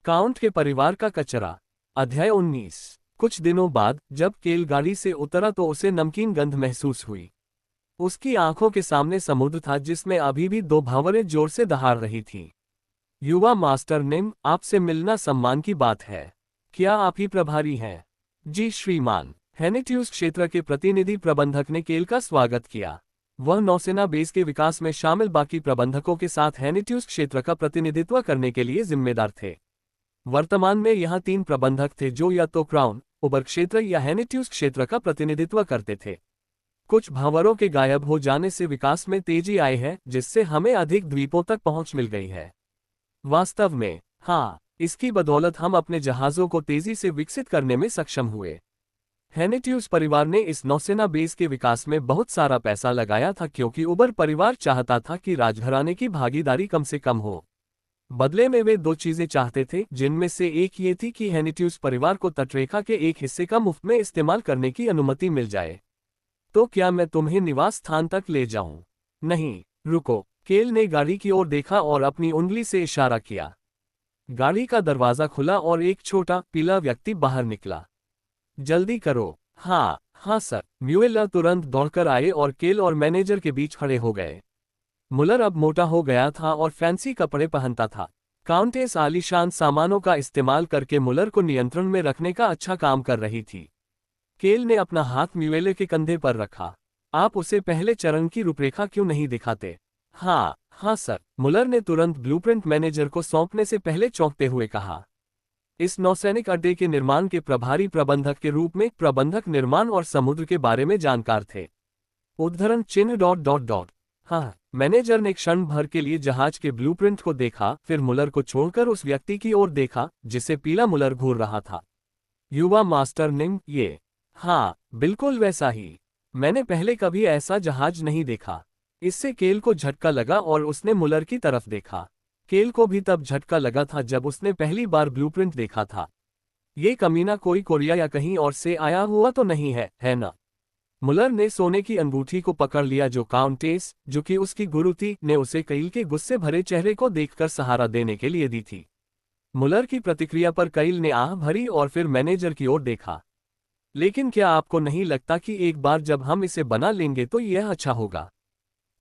Count के परिवार का कचरा। अध्याय 19। कुछ दिनों बाद जब केल गाड़ी से उतरा तो उसे नमकीन गंध महसूस हुई। उसकी आंखों के सामने समुद्र था जिसमें अभी भी दो भंवरें जोर से दहाड़ रही थीं। युवा मास्टर निम, आपसे मिलना सम्मान की बात है। क्या आप ही प्रभारी हैं? जी श्रीमान। हेनेट्यूस क्षेत्र के प्रतिनिधि प्रबंधक ने केल का स्वागत किया। वह नौसेना बेस के विकास में शामिल बाकी प्रबंधकों के साथ हेनेट्यूस क्षेत्र का प्रतिनिधित्व करने के लिए जिम्मेदार थे। वर्तमान में यहाँ 3 प्रबंधक थे जो या तो क्राउन, उबर क्षेत्र या हेनेट्यूस क्षेत्र का प्रतिनिधित्व करते थे। कुछ भंवरों के गायब हो जाने से विकास में तेजी आई है, जिससे हमें अधिक द्वीपों तक पहुंच मिल गई है। वास्तव में, हाँ, इसकी बदौलत हम अपने जहाज़ों को तेजी से विकसित करने में सक्षम हुए। हेनेट्यूस परिवार ने इस नौसेना बेस के विकास में बहुत सारा पैसा लगाया था क्योंकि उबर परिवार चाहता था कि राजघराने की भागीदारी कम से कम हो। बदले में वे 2 चीजें चाहते थे, जिनमें से एक ये थी कि हेनेट्यूस परिवार को तटरेखा के एक हिस्से का मुफ्त में इस्तेमाल करने की अनुमति मिल जाए। तो क्या मैं तुम्हें निवास स्थान तक ले जाऊं? नहीं, रुको। केल ने गाड़ी की ओर देखा और अपनी उंगली से इशारा किया। गाड़ी का दरवाजा खुला और एक छोटा पीला व्यक्ति बाहर निकला। जल्दी करो। हाँ हाँ सर। म्यूएला तुरंत दौड़कर आए और केल और मैनेजर के बीच खड़े हो गए। मुलर अब मोटा हो गया था और फैंसी कपड़े पहनता था। काउंटेस आलीशान सामानों का इस्तेमाल करके मुलर को नियंत्रण में रखने का अच्छा काम कर रही थी। केल ने अपना हाथ म्यूएले के कंधे पर रखा। आप उसे पहले चरण की रूपरेखा क्यों नहीं दिखाते? हाँ हाँ सर। मुलर ने तुरंत ब्लूप्रिंट मैनेजर को सौंपने से पहले चौंकते हुए कहा। इस नौसैनिक अड्डे के निर्माण के प्रभारी प्रबंधक के रूप में प्रबंधक निर्माण और समुद्र के बारे में जानकार थे। उद्धरण चिन्ह ... हाँ। मैनेजर ने क्षण भर के लिए जहाज के ब्लूप्रिंट को देखा, फिर मुलर को छोड़कर उस व्यक्ति की ओर देखा जिसे पीला मुलर घूर रहा था। युवा मास्टर निंग, ये? हाँ, बिल्कुल वैसा ही। मैंने पहले कभी ऐसा जहाज नहीं देखा। इससे केल को झटका लगा और उसने मुलर की तरफ देखा। केल को भी तब झटका लगा था जब उसने पहली बार ब्लूप्रिंट देखा था। ये कमीना कोई कोरिया या कहीं और से आया हुआ तो नहीं है ना? मुलर ने सोने की अंगूठी को पकड़ लिया जो काउंटेस, जो कि उसकी गुरु थी, ने उसे कैल के गुस्से भरे चेहरे को देखकर सहारा देने के लिए दी थी। मुलर की प्रतिक्रिया पर कैल ने आह भरी और फिर मैनेजर की ओर देखा। लेकिन क्या आपको नहीं लगता कि एक बार जब हम इसे बना लेंगे तो यह अच्छा होगा?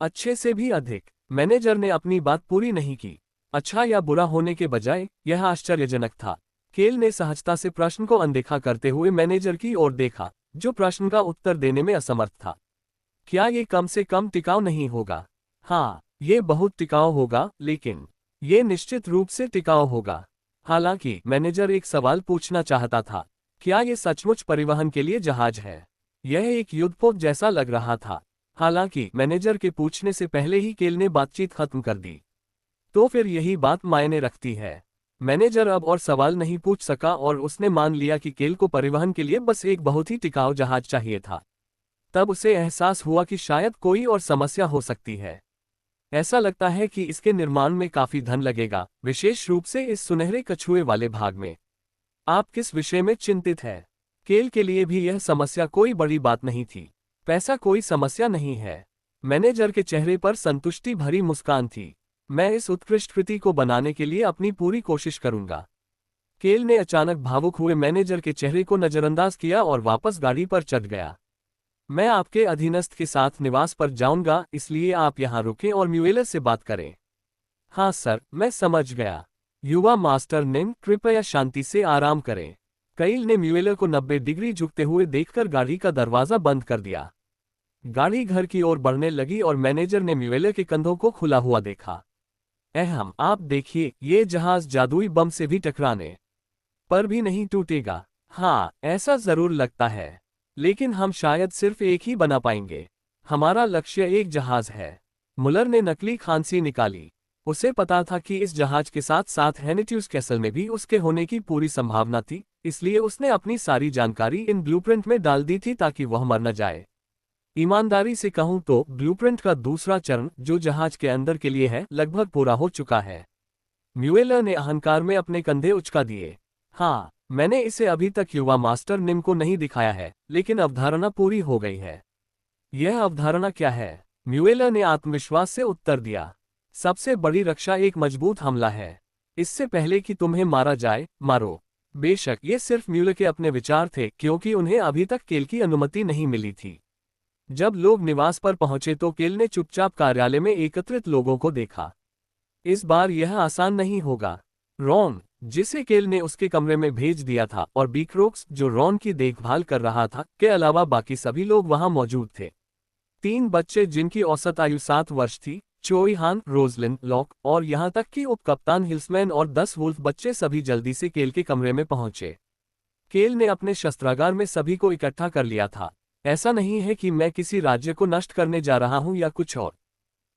अच्छे से भी अधिक। मैनेजर ने अपनी बात पूरी नहीं की। अच्छा या बुरा होने के बजाय यह आश्चर्यजनक था। केल ने सहजता से प्रश्न को अनदेखा करते हुए मैनेजर की ओर देखा, जो प्रश्न का उत्तर देने में असमर्थ था। क्या ये कम से कम टिकाऊ नहीं होगा? हाँ, ये बहुत टिकाऊ होगा, लेकिन ये निश्चित रूप से टिकाऊ होगा। हालांकि मैनेजर एक सवाल पूछना चाहता था। क्या ये सचमुच परिवहन के लिए जहाज है? यह एक युद्धपोत जैसा लग रहा था। हालांकि मैनेजर के पूछने से पहले ही केल ने बातचीत खत्म कर दी। तो फिर यही बात मायने रखती है। मैनेजर अब और सवाल नहीं पूछ सका और उसने मान लिया कि केल को परिवहन के लिए बस एक बहुत ही टिकाऊ जहाज चाहिए था। तब उसे एहसास हुआ कि शायद कोई और समस्या हो सकती है। ऐसा लगता है कि इसके निर्माण में काफी धन लगेगा, विशेष रूप से इस सुनहरे कछुए वाले भाग में। आप किस विषय में चिंतित है? केल के लिए भी यह समस्या कोई बड़ी बात नहीं थी। पैसा कोई समस्या नहीं है। मैनेजर के चेहरे पर संतुष्टि भरी मुस्कान थी। मैं इस उत्कृष्ट कृति को बनाने के लिए अपनी पूरी कोशिश करूंगा। केल ने अचानक भावुक हुए मैनेजर के चेहरे को नजरअंदाज किया और वापस गाड़ी पर चढ़ गया। मैं आपके अधीनस्थ के साथ निवास पर जाऊंगा, इसलिए आप यहां रुकें और म्यूएलर से बात करें। हाँ सर, मैं समझ गया। युवा मास्टर निंग, कृपया शांति से आराम करें। कैल ने म्यूएलर को 90 डिग्री झुकते हुए देखकर गाड़ी का दरवाजा बंद कर दिया। गाड़ी घर की ओर बढ़ने लगी और मैनेजर ने म्यूएलर के कंधों को खुला हुआ देखा। अहम, आप देखिए, ये जहाज जादुई बम से भी टकराने पर भी नहीं टूटेगा। हाँ, ऐसा जरूर लगता है, लेकिन हम शायद सिर्फ एक ही बना पाएंगे। हमारा लक्ष्य एक जहाज है। मुलर ने नकली खांसी निकाली। उसे पता था कि इस जहाज के साथ साथ हेनेट्यूस कैसल में भी उसके होने की पूरी संभावना थी, इसलिए उसने अपनी सारी जानकारी इन ब्लूप्रिंट में डाल दी थी ताकि वह मर न जाए। ईमानदारी से कहूं तो ब्लूप्रिंट का दूसरा चरण, जो जहाज के अंदर के लिए है, लगभग पूरा हो चुका है। म्यूएलर ने अहंकार में अपने कंधे उचका दिए। हाँ, मैंने इसे अभी तक युवा मास्टर निम को नहीं दिखाया है, लेकिन अवधारणा पूरी हो गई है। यह अवधारणा क्या है? म्यूएलर ने आत्मविश्वास से उत्तर दिया। सबसे बड़ी रक्षा एक मजबूत हमला है। इससे पहले कि तुम्हें मारा जाए, मारो। बेशक ये सिर्फ म्यूलर के अपने विचार थे, क्योंकि उन्हें अभी तक केल की अनुमति नहीं मिली थी। जब लोग निवास पर पहुंचे तो केल ने चुपचाप कार्यालय में एकत्रित लोगों को देखा। इस बार यह आसान नहीं होगा। रॉन, जिसे केल ने उसके कमरे में भेज दिया था, और बीक्रोक्स, जो रॉन की देखभाल कर रहा था, के अलावा बाकी सभी लोग वहां मौजूद थे। 3 बच्चे जिनकी औसत आयु 7 वर्ष थी, चोई हान, रोजलिन, लॉक, और यहां तक कि उप कप्तान हिल्समैन और 10 वुल्फ बच्चे सभी जल्दी से केल के कमरे में पहुंचे। केल ने अपने शस्त्रागार में सभी को इकट्ठा कर लिया था। ऐसा नहीं है कि मैं किसी राज्य को नष्ट करने जा रहा हूं या कुछ और।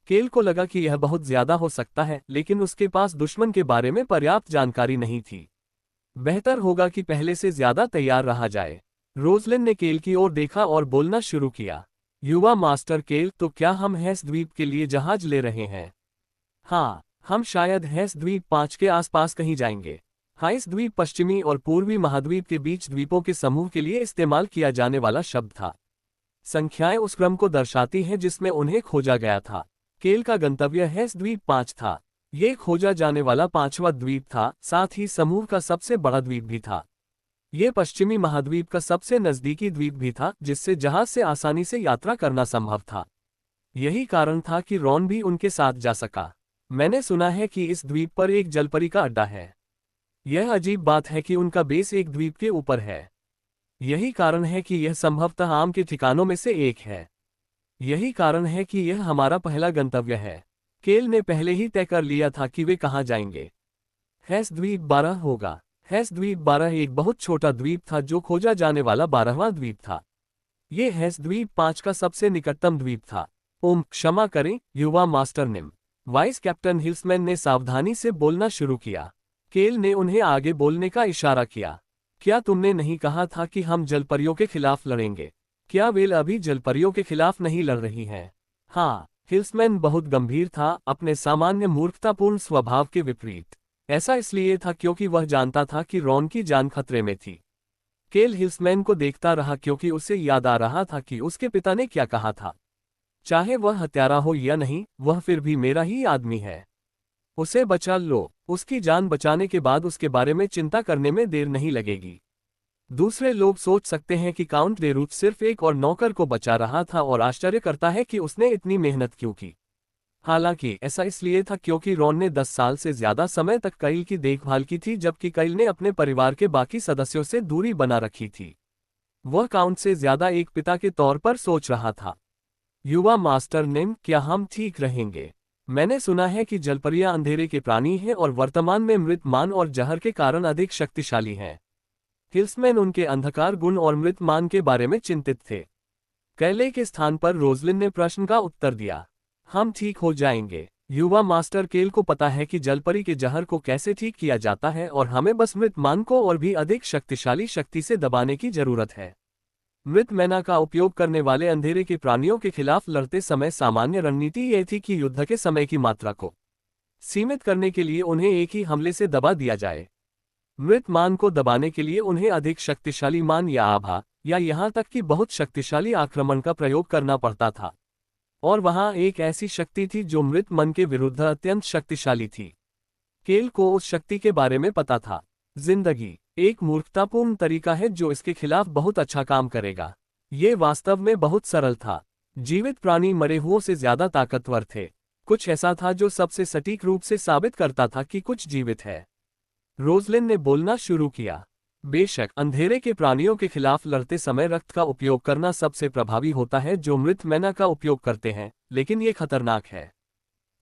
केल को लगा कि यह बहुत ज्यादा हो सकता है, लेकिन उसके पास दुश्मन के बारे में पर्याप्त जानकारी नहीं थी। बेहतर होगा कि पहले से ज्यादा तैयार रहा जाए। रोजलिन ने केल की ओर देखा और बोलना शुरू किया। युवा मास्टर केल, तो क्या हम हेस द्वीप के लिए जहाज ले रहे हैं? हाँ, हम शायद हेस द्वीप 5 के आसपास कहीं जाएंगे। हाइस द्वीप पश्चिमी और पूर्वी महाद्वीप के बीच द्वीपों के समूह के लिए इस्तेमाल किया जाने वाला शब्द था। संख्याएं उस क्रम को दर्शाती हैं जिसमें उन्हें खोजा गया था। केल का गंतव्य हेस द्वीप 5 था। ये खोजा जाने वाला 5वां द्वीप था, साथ ही समूह का सबसे बड़ा द्वीप भी था। ये पश्चिमी महाद्वीप का सबसे नजदीकी द्वीप भी था, जिससे जहाज से आसानी से यात्रा करना संभव था। यही कारण था कि रॉन भी उनके साथ जा सका। मैंने सुना है कि इस द्वीप पर एक जलपरी का अड्डा है। यह अजीब बात है कि उनका बेस एक द्वीप के ऊपर है। यही कारण है कि यह संभवतः आम के ठिकानों में से एक है। यही कारण है कि यह हमारा पहला गंतव्य है। केल ने पहले ही तय कर लिया था कि वे कहाँ जाएंगे। हेस द्वीप 12 होगा। हेस द्वीप 12 एक बहुत छोटा द्वीप था जो खोजा जाने वाला 12वां द्वीप था। ये हेस द्वीप 5 का सबसे निकटतम द्वीप था। क्षमा करें, युवा मास्टर निम। वाइस कैप्टन हिल्समैन ने सावधानी से बोलना शुरू किया। केल ने उन्हें आगे बोलने का इशारा किया। क्या तुमने नहीं कहा था कि हम जलपरियों के खिलाफ लड़ेंगे? क्या वेल अभी जलपरियों के खिलाफ नहीं लड़ रही हैं? हाँ, हिल्समैन बहुत गंभीर था, अपने सामान्य मूर्खतापूर्ण स्वभाव के विपरीत। ऐसा इसलिए था क्योंकि वह जानता था कि रॉन की जान खतरे में थी। केल हिल्समैन को देखता रहा क्योंकि उसे याद आ रहा था कि उसके पिता ने क्या कहा था। चाहे वह हत्यारा हो या नहीं, वह फिर भी मेरा ही आदमी है। उसे बचा लो। उसकी जान बचाने के बाद उसके बारे में चिंता करने में देर नहीं लगेगी। दूसरे लोग सोच सकते हैं कि काउंट डेरूथ सिर्फ एक और नौकर को बचा रहा था और आश्चर्य करता है कि उसने इतनी मेहनत क्यों की। हालांकि ऐसा इसलिए था क्योंकि रॉन ने 10 साल से ज्यादा समय तक काइल की देखभाल की थी, जबकि काइल ने अपने परिवार के बाकी सदस्यों से दूरी बना रखी थी। वह काउंट से ज्यादा एक पिता के तौर पर सोच रहा था। युवा मास्टर निम, क्या हम ठीक रहेंगे? मैंने सुना है कि जलपरियां अंधेरे के प्राणी हैं और वर्तमान में मृत मान और जहर के कारण अधिक शक्तिशाली हैं। हिल्समैन उनके अंधकार गुण और मृत मान के बारे में चिंतित थे। कैले के स्थान पर रोजलिन ने प्रश्न का उत्तर दिया। हम ठीक हो जाएंगे। युवा मास्टर केल को पता है कि जलपरी के जहर को कैसे ठीक किया जाता है और हमें बस मृत मान को और भी अधिक शक्तिशाली शक्ति से दबाने की जरूरत है। मृत मैना का उपयोग करने वाले अंधेरे के प्राणियों के खिलाफ लड़ते समय सामान्य रणनीति यह थी कि युद्ध के समय की मात्रा को सीमित करने के लिए उन्हें एक ही हमले से दबा दिया जाए। मृत मान को दबाने के लिए उन्हें अधिक शक्तिशाली मान या आभा या यहां तक कि बहुत शक्तिशाली आक्रमण का प्रयोग करना पड़ता था। और वहां एक ऐसी शक्ति थी जो मृत मन के विरुद्ध अत्यंत शक्तिशाली थी। केल को उस शक्ति के बारे में पता था। जिंदगी एक मूर्खतापूर्ण तरीका है जो इसके खिलाफ बहुत अच्छा काम करेगा। ये वास्तव में बहुत सरल था। जीवित प्राणी मरे हुओं से ज्यादा ताकतवर थे। कुछ ऐसा था जो सबसे सटीक रूप से साबित करता था कि कुछ जीवित है। रोजलिन ने बोलना शुरू किया। बेशक अंधेरे के प्राणियों के खिलाफ लड़ते समय रक्त का उपयोग करना सबसे प्रभावी होता है जो मृत मैना का उपयोग करते हैं, लेकिन ये खतरनाक है।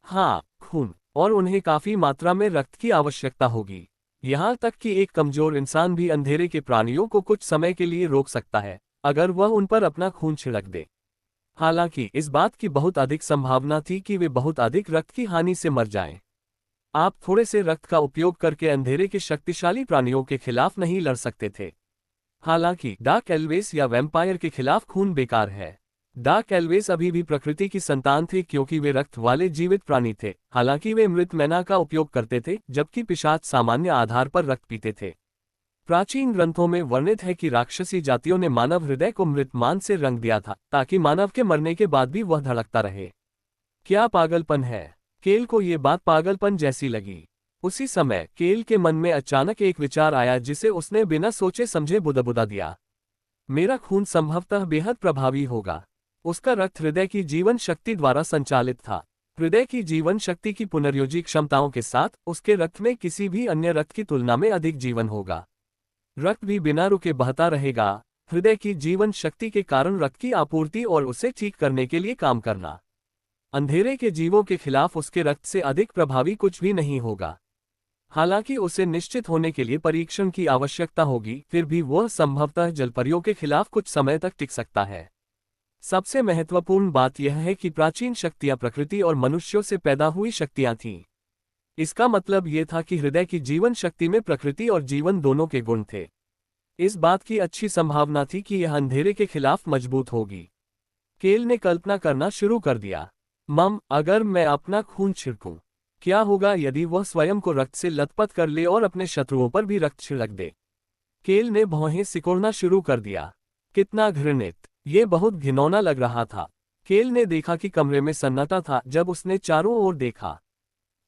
हाँ, खून, और उन्हें काफी मात्रा में रक्त की आवश्यकता होगी। यहाँ तक कि एक कमजोर इंसान भी अंधेरे के प्राणियों को कुछ समय के लिए रोक सकता है, अगर वह उन पर अपना खून छिड़क दे। हालांकि इस बात की बहुत अधिक संभावना थी कि वे बहुत अधिक रक्त की हानि से मर जाएं। आप थोड़े से रक्त का उपयोग करके अंधेरे के शक्तिशाली प्राणियों के खिलाफ नहीं लड़ सकते थे। हालांकि डार्क एल्वेस या वैम्पायर के खिलाफ खून बेकार है। डार्क एल्वेस अभी भी प्रकृति की संतान थे क्योंकि वे रक्त वाले जीवित प्राणी थे। हालांकि वे मृत मैना का उपयोग करते थे, जबकि पिशाच सामान्य आधार पर रक्त पीते थे। प्राचीन ग्रंथों में वर्णित है कि राक्षसी जातियों ने मानव हृदय को मृत मान से रंग दिया था ताकि मानव के मरने के बाद भी वह धड़कता रहे। क्या पागलपन है! केल को ये बात पागलपन जैसी लगी। उसी समय केल के मन में अचानक एक विचार आया जिसे उसने बिना सोचे समझे बुदबुदा दिया। मेरा खून संभवतः बेहद प्रभावी होगा। उसका रक्त हृदय की जीवन शक्ति द्वारा संचालित था। हृदय की जीवन शक्ति की पुनर्योजी क्षमताओं के साथ उसके रक्त में किसी भी अन्य रक्त की तुलना में अधिक जीवन होगा। रक्त भी बिना रुके बहता रहेगा। हृदय की जीवन शक्ति के कारण रक्त की आपूर्ति और उसे ठीक करने के लिए काम करना। अंधेरे के जीवों के खिलाफ उसके रक्त से अधिक प्रभावी कुछ भी नहीं होगा। हालांकि उसे निश्चित होने के लिए परीक्षण की आवश्यकता होगी, फिर भी वह संभवतः जलपरियों के खिलाफ कुछ समय तक टिक सकता है। सबसे महत्वपूर्ण बात यह है कि प्राचीन शक्तियां प्रकृति और मनुष्यों से पैदा हुई शक्तियां थीं। इसका मतलब यह था कि हृदय की जीवन शक्ति में प्रकृति और जीवन दोनों के गुण थे। इस बात की अच्छी संभावना थी कि यह अंधेरे के खिलाफ मजबूत होगी। केल ने कल्पना करना शुरू कर दिया। अगर मैं अपना खून छिड़कूं, क्या होगा यदि वह स्वयं को रक्त से लथपथ कर ले और अपने शत्रुओं पर भी रक्त छिड़क दे? केल ने भौहें सिकोड़ना शुरू कर दिया। कितना घृणित! ये बहुत घिनौना लग रहा था। केल ने देखा कि कमरे में सन्नाटा था। जब उसने चारों ओर देखा,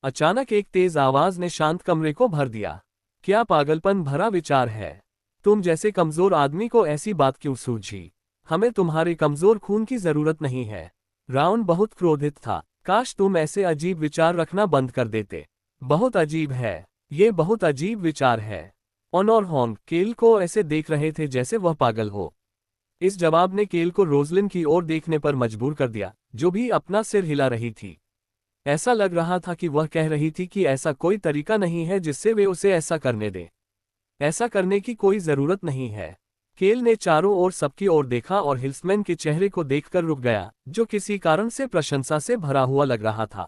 अचानक एक तेज आवाज ने शांत कमरे को भर दिया। क्या पागलपन भरा विचार है! तुम जैसे कमजोर आदमी को ऐसी बात क्यों सूझी? हमें तुम्हारे कमजोर खून की जरूरत नहीं है। राउन बहुत क्रोधित था। काश तुम ऐसे अजीब विचार रखना बंद कर देते। बहुत अजीब है। ये बहुत अजीब विचार है। ऑन और हॉन केल को ऐसे देख रहे थे जैसे वह पागल हो। इस जवाब ने केल को रोजलिन की ओर देखने पर मजबूर कर दिया, जो भी अपना सिर हिला रही थी। ऐसा लग रहा था कि वह कह रही थी कि ऐसा कोई तरीका नहीं है जिससे वे उसे ऐसा करने दें। ऐसा करने की कोई जरूरत नहीं है। केल ने चारों ओर सबकी ओर देखा और हिल्समैन के चेहरे को देखकर रुक गया, जो किसी कारण से प्रशंसा से भरा हुआ लग रहा था।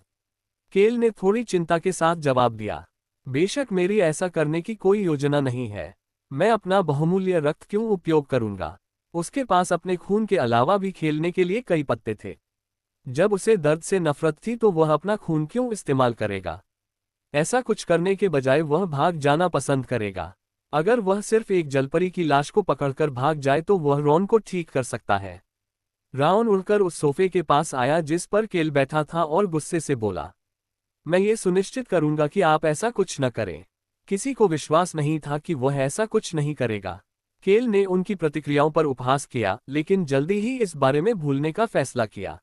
केल ने थोड़ी चिंता के साथ जवाब दिया, बेशक मेरी ऐसा करने की कोई योजना नहीं है। मैं अपना बहुमूल्य रक्त क्यों उपयोग करूंगा? उसके पास अपने खून के अलावा भी खेलने के लिए कई पत्ते थे। जब उसे दर्द से नफरत थी तो वह अपना खून क्यों इस्तेमाल करेगा? ऐसा कुछ करने के बजाय वह भाग जाना पसंद करेगा। अगर वह सिर्फ एक जलपरी की लाश को पकड़कर भाग जाए तो वह रॉन को ठीक कर सकता है। राउन उड़कर उस सोफे के पास आया जिस पर केल बैठा था और गुस्से से बोला, मैं ये सुनिश्चित करूंगा कि आप ऐसा कुछ न करें। किसी को विश्वास नहीं था कि वह ऐसा कुछ नहीं करेगा। केल ने उनकी प्रतिक्रियाओं पर उपहास किया, लेकिन जल्दी ही इस बारे में भूलने का फैसला किया।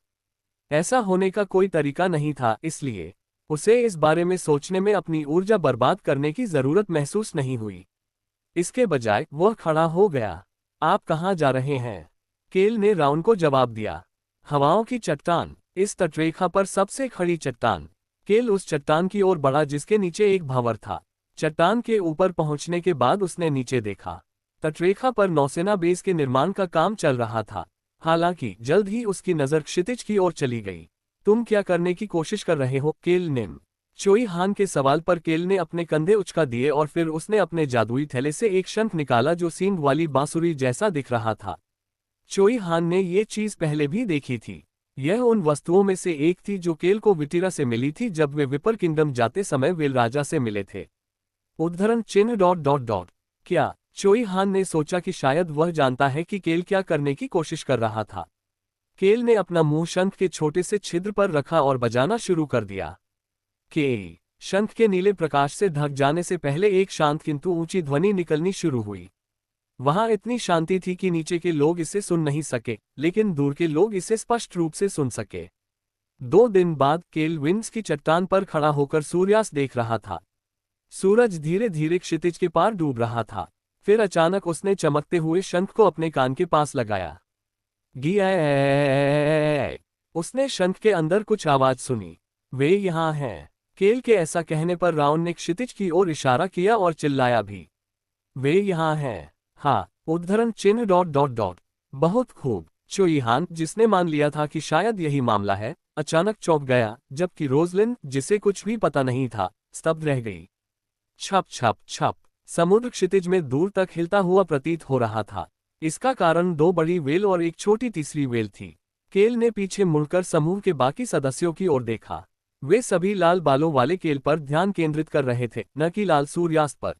ऐसा होने का कोई तरीका नहीं था, इसलिए उसे इस बारे में सोचने में अपनी ऊर्जा बर्बाद करने की जरूरत महसूस नहीं हुई। इसके बजाय वह खड़ा हो गया। आप कहाँ जा रहे हैं? केल ने राउन को जवाब दिया। हवाओं की चट्टान, इस तटरेखा पर सबसे खड़ी चट्टान। केल उस चट्टान की ओर बढ़ा जिसके नीचे एक भंवर था। चट्टान के ऊपर पहुंचने के बाद उसने नीचे देखा। तटरेखा पर नौसेना बेस के निर्माण का काम चल रहा था। हालांकि जल्द ही उसकी नजर क्षितिज की ओर चली गई। तुम क्या करने की कोशिश कर रहे हो? केल ने चोई हान के सवाल पर केल ने अपने कंधे उचका दिए और फिर उसने अपने जादुई थैले से एक शंख निकाला जो सींग वाली बांसुरी जैसा दिख रहा था। चोई हान ने ये चीज पहले भी देखी थी। यह उन वस्तुओं में से एक थी जो केल को विटिरा से मिली थी जब वे विपर किंगडम जाते समय वेल राजा से मिले थे। उद्धरण चिन्ह ... क्या? चोई हान ने सोचा कि शायद वह जानता है कि केल क्या करने की कोशिश कर रहा था। केल ने अपना मुंह शंख के छोटे से छिद्र पर रखा और बजाना शुरू कर दिया। के शंख के नीले प्रकाश से ढक जाने से पहले एक शांत किंतु ऊंची ध्वनि निकलनी शुरू हुई। वहां इतनी शांति थी कि नीचे के लोग इसे सुन नहीं सके, लेकिन दूर के लोग इसे स्पष्ट रूप से सुन सके। 2 दिन बाद केल विंड्स की चट्टान पर खड़ा होकर सूर्यास्त देख रहा था। सूरज धीरे धीरे क्षितिज के पार डूब रहा था। फिर अचानक उसने चमकते हुए शंख को अपने कान के पास लगाया। उसने शंख के अंदर कुछ आवाज सुनी। वे यहाँ हैं। केल के ऐसा कहने पर राउन ने क्षितिज की ओर इशारा किया और चिल्लाया भी, वे यहाँ हैं। हाँ, उद्धरण चिन्ह ... बहुत खूब। चोई हान, जिसने मान लिया था कि शायद यही मामला है, अचानक चौंक गया, जबकि रोजलिन, जिसे कुछ भी पता नहीं था, स्तब्ध रह गई। छप छप छप। समुद्र क्षितिज में दूर तक हिलता हुआ प्रतीत हो रहा था। इसका कारण 2 बड़ी वेल और एक छोटी तीसरी वेल थी। केल ने पीछे मुड़कर समूह के बाकी सदस्यों की ओर देखा। वे सभी लाल बालों वाले केल पर ध्यान केंद्रित कर रहे थे, न कि लाल सूर्यास्त पर।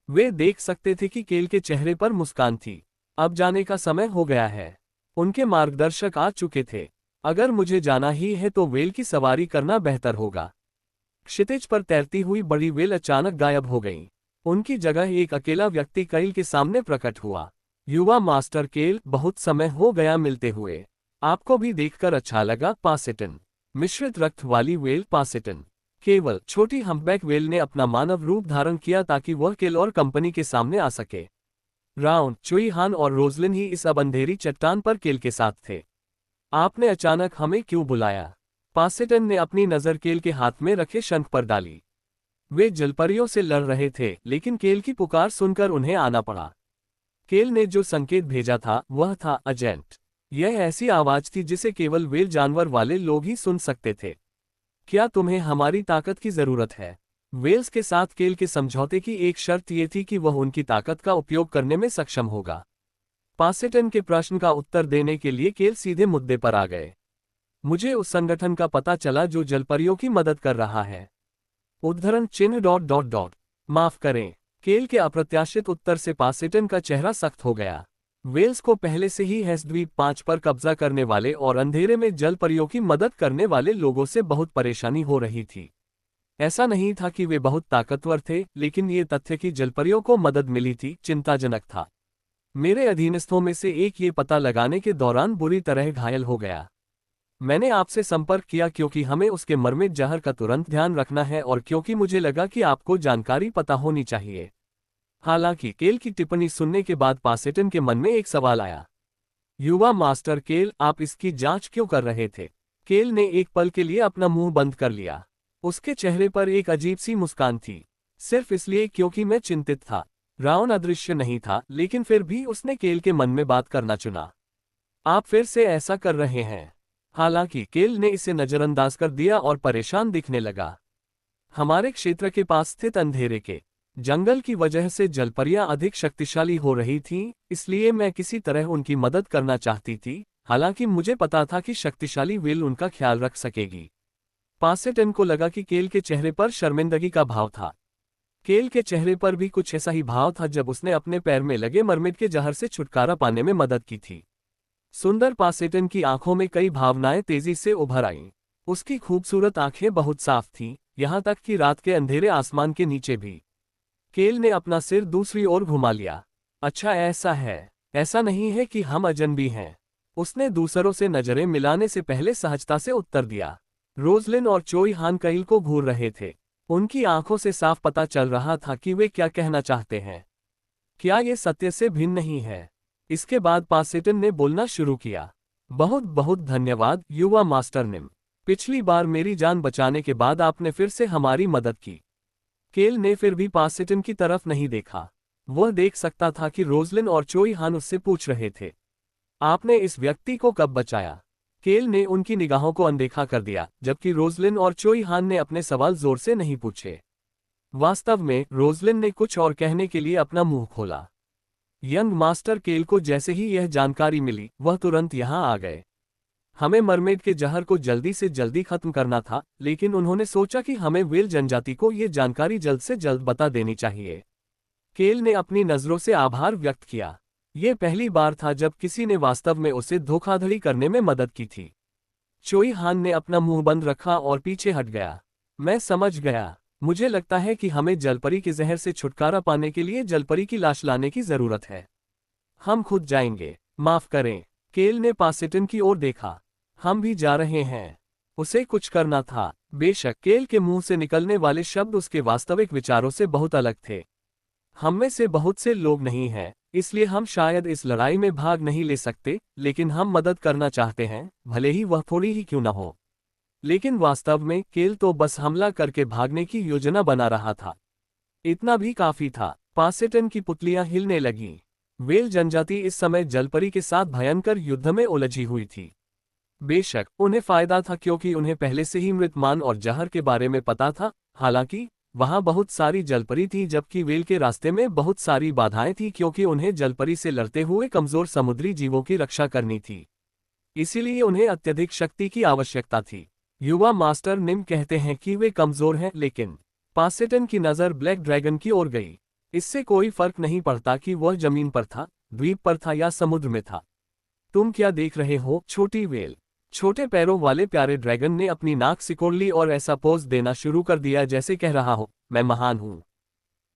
वे देख सकते थे कि केल के चेहरे पर मुस्कान थी। अब जाने का समय हो गया है। उनके मार्गदर्शक आ चुके थे। अगर मुझे जाना ही है तो वेल की सवारी करना बेहतर होगा। क्षितिज पर तैरती हुई बड़ी व्हेल अचानक गायब हो गई। उनकी जगह एक अकेला व्यक्ति केल के सामने प्रकट हुआ। युवा मास्टर केल, बहुत समय हो गया मिलते हुए। आपको भी देखकर अच्छा लगा, पासेटन। मिश्रित रक्त वाली व्हेल पासेटन। केवल छोटी हम्पबैक व्हेल ने अपना मानव रूप धारण किया ताकि वह केल और कंपनी के सामने आ सके। राउंड, चुई हान और रोजलिन ही इस अब अंधेरी चट्टान पर केल के साथ थे। आपने अचानक हमें क्यों बुलाया? पासेटन ने अपनी नजर केल के हाथ में रखे शंख पर डाली। वे जलपरियों से लड़ रहे थे, लेकिन केल की पुकार सुनकर उन्हें आना पड़ा। केल ने जो संकेत भेजा था वह था एजेंट। यह ऐसी आवाज थी जिसे केवल व्हेल जानवर वाले लोग ही सुन सकते थे। क्या तुम्हें हमारी ताकत की जरूरत है? वेल्स के साथ केल के समझौते की एक शर्त ये थी कि वह उनकी ताकत का उपयोग करने में सक्षम होगा। पासेटन के प्रश्न का उत्तर देने के लिए केल सीधे मुद्दे पर आ गए। मुझे उस संगठन का पता चला जो जलपरियों की मदद कर रहा है। उद्धरण चिन्ह ... माफ करें। केल के अप्रत्याशित उत्तर से पासेटन का चेहरा सख्त हो गया। वेल्स को पहले से ही हेस द्वीप 5 पर कब्जा करने वाले और अंधेरे में जलपरियों की मदद करने वाले लोगों से बहुत परेशानी हो रही थी। ऐसा नहीं था कि वे बहुत ताकतवर थे, लेकिन ये तथ्य कि जलपरियों को मदद मिली थी चिंताजनक था। मेरे अधीनस्थों में से एक ये पता लगाने के दौरान बुरी तरह घायल हो गया। मैंने आपसे संपर्क किया क्योंकि हमें उसके मरमिट जहर का तुरंत ध्यान रखना है और क्योंकि मुझे लगा कि आपको जानकारी पता होनी चाहिए। हालांकि केल की टिप्पणी सुनने के बाद पासेटन के मन में एक सवाल आया। युवा मास्टर केल, आप इसकी जांच क्यों कर रहे थे? केल ने एक पल के लिए अपना मुंह बंद कर लिया। उसके चेहरे पर एक अजीब सी मुस्कान थी। सिर्फ इसलिए क्योंकि मैं चिंतित था। राउन अदृश्य नहीं था, लेकिन फिर भी उसने केल के मन में बात करना चुना। आप फिर से ऐसा कर रहे हैं? हालांकि केल ने इसे नजरअंदाज कर दिया और परेशान दिखने लगा। हमारे क्षेत्र के पास स्थित अंधेरे के जंगल की वजह से जलपरियां अधिक शक्तिशाली हो रही थीं, इसलिए मैं किसी तरह उनकी मदद करना चाहती थी। हालांकि मुझे पता था कि शक्तिशाली व्हेल उनका ख्याल रख सकेगी। पासेटन को लगा कि केल के चेहरे पर शर्मिंदगी का भाव था। केल के चेहरे पर भी कुछ ऐसा ही भाव था जब उसने अपने पैर में लगे मरमिट के जहर से छुटकारा पाने में मदद की थी। सुंदर पासेटन की आंखों में कई भावनाएं तेजी से उभर आईं। उसकी खूबसूरत आंखें बहुत साफ थीं, यहां तक कि रात के अंधेरे आसमान के नीचे भी। केल ने अपना सिर दूसरी ओर घुमा लिया। अच्छा, ऐसा है। ऐसा नहीं है कि हम अजनबी हैं। उसने दूसरों से नजरें मिलाने से पहले सहजता से उत्तर दिया। रोजलिन और चोई हान केल को घूर रहे थे। उनकी आंखों से साफ पता चल रहा था कि वे क्या कहना चाहते हैं। क्या ये सत्य से भिन्न नहीं है? इसके बाद पासेटन ने बोलना शुरू किया। बहुत बहुत धन्यवाद युवा मास्टर निम। पिछली बार मेरी जान बचाने के बाद आपने फिर से हमारी मदद की। केल ने फिर भी पासेटन की तरफ नहीं देखा। वह देख सकता था कि रोजलिन और चोई हान उससे पूछ रहे थे, आपने इस व्यक्ति को कब बचाया? केल ने उनकी निगाहों को अनदेखा कर दिया, जबकि रोजलिन और चोई हान ने अपने सवाल जोर से नहीं पूछे। वास्तव में रोजलिन ने कुछ और कहने के लिए अपना मुंह खोला। यंग मास्टर केल को जैसे ही यह जानकारी मिली, वह तुरंत यहां आ गए। हमें मरमेड के जहर को जल्दी से जल्दी खत्म करना था, लेकिन उन्होंने सोचा कि हमें व्हेल जनजाति को यह जानकारी जल्द से जल्द बता देनी चाहिए। केल ने अपनी नजरों से आभार व्यक्त किया। यह पहली बार था जब किसी ने वास्तव में उसे धोखाधड़ी करने में मदद की थी। चोई हान ने अपना मुंह बंद रखा और पीछे हट गया। मैं समझ गया। मुझे लगता है कि हमें जलपरी के जहर से छुटकारा पाने के लिए जलपरी की लाश लाने की जरूरत है। हम खुद जाएंगे। माफ करें। केल ने पासेटन की ओर देखा। हम भी जा रहे हैं। उसे कुछ करना था। बेशक केल के मुंह से निकलने वाले शब्द उसके वास्तविक विचारों से बहुत अलग थे। हम में से बहुत से लोग नहीं हैं, इसलिए हम शायद इस लड़ाई में भाग नहीं ले सकते, लेकिन हम मदद करना चाहते हैं, भले ही वह थोड़ी ही क्यों न हो। लेकिन वास्तव में केल तो बस हमला करके भागने की योजना बना रहा था। इतना भी काफी था। पासेटन की पुतलियां हिलने लगीं। व्हेल जनजाति इस समय जलपरी के साथ भयंकर युद्ध में उलझी हुई थी। बेशक उन्हें फायदा था क्योंकि उन्हें पहले से ही मृतमान और जहर के बारे में पता था। हालांकि वहां बहुत सारी जलपरी थी, जबकि व्हेल के रास्ते में बहुत सारी बाधाएं थी क्योंकि उन्हें जलपरी से लड़ते हुए कमजोर समुद्री जीवों की रक्षा करनी थी। इसीलिए उन्हें अत्यधिक शक्ति की आवश्यकता थी। युवा मास्टर निम कहते हैं कि वे कमजोर हैं, लेकिन पासेटन की नजर ब्लैक ड्रैगन की ओर गई। इससे कोई फर्क नहीं पड़ता कि वह जमीन पर था, द्वीप पर था या समुद्र में था। तुम क्या देख रहे हो, छोटी व्हेल? छोटे पैरों वाले प्यारे ड्रैगन ने अपनी नाक सिकोड़ ली और ऐसा पोज देना शुरू कर दिया जैसे कह रहा हो, मैं महान हूं।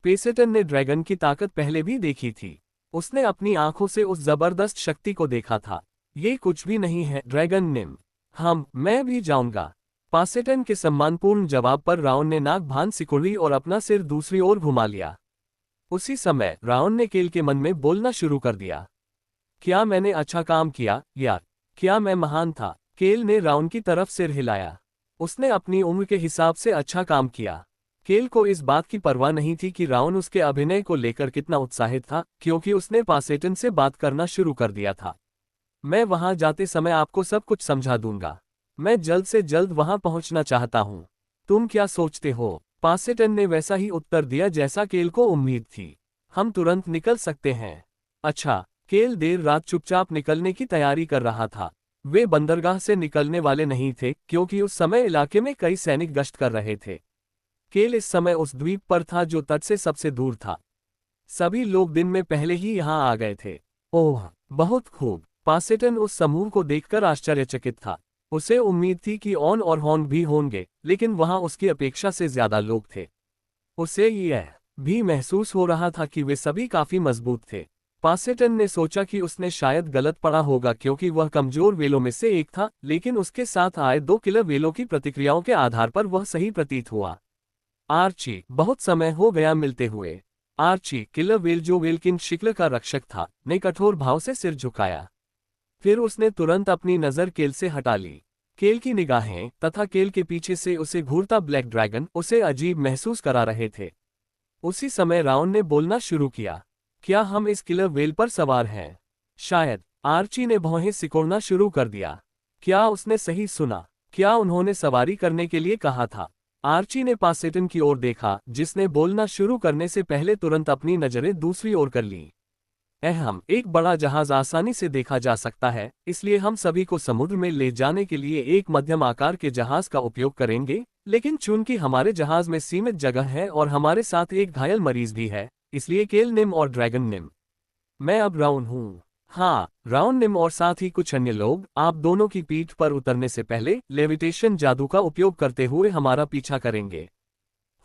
पेसेटन ने ड्रैगन की ताकत पहले भी देखी थी। उसने अपनी आंखों से उस जबरदस्त शक्ति को देखा था। ये कुछ भी नहीं है ड्रैगन निम। मैं भी जाऊंगा। पासेटन के सम्मानपूर्ण जवाब पर राउन ने नाक भान सिकोड़ी और अपना सिर दूसरी ओर घुमा लिया। उसी समय राउन ने केल के मन में बोलना शुरू कर दिया, क्या मैंने अच्छा काम किया यार? क्या मैं महान था? केल ने राउन की तरफ सिर हिलाया। उसने अपनी उम्र के हिसाब से अच्छा काम किया। केल को इस बात की परवाह नहीं थी कि राउन उसके अभिनय को लेकर कितना उत्साहित था, क्योंकि उसने पासेटन से बात करना शुरू कर दिया था। मैं वहां जाते समय आपको सब कुछ समझा दूंगा। मैं जल्द से जल्द वहां पहुंचना चाहता हूं। तुम क्या सोचते हो? पासेटन ने वैसा ही उत्तर दिया जैसा केल को उम्मीद थी। हम तुरंत निकल सकते हैं। अच्छा। केल देर रात चुपचाप निकलने की तैयारी कर रहा था। वे बंदरगाह से निकलने वाले नहीं थे, क्योंकि उस समय इलाके में कई सैनिक गश्त कर रहे थे। केल इस समय उस द्वीप पर था जो तट से सबसे दूर था। सभी लोग दिन में पहले ही यहां आ गए थे। ओह, बहुत खूब। पासेटन उस समूह को देखकर आश्चर्यचकित था। उसे उम्मीद थी कि ऑन और हॉर्न भी होंगे, लेकिन वहां उसकी अपेक्षा से ज्यादा लोग थे। उसे यह भी महसूस हो रहा था कि वे सभी काफी मजबूत थे। पासेटन ने सोचा कि उसने शायद गलत पढ़ा होगा, क्योंकि वह कमजोर वेलों में से एक था, लेकिन उसके साथ आए 2 किलर वेलों की प्रतिक्रियाओं के आधार पर वह सही प्रतीत हुआ। आर्ची, बहुत समय हो गया मिलते हुए। आर्ची, किलर वेल जो वेलकिन शिक्ल का रक्षक था, ने कठोर भाव से सिर झुकाया। फिर उसने तुरंत अपनी नजर केल से हटा ली। केल की निगाहें तथा केल के पीछे से उसे घूरता ब्लैक ड्रैगन उसे अजीब महसूस करा रहे थे। उसी समय राउन ने बोलना शुरू किया, क्या हम इस किलर वेल पर सवार हैं? शायद। आर्ची ने भौहें सिकोड़ना शुरू कर दिया। क्या उसने सही सुना? क्या उन्होंने सवारी करने के लिए कहा था? आर्ची ने पासेटन की ओर देखा, जिसने बोलना शुरू करने से पहले तुरंत अपनी नजरें दूसरी ओर कर लीं। एक बड़ा जहाज आसानी से देखा जा सकता है, इसलिए हम सभी को समुद्र में ले जाने के लिए एक मध्यम आकार के जहाज का उपयोग करेंगे, लेकिन चूंकि हमारे जहाज में सीमित जगह है और हमारे साथ एक घायल मरीज भी है, इसलिए केल निम और ड्रैगन निम। मैं अब राउन हूँ। हाँ, राउन निम और साथ ही कुछ अन्य लोग आप दोनों की पीठ पर उतरने से पहले लेविटेशन जादू का उपयोग करते हुए हमारा पीछा करेंगे।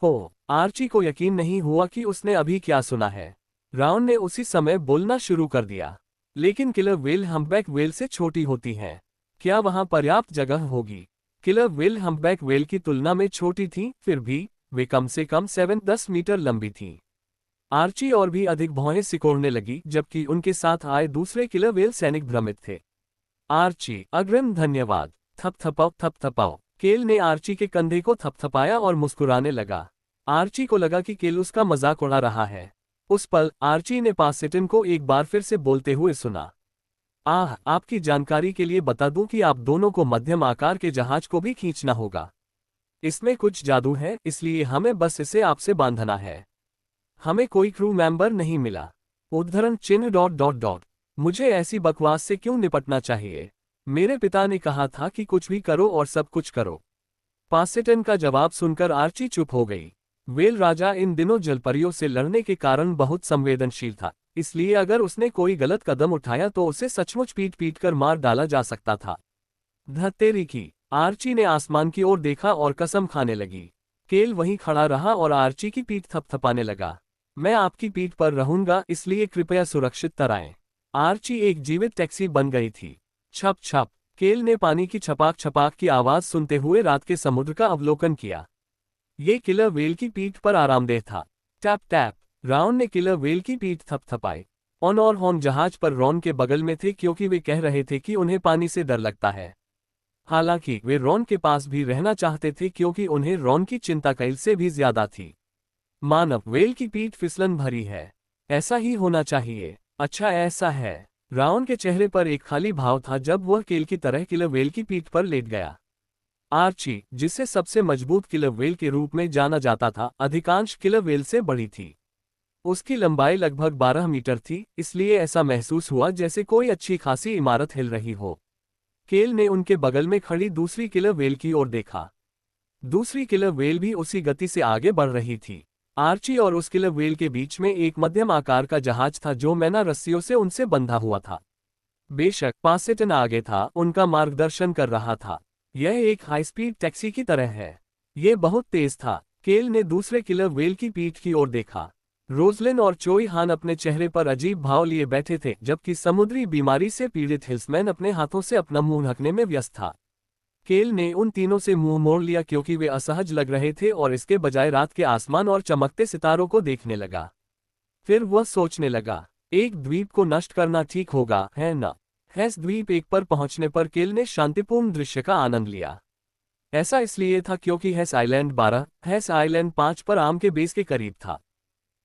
हो, आर्ची को यकीन नहीं हुआ कि उसने अभी क्या सुना है। राउन ने उसी समय बोलना शुरू कर दिया, लेकिन किलर वेल हम्पबैक वेल से छोटी होती हैं। क्या वहां पर्याप्त जगह होगी? किलर वेल हम्पबैक वेल की तुलना में छोटी थी, फिर भी वे कम से कम 7-10 मीटर लंबी थीं। आर्ची और भी अधिक भौहें सिकोड़ने लगी, जबकि उनके साथ आए दूसरे किलर वेल सैनिक भ्रमित थे। आर्ची, अग्रिम धन्यवाद। थपथपाओ थपथपाओ। केल ने आर्ची के कंधे को थपथपाया और मुस्कुराने लगा। आर्ची को लगा कि केल उसका मजाक उड़ा रहा है। उस पल आर्ची ने पासेटन को एक बार फिर से बोलते हुए सुना, आपकी जानकारी के लिए बता दूं कि आप दोनों को मध्यम आकार के जहाज को भी खींचना होगा। इसमें कुछ जादू है, इसलिए हमें बस इसे आपसे बांधना है। हमें कोई क्रू मेंबर नहीं मिला। उद्धरण चिन्ह ... मुझे ऐसी बकवास से क्यों निपटना चाहिए? मेरे पिता ने कहा था कि कुछ भी करो और सब कुछ करो। पासेटन का जवाब सुनकर आर्ची चुप हो गई। वेल राजा इन दिनों जलपरियों से लड़ने के कारण बहुत संवेदनशील था, इसलिए अगर उसने कोई गलत कदम उठाया तो उसे सचमुच पीट पीट कर मार डाला जा सकता था। धत्तेरी की। आर्ची ने आसमान की ओर देखा और कसम खाने लगी। केल वहीं खड़ा रहा और आर्ची की पीठ थपथपाने लगा। मैं आपकी पीठ पर रहूंगा, इसलिए कृपया सुरक्षित तराएं। आर्ची एक जीवित टैक्सी बन गई थी। छप छप। केल ने पानी की छपाक छपाक की आवाज सुनते हुए रात के समुद्र का अवलोकन किया। ये किलर वेल की पीठ पर आरामदेह था। Tap tap. राउन ने किलर वेल की पीठ थपथपाई। ऑन और हॉर्न जहाज पर रॉन के बगल में थे, क्योंकि वे कह रहे थे कि उन्हें पानी से डर लगता है। हालांकि वे रॉन के पास भी रहना चाहते थे, क्योंकि उन्हें रॉन की चिंता कैल से भी ज्यादा थी। मानव वेल की पीठ फिसलन भरी है। ऐसा ही होना चाहिए। अच्छा ऐसा है। राउन के चेहरे पर एक खाली भाव था जब वह केल की तरह किलर वेल की पीठ पर लेट गया। आर्ची, जिसे सबसे मजबूत किलर वेल के रूप में जाना जाता था, अधिकांश किलर वेल से बड़ी थी। उसकी लंबाई लगभग 12 मीटर थी, इसलिए ऐसा महसूस हुआ जैसे कोई अच्छी खासी इमारत हिल रही हो। केल ने उनके बगल में खड़ी दूसरी किलर वेल की ओर देखा। दूसरी किलर वेल भी उसी गति से आगे बढ़ रही थी। आर्ची और उस किलर वेल के बीच में एक मध्यम आकार का जहाज था जो मैना रस्सियों से उनसे बंधा हुआ था। बेशक पासेटन आगे था, उनका मार्गदर्शन कर रहा था। यह एक हाई स्पीड टैक्सी की तरह है। यह बहुत तेज था। केल ने दूसरे किलर व्हेल की पीठ की ओर देखा। रोजलिन और चोई हान अपने चेहरे पर अजीब भाव लिए बैठे थे, जबकि समुद्री बीमारी से पीड़ित हिल्समैन अपने हाथों से अपना मुंह ढकने में व्यस्त था। केल ने उन तीनों से मुंह मोड़ लिया क्योंकि वे असहज लग रहे थे और इसके बजाय रात के आसमान और चमकते सितारों को देखने लगा। फिर वह सोचने लगा, एक द्वीप को नष्ट करना ठीक होगा, है न? हैस द्वीप एक पर पहुंचने पर केल ने शांतिपूर्ण दृश्य का आनंद लिया। ऐसा इसलिए था क्योंकि हैस आइलैंड 12, हैस आइलैंड 5 पर आम के बेस के करीब था।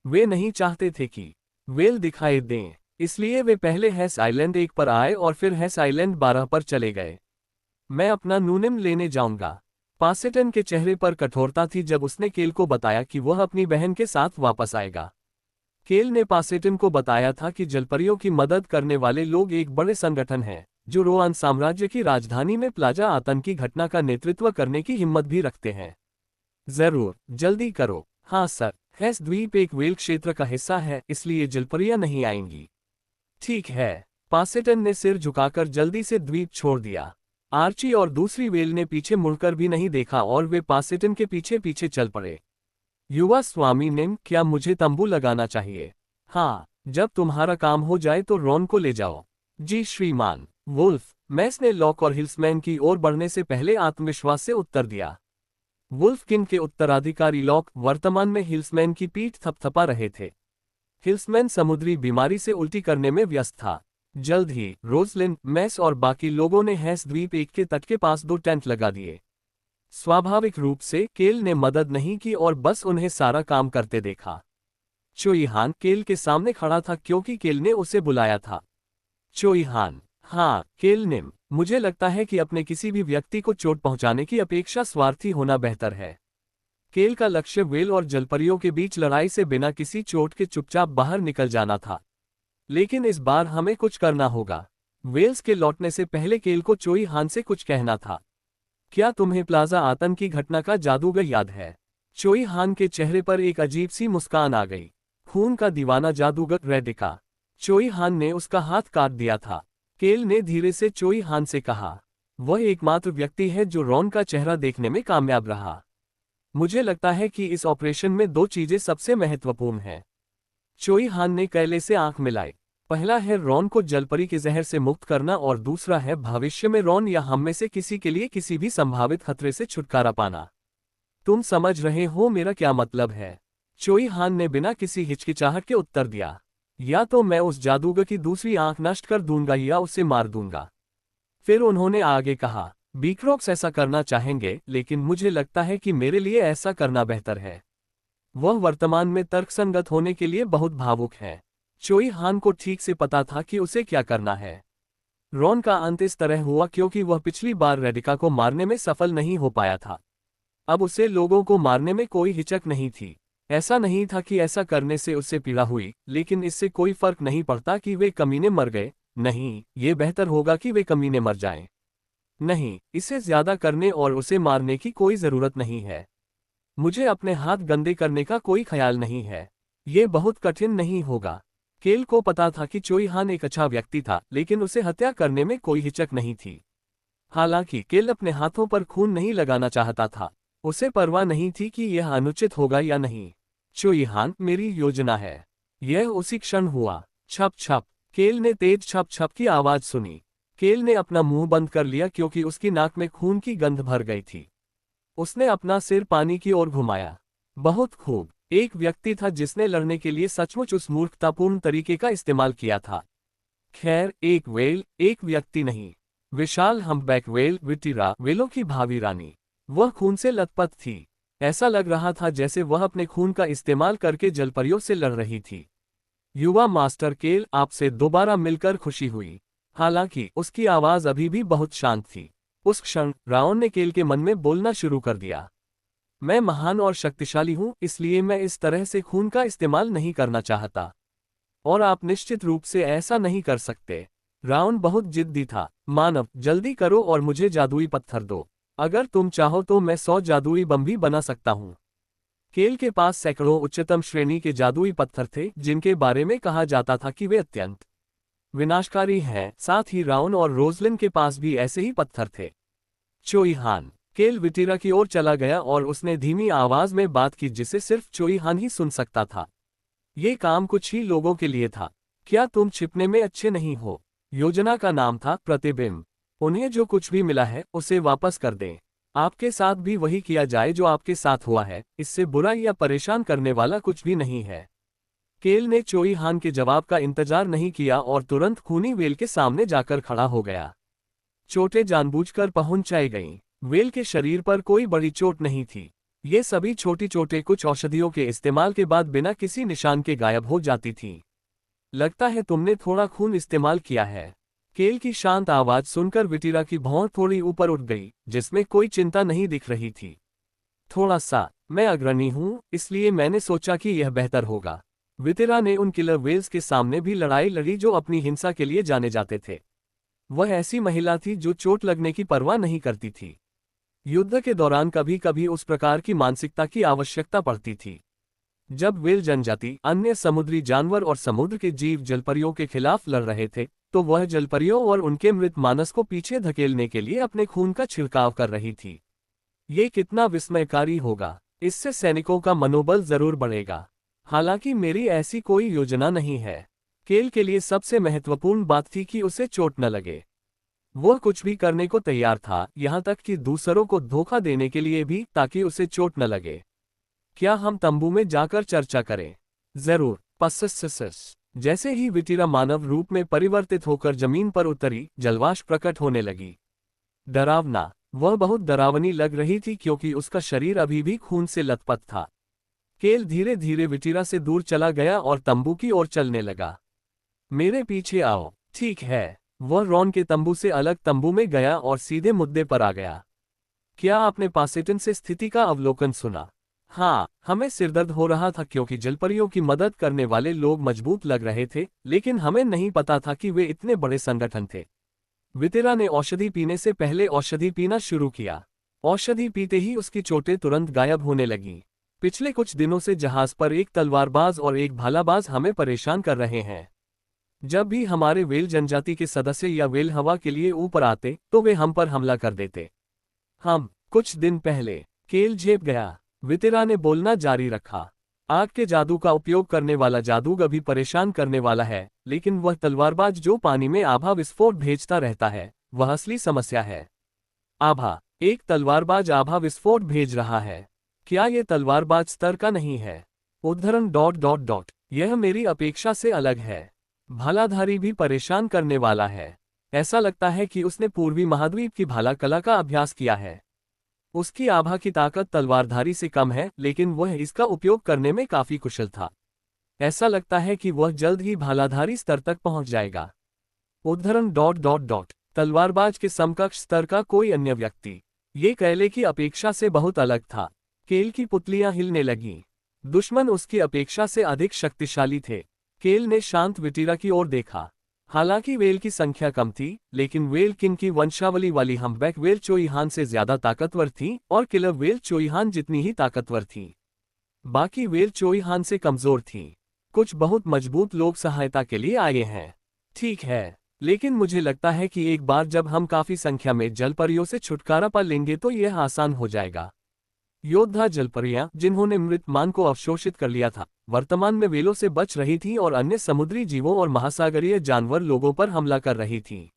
वे नहीं चाहते थे कि व्हेल दिखाई दें, इसलिए वे पहले हैस आइलैंड 1 पर आए और फिर हैस आइलैंड 12 पर चले गए। मैं अपना नूनिम लेने जाऊंगा। पासेटन के चेहरे पर कठोरता थी जब उसने केल को बताया कि वह अपनी बहन के साथ वापस आएगा। केल ने पासेटन को बताया था कि जलपरियों की मदद करने वाले लोग एक बड़े संगठन हैं, जो रोआन साम्राज्य की राजधानी में प्लाजा आतंकी घटना का नेतृत्व करने की हिम्मत भी रखते हैं। जरूर, जल्दी करो। हाँ सर, हैस द्वीप एक व्हेल क्षेत्र का हिस्सा है, इसलिए जलपरियां नहीं आएंगी। ठीक है। पासेटन ने सिर झुकाकर जल्दी से द्वीप छोड़ दिया। आर्ची और दूसरी व्हेल ने पीछे मुड़कर भी नहीं देखा और वे पासेटन के पीछे पीछे चल पड़े। युवा स्वामी निम, क्या मुझे तंबू लगाना चाहिए? हाँ, जब तुम्हारा काम हो जाए तो रॉन को ले जाओ। जी श्रीमान। वुल्फ, मैस ने लॉक और हिल्समैन की ओर बढ़ने से पहले आत्मविश्वास से उत्तर दिया। वुल्फ किंग के उत्तराधिकारी लॉक वर्तमान में हिल्समैन की पीठ थपथपा रहे थे। हिल्समैन समुद्री बीमारी से उल्टी करने में व्यस्त था। जल्द ही रोजलिन, मैस और बाकी लोगों ने हैस द्वीप 1 के तट के पास 2 टेंट लगा दिए। स्वाभाविक रूप से केल ने मदद नहीं की और बस उन्हें सारा काम करते देखा। चोईहान केल के सामने खड़ा था क्योंकि केल ने उसे बुलाया था। चोईहान, हाँ केल निम, मुझे लगता है कि अपने किसी भी व्यक्ति को चोट पहुंचाने की अपेक्षा स्वार्थी होना बेहतर है। केल का लक्ष्य व्हेल और जलपरियों के बीच लड़ाई से बिना किसी चोट के चुपचाप बाहर निकल जाना था। लेकिन इस बार हमें कुछ करना होगा। वेल्स के लौटने से पहले केल को चोईहान से कुछ कहना था। क्या तुम्हें प्लाजा आतंकी घटना का जादूगर याद है? चोईहान के चेहरे पर एक अजीब सी मुस्कान आ गई। खून का दीवाना जादूगर रेडिका। चोईहान ने उसका हाथ काट दिया था। केल ने धीरे से चोईहान से कहा, वह एकमात्र व्यक्ति है जो रॉन का चेहरा देखने में कामयाब रहा। मुझे लगता है कि इस ऑपरेशन में 2 चीजें सबसे महत्वपूर्ण हैं। चोईहान ने कैले से आंख मिलाई। पहला है रॉन को जलपरी के जहर से मुक्त करना और दूसरा है भविष्य में रॉन या हम में से किसी के लिए किसी भी संभावित खतरे से छुटकारा पाना। तुम समझ रहे हो मेरा क्या मतलब है? चोईहान ने बिना किसी हिचकिचाहट के उत्तर दिया। या तो मैं उस जादूगर की दूसरी आंख नष्ट कर दूंगा या उसे मार दूंगा। फिर उन्होंने आगे कहा, बीक्रॉक्स ऐसा करना चाहेंगे, लेकिन मुझे लगता है कि मेरे लिए ऐसा करना बेहतर है। वह वर्तमान में तर्कसंगत होने के लिए बहुत भावुक है। चोईहान को ठीक से पता था कि उसे क्या करना है। रॉन का अंत इस तरह हुआ क्योंकि वह पिछली बार रेडिका को मारने में सफल नहीं हो पाया था। अब उसे लोगों को मारने में कोई हिचक नहीं थी। ऐसा नहीं था कि ऐसा करने से उसे पीड़ा हुई, लेकिन इससे कोई फर्क नहीं पड़ता कि वे कमीने मर गए। नहीं, ये बेहतर होगा कि वे कमीने मर जाएं। नहीं, इसे ज्यादा करने और उसे मारने की कोई जरूरत नहीं है। मुझे अपने हाथ गंदे करने का कोई ख्याल नहीं है। ये बहुत कठिन नहीं होगा। केल को पता था कि चोईहान एक अच्छा व्यक्ति था, लेकिन उसे हत्या करने में कोई हिचक नहीं थी। हालांकि केल अपने हाथों पर खून नहीं लगाना चाहता था। उसे परवाह नहीं थी कि यह अनुचित होगा या नहीं। चोईहान, मेरी योजना है। यह उसी क्षण हुआ। छप छप। केल ने तेज छप छप की आवाज सुनी। केल ने अपना मुंह बंद कर लिया क्योंकि उसकी नाक में खून की गंध भर गई थी। उसने अपना सिर पानी की ओर घुमाया। बहुत खूब। एक व्यक्ति था जिसने लड़ने के लिए सचमुच उस मूर्खतापूर्ण तरीके का इस्तेमाल किया था। खैर, एक वेल, एक व्यक्ति नहीं। विशाल हम्पबैक वेल, विटिरा वेलों की भावी रानी। वह खून से लथपथ थी। ऐसा लग रहा था जैसे वह अपने खून का इस्तेमाल करके जलपरियों से लड़ रही थी। युवा मास्टर केल, आपसे दोबारा मिलकर खुशी हुई। हालांकि उसकी आवाज अभी भी बहुत शांत थी। उस क्षण राउन ने केल के मन में बोलना शुरू कर दिया। मैं महान और शक्तिशाली हूं, इसलिए मैं इस तरह से खून का इस्तेमाल नहीं करना चाहता। और आप निश्चित रूप से ऐसा नहीं कर सकते। राउन बहुत जिद्दी था। मानव, जल्दी करो और मुझे जादुई पत्थर दो। अगर तुम चाहो तो मैं 100 जादुई बम भी बना सकता हूं। केल के पास सैकड़ों उच्चतम श्रेणी के जादुई पत्थर थे, जिनके बारे में कहा जाता था कि वे अत्यंत विनाशकारी हैं। साथ ही राउन और रोजलिन के पास भी ऐसे ही पत्थर थे। चोई हान। केल विटिरा की ओर चला गया और उसने धीमी आवाज में बात की जिसे सिर्फ चोई हान ही सुन सकता था। ये काम कुछ ही लोगों के लिए था। क्या तुम छिपने में अच्छे नहीं हो? योजना का नाम था प्रतिबिंब। उन्हें जो कुछ भी मिला है उसे वापस कर दें। आपके साथ भी वही किया जाए जो आपके साथ हुआ है। इससे बुरा या परेशान करने वाला कुछ भी नहीं है। केल ने चोई हान के जवाब का इंतजार नहीं किया और तुरंत खूनी वेल के सामने जाकर खड़ा हो गया। चोटें जानबूझकर पहुंचाई गईं। वेल के शरीर पर कोई बड़ी चोट नहीं थी। ये सभी छोटी चोटें कुछ औषधियों के इस्तेमाल के बाद बिना किसी निशान के गायब हो जाती थीं। लगता है तुमने थोड़ा खून इस्तेमाल किया है। केल की शांत आवाज सुनकर विटिरा की भौं थोड़ी ऊपर उठ गई, जिसमें कोई चिंता नहीं दिख रही थी। थोड़ा सा। मैं अग्रणी हूं, इसलिए मैंने सोचा कि यह बेहतर होगा। विटिरा ने उन किलर वेल्स के सामने भी लड़ाई लड़ी जो अपनी हिंसा के लिए जाने जाते थे। वह ऐसी महिला थी जो चोट लगने की परवाह नहीं करती थी। युद्ध के दौरान कभी कभी उस प्रकार की मानसिकता की आवश्यकता पड़ती थी। जब वेल जनजाति, अन्य समुद्री जानवर और समुद्र के जीव जलपरियों के खिलाफ लड़ रहे थे, तो वह जलपरियों और उनके मृत मानस को पीछे धकेलने के लिए अपने खून का छिड़काव कर रही थी। ये कितना विस्मयकारी होगा! इससे सैनिकों का मनोबल जरूर बढ़ेगा। हालांकि मेरी ऐसी कोई योजना नहीं है। केल के लिए सबसे महत्वपूर्ण बात थी कि उसे चोट न लगे। वह कुछ भी करने को तैयार था, यहां तक कि दूसरों को धोखा देने के लिए भी, ताकि उसे चोट न लगे। क्या हम तंबू में जाकर चर्चा करें? जरूर। पस्सस। जैसे ही विटिरा मानव रूप में परिवर्तित होकर जमीन पर उतरी, जलवाष्प प्रकट होने लगी। डरावना। वह बहुत डरावनी लग रही थी क्योंकि उसका शरीर अभी भी खून से लथपथ था। केल धीरे धीरे विटिरा से दूर चला गया और तंबू की ओर चलने लगा। मेरे पीछे आओ। ठीक है। वह रॉन के तंबू से अलग तंबू में गया और सीधे मुद्दे पर आ गया। क्या आपने पासेटन से स्थिति का अवलोकन सुना? हाँ, हमें सिरदर्द हो रहा था क्योंकि जलपरियों की मदद करने वाले लोग मजबूत लग रहे थे, लेकिन हमें नहीं पता था कि वे इतने बड़े संगठन थे। विटिरा ने औषधि पीने से पहले औषधि पीना शुरू किया। औषधि पीते ही उसकी चोटें तुरंत गायब होने लगीं। पिछले कुछ दिनों से जहाज पर एक तलवारबाज और एक भालाबाज हमें परेशान कर रहे हैं। जब भी हमारे वेल जनजाति के सदस्य या वेल हवा के लिए ऊपर आते, तो वे हम पर हमला कर देते। हम कुछ दिन पहले। केल झेप गया। विटिरा ने बोलना जारी रखा। आग के जादू का उपयोग करने वाला जादूगर भी परेशान करने वाला है, लेकिन वह तलवारबाज जो पानी में आभा विस्फोट भेजता रहता है, वह असली समस्या है। आभा। एक तलवारबाज आभा विस्फोट भेज रहा है। क्या यह तलवारबाज स्तर का नहीं है? उद्धरण ... यह मेरी अपेक्षा से अलग है। भालाधारी भी परेशान करने वाला है। ऐसा लगता है कि उसने पूर्वी महाद्वीप की भाला कला का अभ्यास किया है। उसकी आभा की ताकत तलवारधारी से कम है, लेकिन वह इसका उपयोग करने में काफी कुशल था। ऐसा लगता है कि वह जल्द ही भालाधारी स्तर तक पहुंच जाएगा। उद्धरण ... तलवारबाज के समकक्ष स्तर का कोई अन्य व्यक्ति। ये कैले की अपेक्षा से बहुत अलग था। केल की पुतलियां हिलने लगीं। दुश्मन उसकी अपेक्षा से अधिक शक्तिशाली थे। केल ने शांत विटिरा की ओर देखा। हालांकि वेल की संख्या कम थी, लेकिन वेल किंग की वंशावली वाली हम्पबैक वेल चोईहान से ज्यादा ताकतवर थी और किलर वेल चोईहान जितनी ही ताकतवर थी। बाकी वेल चोईहान से कमजोर थी। कुछ बहुत मजबूत लोग सहायता के लिए आए हैं। ठीक है, लेकिन मुझे लगता है कि एक बार जब हम काफी संख्या में जलपरियों से छुटकारा पा लेंगे तो यह आसान हो जाएगा। योद्धा जलपरियां, जिन्होंने मृत मान को अवशोषित कर लिया था, वर्तमान में वेलों से बच रही थीं और अन्य समुद्री जीवों और महासागरीय जानवर लोगों पर हमला कर रही थीं।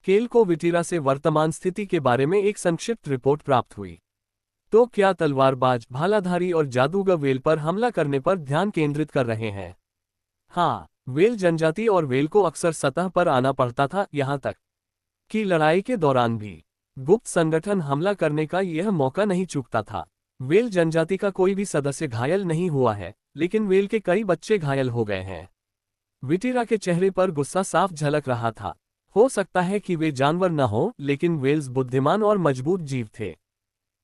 केल को विटिरा से वर्तमान स्थिति के बारे में एक संक्षिप्त रिपोर्ट प्राप्त हुई। तो क्या तलवारबाज, भालाधारी और जादूगर वेल पर हमला करने पर ध्यान केंद्रित कर रहे हैं? हाँ, वेल जनजाति और वेल को अक्सर सतह पर आना पड़ता था, यहां तक कि लड़ाई के दौरान भी गुप्त संगठन हमला करने का यह मौका नहीं चूकता था। वेल जनजाति का कोई भी सदस्य घायल नहीं हुआ है, लेकिन वेल के कई बच्चे घायल हो गए हैं। विटिरा के चेहरे पर गुस्सा साफ झलक रहा था। हो सकता है कि वे जानवर न हो, लेकिन वेल्स बुद्धिमान और मजबूत जीव थे।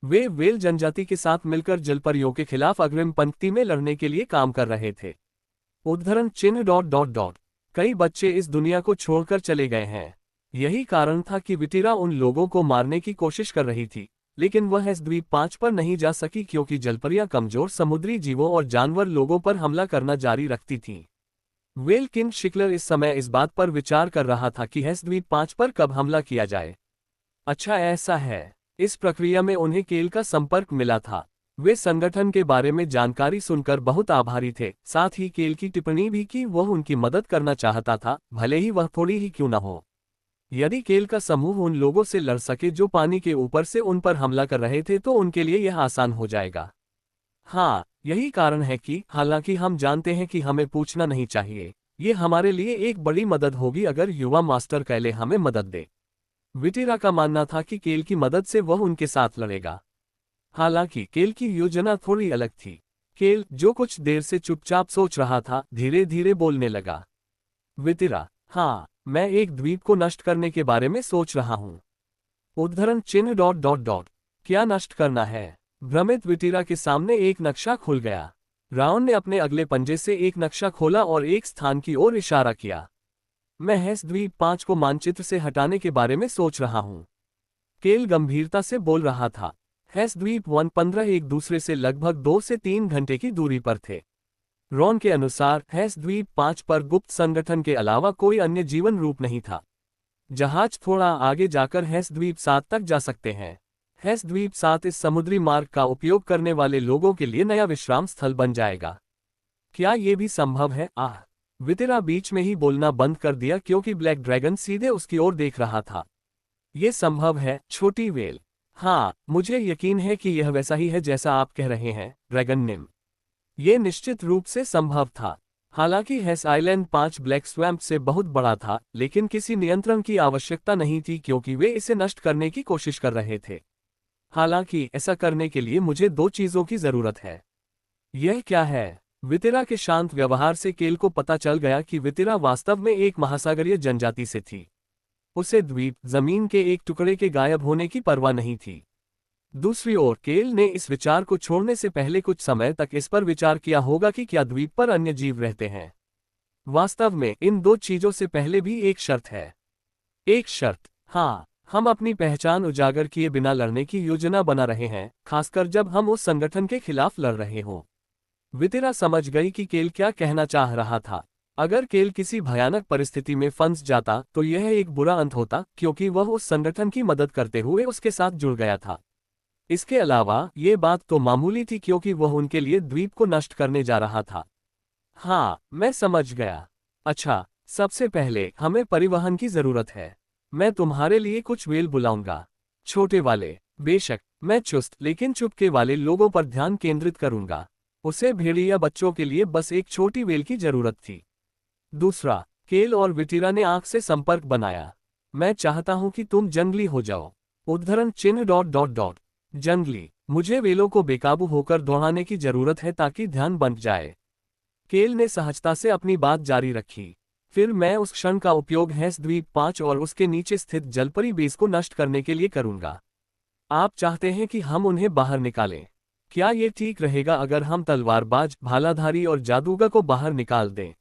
वे वेल जनजाति के साथ मिलकर जलपरियों के खिलाफ अग्रिम पंक्ति में लड़ने के लिए काम कर रहे थे। उद्धरण ... कई बच्चे इस दुनिया को छोड़कर चले गए हैं। यही कारण था कि विटिरा उन लोगों को मारने की कोशिश कर रही थी, लेकिन वह इस द्वीप 5 पर नहीं जा सकी क्योंकि जलपरियां कमजोर समुद्री जीवों और जानवर लोगों पर हमला करना जारी रखती थीं। वेल किंग शिकलर इस समय इस बात पर विचार कर रहा था कि हेस द्वीप 5 पर कब हमला किया जाए। अच्छा ऐसा है। इस प्रक्रिया में उन्हें केल का संपर्क मिला था। वे संगठन के बारे में जानकारी सुनकर बहुत आभारी थे, साथ ही केल की टिप्पणी भी कि वह उनकी मदद करना चाहता था, भले ही वह थोड़ी ही क्यों न हो। यदि केल का समूह उन लोगों से लड़ सके जो पानी के ऊपर से उन पर हमला कर रहे थे तो उनके लिए यह आसान हो जाएगा। हाँ, यही कारण है कि हालांकि हम जानते हैं कि हमें पूछना नहीं चाहिए, ये हमारे लिए एक बड़ी मदद होगी अगर युवा मास्टर कैले हमें मदद दे। विटेरा का मानना था कि केल की मदद से वह उनके साथ लड़ेगा। हालांकि केल की योजना थोड़ी अलग थी। केल, जो कुछ देर से चुपचाप सोच रहा था, धीरे धीरे बोलने लगा। विटेरा, हाँ, मैं एक द्वीप को नष्ट करने के बारे में सोच रहा हूँ। उद्धरण चिन्ह डॉट डॉट डॉट। क्या नष्ट करना है? भ्रमित विटेरा के सामने एक नक्शा खुल गया। राउंड ने अपने अगले पंजे से एक नक्शा खोला और एक स्थान की ओर इशारा किया। मैं हेस द्वीप 5 को मानचित्र से हटाने के बारे में सोच रहा हूँ। केल गंभीरता से बोल रहा था। हेस द्वीप 1-15 एक दूसरे से लगभग 2 से 3 घंटे की दूरी पर थे। रॉन के अनुसार हेस द्वीप 5 पर गुप्त संगठन के अलावा कोई अन्य जीवन रूप नहीं था। जहाज थोड़ा आगे जाकर हेस द्वीप 7 तक जा सकते हैं। हेस द्वीप 7 इस समुद्री मार्ग का उपयोग करने वाले लोगों के लिए नया विश्राम स्थल बन जाएगा। क्या ये भी संभव है? विटेरा बीच में ही बोलना बंद कर दिया क्योंकि ब्लैक ड्रैगन सीधे उसकी ओर देख रहा था। ये संभव है, छोटी वेल। हाँ, मुझे यकीन है कि यह वैसा ही है जैसा आप कह रहे हैं, ड्रैगन निम। ये निश्चित रूप से संभव था। हालांकि हेस आइलैंड 5 ब्लैक स्वैम्प से बहुत बड़ा था, लेकिन किसी नियंत्रण की आवश्यकता नहीं थी क्योंकि वे इसे नष्ट करने की कोशिश कर रहे थे। हालांकि ऐसा करने के लिए मुझे 2 चीजों की जरूरत है। यह क्या है? विटेरा के शांत व्यवहार से केल को पता चल गया कि विटेरा वास्तव में एक महासागरीय जनजाति से थी। उसे द्वीप, जमीन के एक टुकड़े के गायब होने की परवाह नहीं थी। दूसरी ओर केल ने इस विचार को छोड़ने से पहले कुछ समय तक इस पर विचार किया होगा कि क्या द्वीप पर अन्य जीव रहते हैं। वास्तव में इन 2 चीजों से पहले भी एक शर्त है। एक शर्त? हाँ, हम अपनी पहचान उजागर किए बिना लड़ने की योजना बना रहे हैं, खासकर जब हम उस संगठन के खिलाफ लड़ रहे हों। विटेरा समझ गई कि केल क्या कहना चाह रहा था। अगर केल किसी भयानक परिस्थिति में फंस जाता तो यह एक बुरा अंत होता क्योंकि वह उस संगठन की मदद करते हुए उसके साथ जुड़ गया था। इसके अलावा ये बात तो मामूली थी क्योंकि वह उनके लिए द्वीप को नष्ट करने जा रहा था। हाँ, मैं समझ गया। अच्छा, सबसे पहले हमें परिवहन की जरूरत है। मैं तुम्हारे लिए कुछ वेल बुलाऊंगा। छोटे वाले। बेशक, मैं चुस्त लेकिन चुपके वाले लोगों पर ध्यान केंद्रित करूंगा। उसे भेड़िया बच्चों के लिए बस एक छोटी वेल की जरूरत थी। दूसरा, केल और विटेरा ने आंख से संपर्क बनाया। मैं चाहता हूं कि तुम जंगली हो जाओ। उद्धरण चिन्ह डॉट डॉट डॉट। जंगली। मुझे वेलों को बेकाबू होकर दौड़ाने की जरूरत है ताकि ध्यान बंट जाए। केल ने सहजता से अपनी बात जारी रखी। फिर मैं उस क्षण का उपयोग हेस द्वीप 5 और उसके नीचे स्थित जलपरी बेस को नष्ट करने के लिए करूंगा। आप चाहते हैं कि हम उन्हें बाहर निकालें। क्या ये ठीक रहेगा अगर हम तलवारबाज, भालाधारी और जादूगर को बाहर निकाल दें?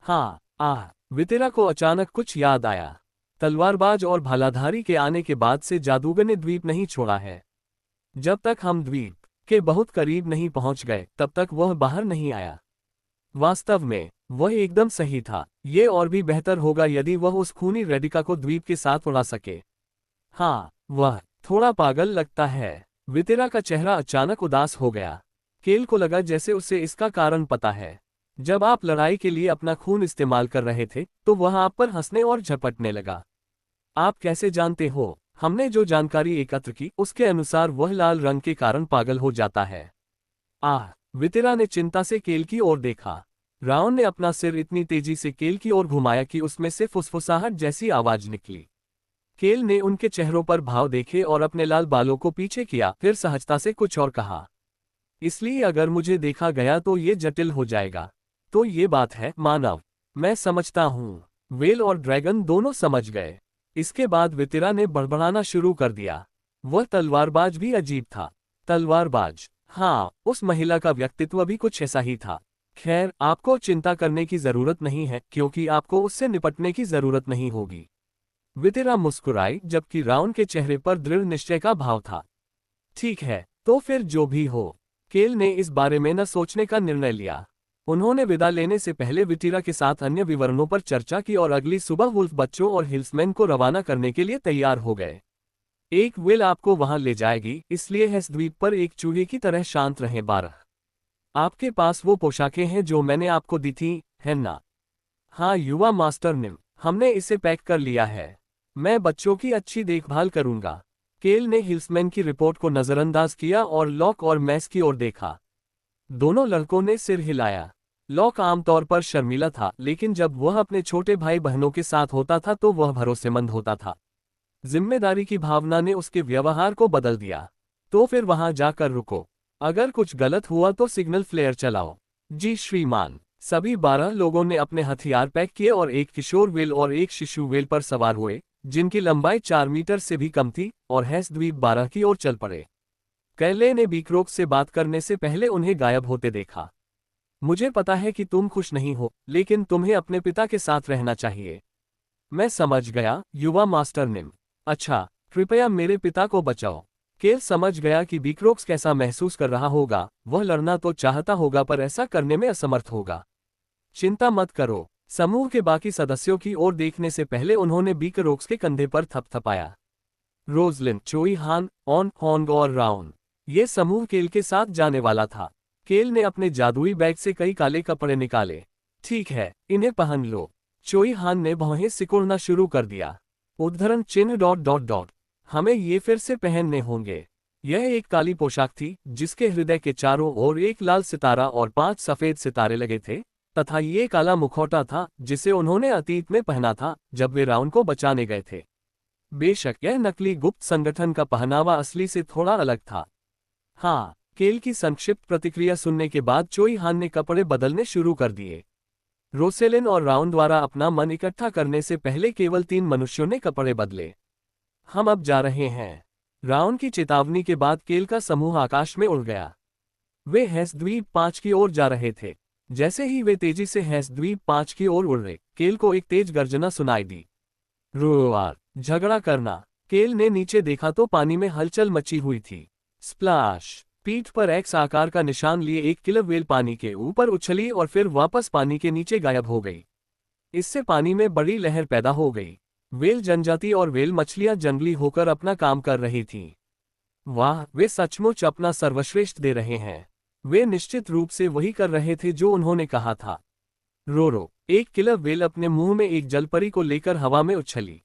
हाँ। विटेरा को अचानक कुछ याद आया। तलवारबाज और भालाधारी के आने के बाद से जादूगर ने द्वीप नहीं छोड़ा है। जब तक हम द्वीप के बहुत करीब नहीं पहुंच गए तब तक वह बाहर नहीं आया। वास्तव में वह एकदम सही था। ये और भी बेहतर होगा यदि वह उस खूनी रेडिका को द्वीप के साथ उड़ा सके। हाँ, वह थोड़ा पागल लगता है। विटेरा का चेहरा अचानक उदास हो गया। केल को लगा जैसे उसे इसका कारण पता है। जब आप लड़ाई के लिए अपना खून इस्तेमाल कर रहे थे तो वह आप पर हंसने और झपटने लगा। आप कैसे जानते हो? हमने जो जानकारी एकत्र की उसके अनुसार वह लाल रंग के कारण पागल हो जाता है। विटेरा ने चिंता से केल की ओर देखा। राउंड ने अपना सिर इतनी तेजी से केल की ओर घुमाया कि उसमें से फुसफुसाहट जैसी आवाज निकली। केल ने उनके चेहरों पर भाव देखे और अपने लाल बालों को पीछे किया, फिर सहजता से कुछ और कहा। इसलिए अगर मुझे देखा गया तो ये जटिल हो जाएगा। तो ये बात है, मानव। मैं समझता हूँ। वेल और ड्रैगन दोनों समझ गए। इसके बाद विटेरा ने बड़बड़ाना शुरू कर दिया। वह तलवारबाज भी अजीब था। तलवारबाज? हाँ, उस महिला का व्यक्तित्व भी कुछ ऐसा ही था। खैर, आपको चिंता करने की जरूरत नहीं है क्योंकि आपको उससे निपटने की जरूरत नहीं होगी। विटेरा मुस्कुराई जबकि राउंड के चेहरे पर दृढ़ निश्चय का भाव था। ठीक है, तो फिर जो भी हो। केल ने इस बारे में न सोचने का निर्णय लिया। उन्होंने विदा लेने से पहले विटीरा के साथ अन्य विवरणों पर चर्चा की और अगली सुबह वुल्फ बच्चों और हिल्समैन को रवाना करने के लिए तैयार हो गए। एक व्हेल आपको वहां ले जाएगी, इसलिए हेस द्वीप पर एक चूहे की तरह शांत रहें। 12 आपके पास वो पोशाकें हैं जो मैंने आपको दी थी, है ना? हाँ युवा मास्टर निम, हमने इसे पैक कर लिया है। मैं बच्चों की अच्छी देखभाल करूंगा। केल ने हिल्समैन की रिपोर्ट को नजरअंदाज किया और लॉक और मैस की ओर देखा। दोनों लड़कों ने सिर हिलाया। लॉक आमतौर पर शर्मीला था, लेकिन जब वह अपने छोटे भाई बहनों के साथ होता था तो वह भरोसेमंद होता था। जिम्मेदारी की भावना ने उसके व्यवहार को बदल दिया। तो फिर वहां जाकर रुको। अगर कुछ गलत हुआ तो सिग्नल फ्लेयर चलाओ। जी श्रीमान। सभी 12 लोगों ने अपने हथियार पैक किए और एक किशोर व्हेल और एक शिशु व्हेल पर सवार हुए, जिनकी लंबाई 4 मीटर से भी कम थी, और हेस द्वीप 12 की ओर चल पड़े। कैले ने बीकरोक से बात करने से पहले उन्हें गायब होते देखा। मुझे पता है कि तुम खुश नहीं हो, लेकिन तुम्हें अपने पिता के साथ रहना चाहिए। मैं समझ गया, युवा मास्टर निम। अच्छा, कृपया मेरे पिता को बचाओ। केल समझ गया कि बीकरोक्स कैसा महसूस कर रहा होगा। वह लड़ना तो चाहता होगा पर ऐसा करने में असमर्थ होगा। चिंता मत करो। समूह के बाकी सदस्यों की ओर देखने से पहले उन्होंने बीकरोक्स के कंधे पर थपथपाया। रोजलिन, चोई हान, ऑन हॉन्ग और राउन, ये समूह केल के साथ जाने वाला था। केल ने अपने जादुई बैग से कई काले कपड़े निकाले। ठीक है, इन्हें पहन लो। चोई हान ने भौहें सिकुड़ना शुरू कर दिया। उद्धरण चिन्ह डॉट डॉट डॉट। हमें ये फिर से पहनने होंगे। यह एक काली पोशाक थी, जिसके हृदय के चारों ओर एक लाल सितारा और 5 सफेद सितारे लगे थे, तथा ये काला मुखौटा था जिसे उन्होंने अतीत में पहना था जब वे राउन को बचाने गए थे। बेशक यह नकली गुप्त संगठन का पहनावा असली से थोड़ा अलग था। हाँ, केल की संक्षिप्त प्रतिक्रिया सुनने के बाद चोई हान ने कपड़े बदलने शुरू कर दिए। रोसेलिन और राउन द्वारा अपना मन इकट्ठा करने से पहले केवल 3 मनुष्यों ने कपड़े बदले। हम अब जा रहे हैं। राउन की चेतावनी के बाद केल का समूह आकाश में उड़ गया। वे हेस द्वीप 5 की ओर जा रहे थे। जैसे ही वे तेजी से हेस द्वीप 5 की ओर उड़ रहे, केल को एक तेज गर्जना सुनाई दी। रोआर, झगड़ा करना। केल ने नीचे देखा तो पानी में हलचल मची हुई थी। स्प्लैश। पीठ पर एक्स आकार का निशान लिए एक किलर व्हेल पानी के ऊपर उछली और फिर वापस पानी के नीचे गायब हो गई। इससे पानी में बड़ी लहर पैदा हो गई। व्हेल जनजाति और व्हेल मछलियां जंगली होकर अपना काम कर रही थीं। वाह, वे सचमुच अपना सर्वश्रेष्ठ दे रहे हैं। वे निश्चित रूप से वही कर रहे थे जो उन्होंने कहा था। रोरो, एक किलर व्हेल अपने मुंह में एक जलपरी को लेकर हवा में उछली।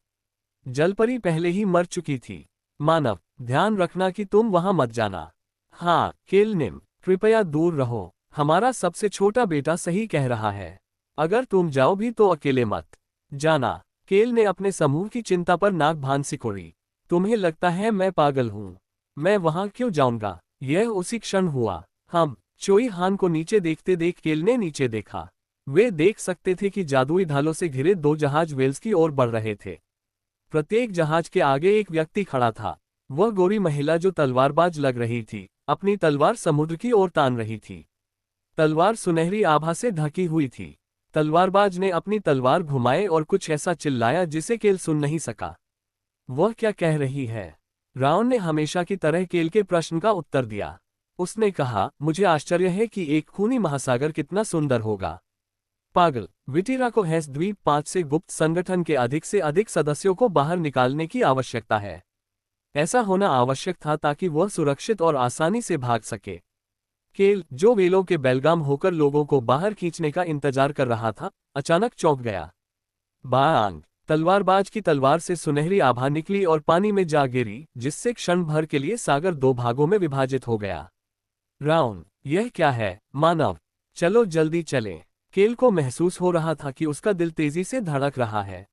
जलपरी पहले ही मर चुकी थी। मानव, ध्यान रखना कि तुम वहां मत जाना। हाँ, केल निम, कृपया दूर रहो। हमारा सबसे छोटा बेटा सही कह रहा है। अगर तुम जाओ भी तो अकेले मत जाना। केल ने अपने समूह की चिंता पर नाक भान सिकोड़ी। तुम्हें लगता है मैं पागल हूं? मैं वहां क्यों जाऊंगा? यह उसी क्षण हुआ। हम चोई हान को नीचे देखते देख केल ने नीचे देखा। वे देख सकते थे कि जादुई ढालों से घिरे 2 जहाज वेल्स की ओर बढ़ रहे थे। प्रत्येक जहाज के आगे एक व्यक्ति खड़ा था। वह गोरी महिला जो तलवारबाज लग रही थी, अपनी तलवार समुद्र की ओर तान रही थी। तलवार सुनहरी आभा से ढकी हुई थी। तलवारबाज ने अपनी तलवार घुमाए और कुछ ऐसा चिल्लाया जिसे केल सुन नहीं सका। वह क्या कह रही है? राउन ने हमेशा की तरह केल के प्रश्न का उत्तर दिया। उसने कहा, मुझे आश्चर्य है कि एक खूनी महासागर कितना सुंदर होगा। पागल, विटीरा को हेस द्वीप 5 से गुप्त संगठन के अधिक से अधिक सदस्यों को बाहर निकालने की आवश्यकता है। ऐसा होना आवश्यक था ताकि वह सुरक्षित और आसानी से भाग सके। केल, जो वेलों के बेलगाम होकर लोगों को बाहर खींचने का इंतजार कर रहा था, अचानक चौंक गया। बांग! तलवारबाज की तलवार से सुनहरी आभा निकली और पानी में जा गिरी, जिससे क्षण भर के लिए सागर 2 भागों में विभाजित हो गया। राउन, यह क्या है? मानव, चलो जल्दी चलें। केल को महसूस हो रहा था कि उसका दिल तेजी से धड़क रहा है।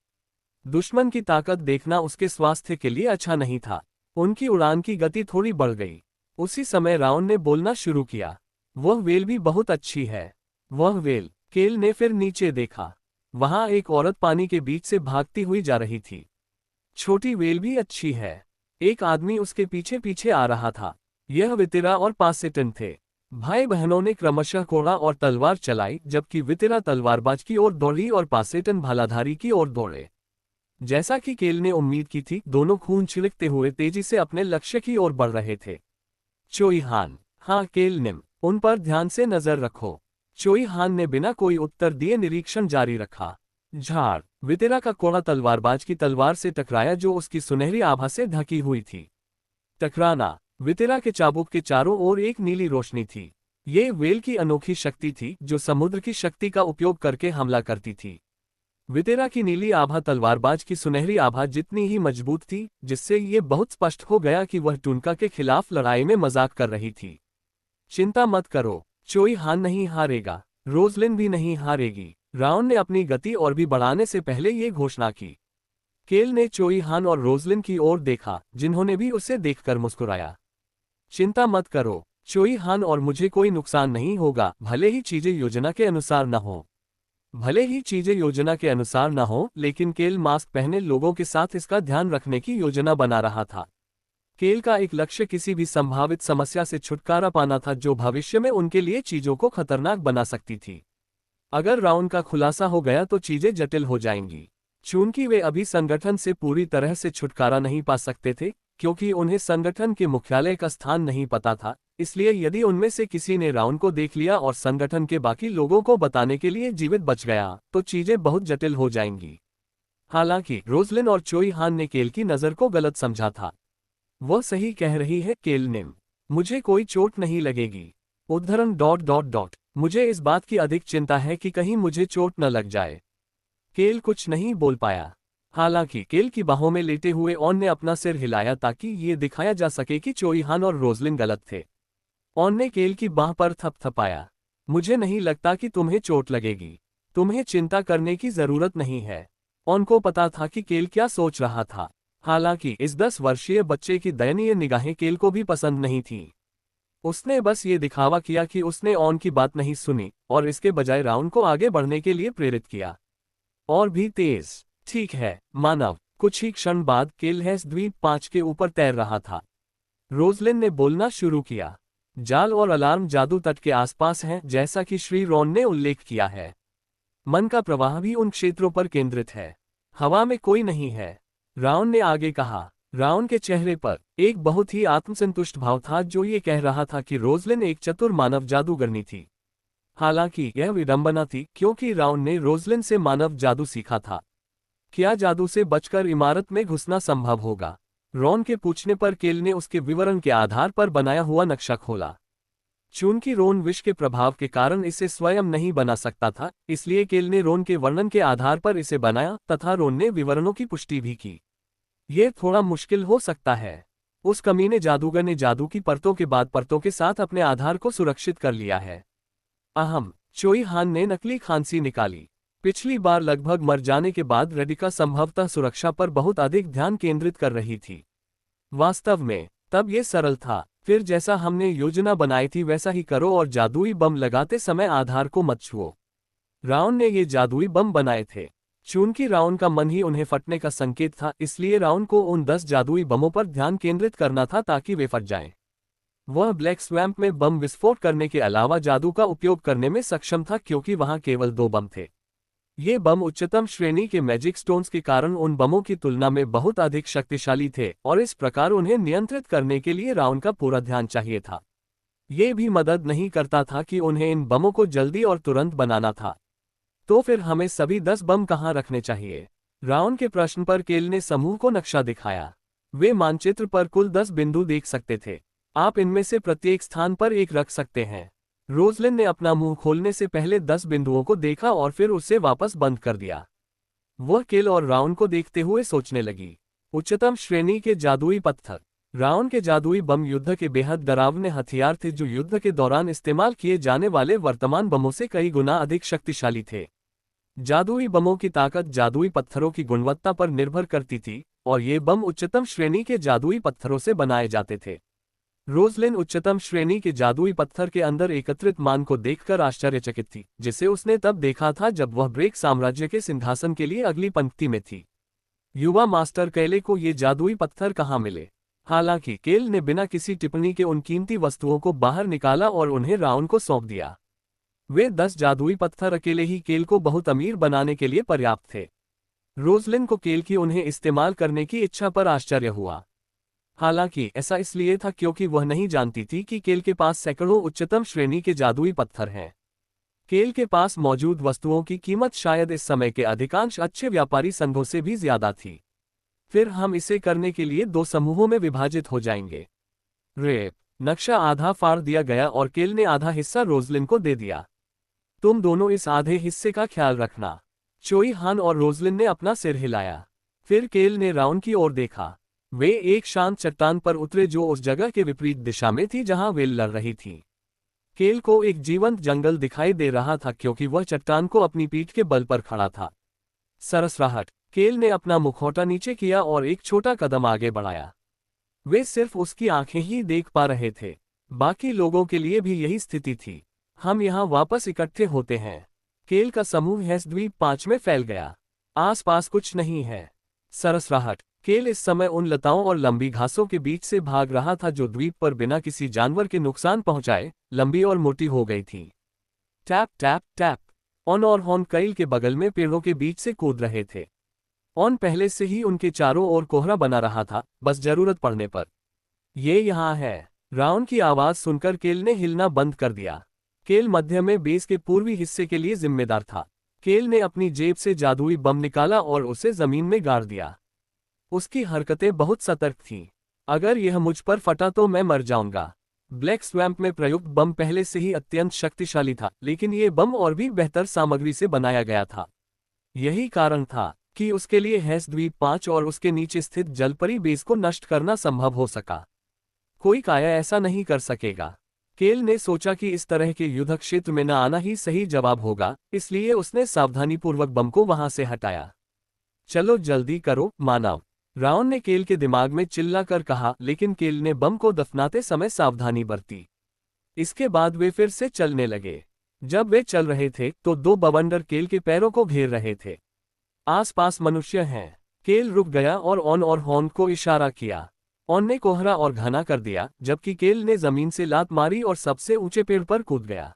दुश्मन की ताकत देखना उसके स्वास्थ्य के लिए अच्छा नहीं था। उनकी उड़ान की गति थोड़ी बढ़ गई। उसी समय राउन ने बोलना शुरू किया। वह वेल भी बहुत अच्छी है। वह वेल। केल ने फिर नीचे देखा। वहां एक औरत पानी के बीच से भागती हुई जा रही थी। छोटी वेल भी अच्छी है। एक आदमी उसके पीछे पीछे आ रहा था। यह वितिरा और पासेटन थे। भाई बहनों ने क्रमशः कोड़ा और तलवार चलाई, जबकि वितिरा तलवारबाज की ओर दौड़ी और पासेटन भालाधारी की ओर दौड़े। जैसा कि केल ने उम्मीद की थी, दोनों खून छिड़कते हुए तेजी से अपने लक्ष्य की ओर बढ़ रहे थे। चोई हान, हाँ केल निम, उन पर ध्यान से नजर रखो। चोई हान ने बिना कोई उत्तर दिए निरीक्षण जारी रखा। झाड़ वितेरा का कोड़ा तलवारबाज की तलवार से टकराया जो उसकी सुनहरी आभा से ढकी हुई थी। टकराना। वितेरा के चाबुक के चारों ओर एक नीली रोशनी थी। ये वेल की अनोखी शक्ति थी जो समुद्र की शक्ति का उपयोग करके हमला करती थी। वितेरा की नीली आभा तलवारबाज की सुनहरी आभा जितनी ही मजबूत थी, जिससे ये बहुत स्पष्ट हो गया कि वह टुनका के खिलाफ लड़ाई में मजाक कर रही थी। चिंता मत करो, चोई हान नहीं हारेगा, रोजलिन भी नहीं हारेगी। राउन ने अपनी गति और भी बढ़ाने से पहले ये घोषणा की। केल ने चोई हान और रोजलिन की ओर देखा, जिन्होंने भी उसे देखकर मुस्कुराया। चिंता मत करो, चोई हान और मुझे कोई नुकसान नहीं होगा, भले ही चीजें योजना के अनुसार न हो। भले ही चीजें योजना के अनुसार न हो, लेकिन केल मास्क पहने लोगों के साथ इसका ध्यान रखने की योजना बना रहा था। केल का एक लक्ष्य किसी भी संभावित समस्या से छुटकारा पाना था जो भविष्य में उनके लिए चीजों को खतरनाक बना सकती थी। अगर राउन का खुलासा हो गया तो चीजें जटिल हो जाएंगी। चूंकि वे अभी संगठन से पूरी तरह से छुटकारा नहीं पा सकते थे, क्योंकि उन्हें संगठन के मुख्यालय का स्थान नहीं पता था, इसलिए यदि उनमें से किसी ने राउन को देख लिया और संगठन के बाकी लोगों को बताने के लिए जीवित बच गया, तो चीजें बहुत जटिल हो जाएंगी। हालांकि रोजलिन और चोई हान ने केल की नज़र को गलत समझा था। वह सही कह रही है, केल ने। मुझे कोई चोट नहीं लगेगी। उद्धरण ... मुझे इस बात की अधिक चिंता है कि कहीं मुझे चोट न लग जाए। केल कुछ नहीं बोल पाया। हालांकि केल की बाहों में लेटे हुए ऑन ने अपना सिर हिलाया ताकि ये दिखाया जा सके कि चोई हान और रोजलिन गलत थे। ऑन ने केल की बाह पर थपथपाया। मुझे नहीं लगता कि तुम्हें चोट लगेगी। तुम्हें चिंता करने की जरूरत नहीं है। ऑन को पता था कि केल क्या सोच रहा था। हालांकि इस 10 वर्षीय बच्चे की दयनीय निगाहें केल को भी पसंद नहीं थीं। उसने बस ये दिखावा किया कि उसने ऑन की बात नहीं सुनी और इसके बजाय राउन को आगे बढ़ने के लिए प्रेरित किया। और भी तेज। ठीक है, मानव। कुछ ही क्षण बाद केल हेस द्वीप 5 के ऊपर तैर रहा था। रोजलिन ने बोलना शुरू किया। जाल और अलार्म जादू तट के आसपास हैं, जैसा कि श्री रॉन ने उल्लेख किया है। मन का प्रवाह भी उन क्षेत्रों पर केंद्रित है। हवा में कोई नहीं है। राउन ने आगे कहा। राउन के चेहरे पर एक बहुत ही आत्मसंतुष्ट भाव था जो ये कह रहा था कि रोजलिन एक चतुर मानव जादूगरनी थी। हालांकि यह विडंबना थी, क्योंकि राउन ने रोजलिन से मानव जादू सीखा था। क्या जादू से बचकर इमारत में घुसना संभव होगा? रॉन के पूछने पर केल ने उसके विवरण के आधार पर बनाया हुआ नक्शा खोला। चूंकि रोन विष के प्रभाव के कारण इसे स्वयं नहीं बना सकता था, इसलिए केल ने रोन के वर्णन के आधार पर इसे बनाया तथा रोन ने विवरणों की पुष्टि भी की। यह थोड़ा मुश्किल हो सकता है। उस कमीने जादूगर ने जादू की परतों के बाद परतों के साथ अपने आधार को सुरक्षित कर लिया है। अहम। चोई हान ने नकली खांसी निकाली। पिछली बार लगभग मर जाने के बाद रेडिका संभवतः सुरक्षा पर बहुत अधिक ध्यान केंद्रित कर रही थी। वास्तव में तब ये सरल था। फिर जैसा हमने योजना बनाई थी वैसा ही करो और जादुई बम लगाते समय आधार को मत छुओ। राउन ने ये जादुई बम बनाए थे। चूंकि राउन का मन ही उन्हें फटने का संकेत था, इसलिए राउन को उन 10 जादुई बमों पर ध्यान केंद्रित करना था ताकि वे फट जाएं। वह ब्लैक स्वैम्प में बम विस्फोट करने के अलावा जादू का उपयोग करने में सक्षम था, क्योंकि वहां केवल 2 बम थे। ये बम उच्चतम श्रेणी के मैजिक स्टोन्स के कारण उन बमों की तुलना में बहुत अधिक शक्तिशाली थे और इस प्रकार उन्हें नियंत्रित करने के लिए राउन का पूरा ध्यान चाहिए था। ये भी मदद नहीं करता था कि उन्हें इन बमों को जल्दी और तुरंत बनाना था। तो फिर हमें सभी 10 बम कहाँ रखने चाहिए? राउन के प्रश्न पर केल ने समूह को नक्शा दिखाया। वे मानचित्र पर कुल 10 बिंदु देख सकते थे। आप इनमें से प्रत्येक स्थान पर एक रख सकते हैं। रोजलिन ने अपना मुंह खोलने से पहले 10 बिंदुओं को देखा और फिर उसे वापस बंद कर दिया। वह केल और राउन को देखते हुए सोचने लगी। उच्चतम श्रेणी के जादुई पत्थर। राउन के जादुई बम युद्ध के बेहद डरावने हथियार थे जो युद्ध के दौरान इस्तेमाल किए जाने वाले वर्तमान बमों से कई गुना अधिक शक्तिशाली थे। जादुई बमों की ताकत जादुई पत्थरों की गुणवत्ता पर निर्भर करती थी और ये बम उच्चतम श्रेणी के जादुई पत्थरों से बनाए जाते थे। रोजलिन उच्चतम श्रेणी के जादुई पत्थर के अंदर एकत्रित मान को देखकर आश्चर्यचकित थी, जिसे उसने तब देखा था जब वह ब्रेक साम्राज्य के सिंहासन के लिए अगली पंक्ति में थी। युवा मास्टर कैले को ये जादुई पत्थर कहाँ मिले? हालांकि केल ने बिना किसी टिप्पणी के उन कीमती वस्तुओं को बाहर निकाला और उन्हें राउन को सौंप दिया। वे 10 जादुई पत्थर अकेले ही केल को बहुत अमीर बनाने के लिए पर्याप्त थे। रोजलिन को केल की उन्हें इस्तेमाल करने की इच्छा पर आश्चर्य हुआ। हालांकि ऐसा इसलिए था क्योंकि वह नहीं जानती थी कि केल के पास सैकड़ों उच्चतम श्रेणी के जादुई पत्थर हैं। केल के पास मौजूद वस्तुओं की कीमत शायद इस समय के अधिकांश अच्छे व्यापारी संघों से भी ज्यादा थी। फिर हम इसे करने के लिए 2 समूहों में विभाजित हो जाएंगे। रेप। नक्शा आधा फाड़ दिया गया और केल ने आधा हिस्सा रोजलिन को दे दिया। तुम दोनों इस आधे हिस्से का ख्याल रखना। चोई हान और रोजलिन ने अपना सिर हिलाया। फिर केल ने राउन की ओर देखा। वे एक शांत चट्टान पर उतरे जो उस जगह के विपरीत दिशा में थी जहां वेल लड़ रही थी। केल को एक जीवंत जंगल दिखाई दे रहा था क्योंकि वह चट्टान को अपनी पीठ के बल पर खड़ा था। सरसराहट। केल ने अपना मुखौटा नीचे किया और एक छोटा कदम आगे बढ़ाया। वे सिर्फ उसकी आंखें ही देख पा रहे थे। बाकी लोगों के लिए भी यही स्थिति थी। हम यहाँ वापस इकट्ठे होते हैं। केल का समूह हेस द्वीप 5 में फैल गया। आसपास कुछ नहीं है। सरसराहट। केल इस समय उन लताओं और लंबी घासों के बीच से भाग रहा था जो द्वीप पर बिना किसी जानवर के नुकसान पहुंचाए लंबी और मोटी हो गई थी। Tap tap tap. ऑन और हॉर्न केल के बगल में पेड़ों के बीच से कूद रहे थे। ऑन पहले से ही उनके चारों ओर कोहरा बना रहा था, बस जरूरत पड़ने पर। ये यहाँ है। राउन की आवाज सुनकर केल ने हिलना बंद कर दिया। केल मध्य में बेस के पूर्वी हिस्से के लिए जिम्मेदार था। केल ने अपनी जेब से जादुई बम निकाला और उसे जमीन में गाड़ दिया। उसकी हरकतें बहुत सतर्क थीं। अगर यह मुझ पर फटा तो मैं मर जाऊंगा। ब्लैक स्वैम्प में प्रयुक्त बम पहले से ही अत्यंत शक्तिशाली था, लेकिन ये बम और भी बेहतर सामग्री से बनाया गया था। यही कारण था कि उसके लिए हेस द्वीप 5 और उसके नीचे स्थित जलपरी बेस को नष्ट करना संभव हो सका। कोई काया ऐसा नहीं कर सकेगा। केल ने सोचा कि इस तरह के युद्ध क्षेत्र में न आना ही सही जवाब होगा, इसलिए उसने सावधानीपूर्वक बम को वहां से हटाया। चलो जल्दी करो मानव, राउन ने केल के दिमाग में चिल्लाकर कहा, लेकिन केल ने बम को दफनाते समय सावधानी बरती। इसके बाद वे फिर से चलने लगे। जब वे चल रहे थे तो 2 बवंडर केल के पैरों को घेर रहे थे। आसपास मनुष्य हैं। केल रुक गया और ऑन और हॉर्न को इशारा किया। ऑन ने कोहरा और घना कर दिया, जबकि केल ने जमीन से लात मारी और सबसे ऊंचे पेड़ पर कूद गया।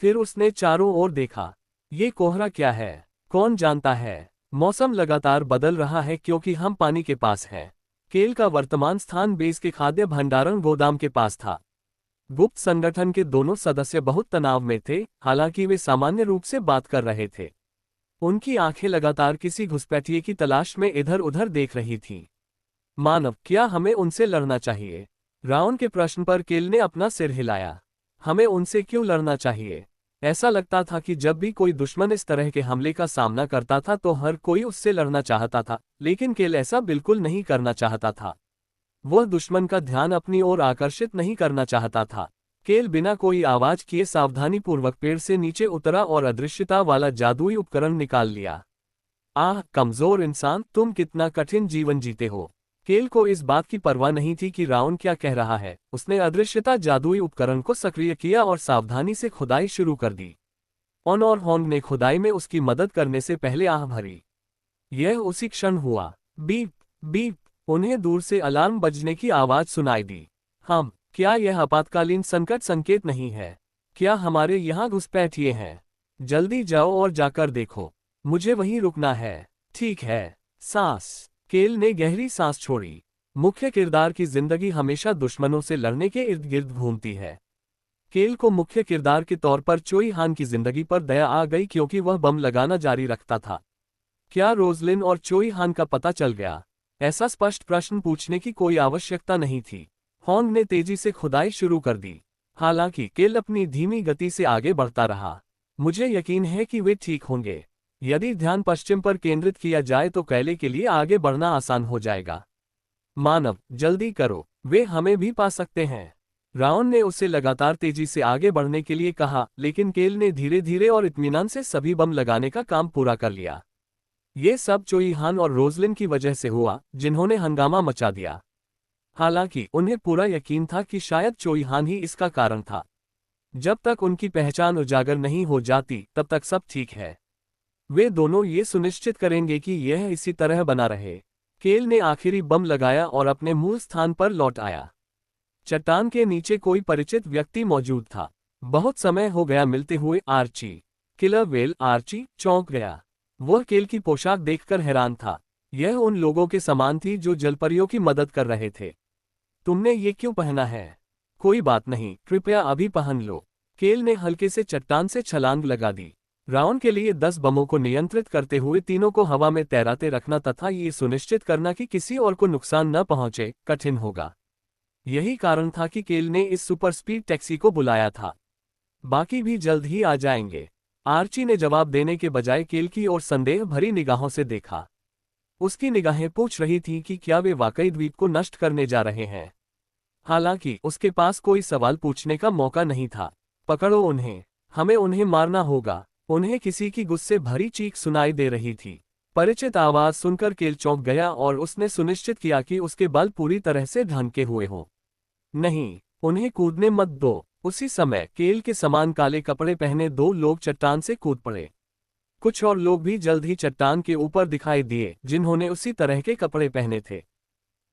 फिर उसने चारों ओर देखा। ये कोहरा क्या है? कौन जानता है? मौसम लगातार बदल रहा है क्योंकि हम पानी के पास हैं। केल का वर्तमान स्थान बेस के खाद्य भंडारण गोदाम के पास था। गुप्त संगठन के दोनों सदस्य बहुत तनाव में थे, हालांकि वे सामान्य रूप से बात कर रहे थे। उनकी आंखें लगातार किसी घुसपैठिए की तलाश में इधर उधर देख रही थीं। मानव, क्या हमें उनसे लड़ना चाहिए? राउन के प्रश्न पर केल ने अपना सिर हिलाया। हमें उनसे क्यों लड़ना चाहिए? ऐसा लगता था कि जब भी कोई दुश्मन इस तरह के हमले का सामना करता था तो हर कोई उससे लड़ना चाहता था, लेकिन केल ऐसा बिल्कुल नहीं करना चाहता था। वह दुश्मन का ध्यान अपनी ओर आकर्षित नहीं करना चाहता था। केल बिना कोई आवाज किए सावधानीपूर्वक पेड़ से नीचे उतरा और अदृश्यता वाला जादुई उपकरण निकाल लिया। आह कमजोर इंसान, तुम कितना कठिन जीवन जीते हो। केल को इस बात की परवाह नहीं थी कि राउन क्या कह रहा है। उसने अदृश्यता जादुई उपकरण को सक्रिय किया और सावधानी से खुदाई शुरू कर दी। ऑन और हॉर्न ने खुदाई में उसकी मदद करने से पहले आह भरी। यह उसी क्षण हुआ। Beep beep. उन्हें दूर से अलार्म बजने की आवाज सुनाई दी। क्या यह आपातकालीन संकट संकेत नहीं है? क्या हमारे यहाँ घुसपैठिए हैं? जल्दी जाओ और जाकर देखो। मुझे वहीं रुकना है। ठीक है। सांस। केल ने गहरी सांस छोड़ी। मुख्य किरदार की जिंदगी हमेशा दुश्मनों से लड़ने के इर्द गिर्द घूमती है। केल को मुख्य किरदार के तौर पर चोई हान की जिंदगी पर दया आ गई क्योंकि वह बम लगाना जारी रखता था। क्या रोजलिन और चोई हान का पता चल गया? ऐसा स्पष्ट प्रश्न पूछने की कोई आवश्यकता नहीं थी। हॉन्ग ने तेजी से खुदाई शुरू कर दी। हालांकि केल अपनी धीमी गति से आगे बढ़ता रहा। मुझे यकीन है कि वे ठीक होंगे। यदि ध्यान पश्चिम पर केंद्रित किया जाए तो कैले के लिए आगे बढ़ना आसान हो जाएगा। मानव, जल्दी करो, वे हमें भी पा सकते हैं। राउन ने उसे लगातार तेजी से आगे बढ़ने के लिए कहा, लेकिन केल ने धीरे धीरे और इत्मीनान से सभी बम लगाने का काम पूरा कर लिया। ये सब चोई हान और रोजलिन की वजह से हुआ, जिन्होंने हंगामा मचा दिया। हालांकि उन्हें पूरा यकीन था कि शायद चोई हान ही इसका कारण था। जब तक उनकी पहचान उजागर नहीं हो जाती तब तक सब ठीक है। वे दोनों ये सुनिश्चित करेंगे कि यह इसी तरह बना रहे। केल ने आखिरी बम लगाया और अपने मूल स्थान पर लौट आया। चट्टान के नीचे कोई परिचित व्यक्ति मौजूद था। बहुत समय हो गया मिलते हुए आर्ची। Killer whale. आर्ची चौंक गया। वह केल की पोशाक देखकर हैरान था। यह उन लोगों के समान थी जो जलपरियों की मदद कर रहे थे। तुमने ये क्यों पहना है? कोई बात नहीं, कृपया अभी पहन लो। केल ने हल्के से चट्टान से छलांग लगा दी। राउंड के लिए 10 बमों को नियंत्रित करते हुए तीनों को हवा में तैराते रखना तथा ये सुनिश्चित करना कि किसी और को नुकसान न पहुंचे कठिन होगा। यही कारण था कि केल ने इस सुपर स्पीड टैक्सी को बुलाया था। बाकी भी जल्द ही आ जाएंगे। आर्ची ने जवाब देने के बजाय केल की ओर संदेह भरी निगाहों से देखा। उसकी निगाहें पूछ रही थीं कि क्या वे वाकई द्वीप को नष्ट करने जा रहे हैं। हालांकि उसके पास कोई सवाल पूछने का मौका नहीं था। पकड़ो उन्हें, हमें उन्हें मारना होगा। उन्हें किसी की गुस्से भरी चीख सुनाई दे रही थी। परिचित आवाज सुनकर केल चौंक गया और उसने सुनिश्चित किया कि उसके बाल पूरी तरह से ढंके हुए हों। नहीं, उन्हें कूदने मत दो। उसी समय केल के समान काले कपड़े पहने 2 लोग चट्टान से कूद पड़े। कुछ और लोग भी जल्द ही चट्टान के ऊपर दिखाई दिए जिन्होंने उसी तरह के कपड़े पहने थे।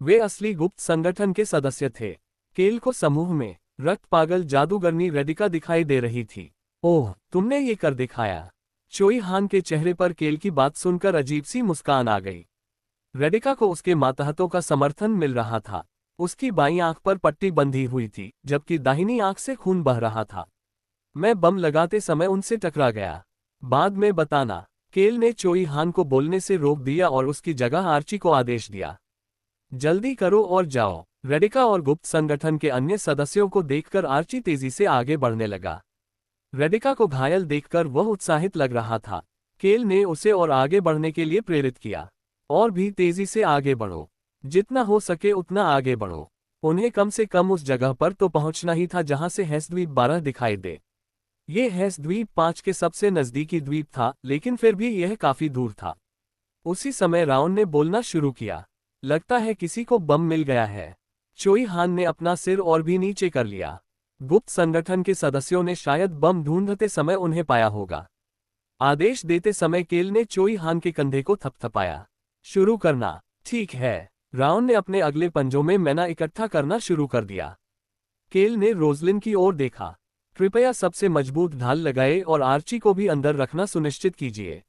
वे असली गुप्त संगठन के सदस्य थे। केल को समूह में रक्त पागल जादूगरनी रेडिका दिखाई दे रही थी। ओह, तुमने ये कर दिखाया। चोई हान के चेहरे पर केल की बात सुनकर अजीब सी मुस्कान आ गई। रेडिका को उसके मातहतों का समर्थन मिल रहा था। उसकी बाईं आंख पर पट्टी बंधी हुई थी जबकि दाहिनी आंख से खून बह रहा था। मैं बम लगाते समय उनसे टकरा गया। बाद में बताना। केल ने चोई हान को बोलने से रोक दिया और उसकी जगह आर्ची को आदेश दिया। जल्दी करो और जाओ। रेडिका और गुप्त संगठन के अन्य सदस्यों को देखकर आर्ची तेजी से आगे बढ़ने लगा। रेडिका को घायल देखकर वह उत्साहित लग रहा था। केल ने उसे और आगे बढ़ने के लिए प्रेरित किया। और भी तेजी से आगे बढ़ो। जितना हो सके उतना आगे बढ़ो। उन्हें कम से कम उस जगह पर तो पहुंचना ही था जहां से हेस द्वीप 12 दिखाई दे। ये हेस द्वीप 5 के सबसे नजदीकी द्वीप था, लेकिन फिर भी यह काफी दूर था। उसी समय राउंड ने बोलना शुरू किया। लगता है किसी को बम मिल गया है। चोई हान ने अपना सिर और भी नीचे कर लिया। गुप्त संगठन के सदस्यों ने शायद बम ढूंढते समय उन्हें पाया होगा। आदेश देते समय केल ने चोई हान के कंधे को थपथपाया। शुरू करना। ठीक है। राउंड ने अपने अगले पंजों में मैना इकट्ठा करना शुरू कर दिया। केल ने रोजलिन की ओर देखा। कृपया सबसे मजबूत ढाल लगाए और आर्ची को भी अंदर रखना सुनिश्चित कीजिए।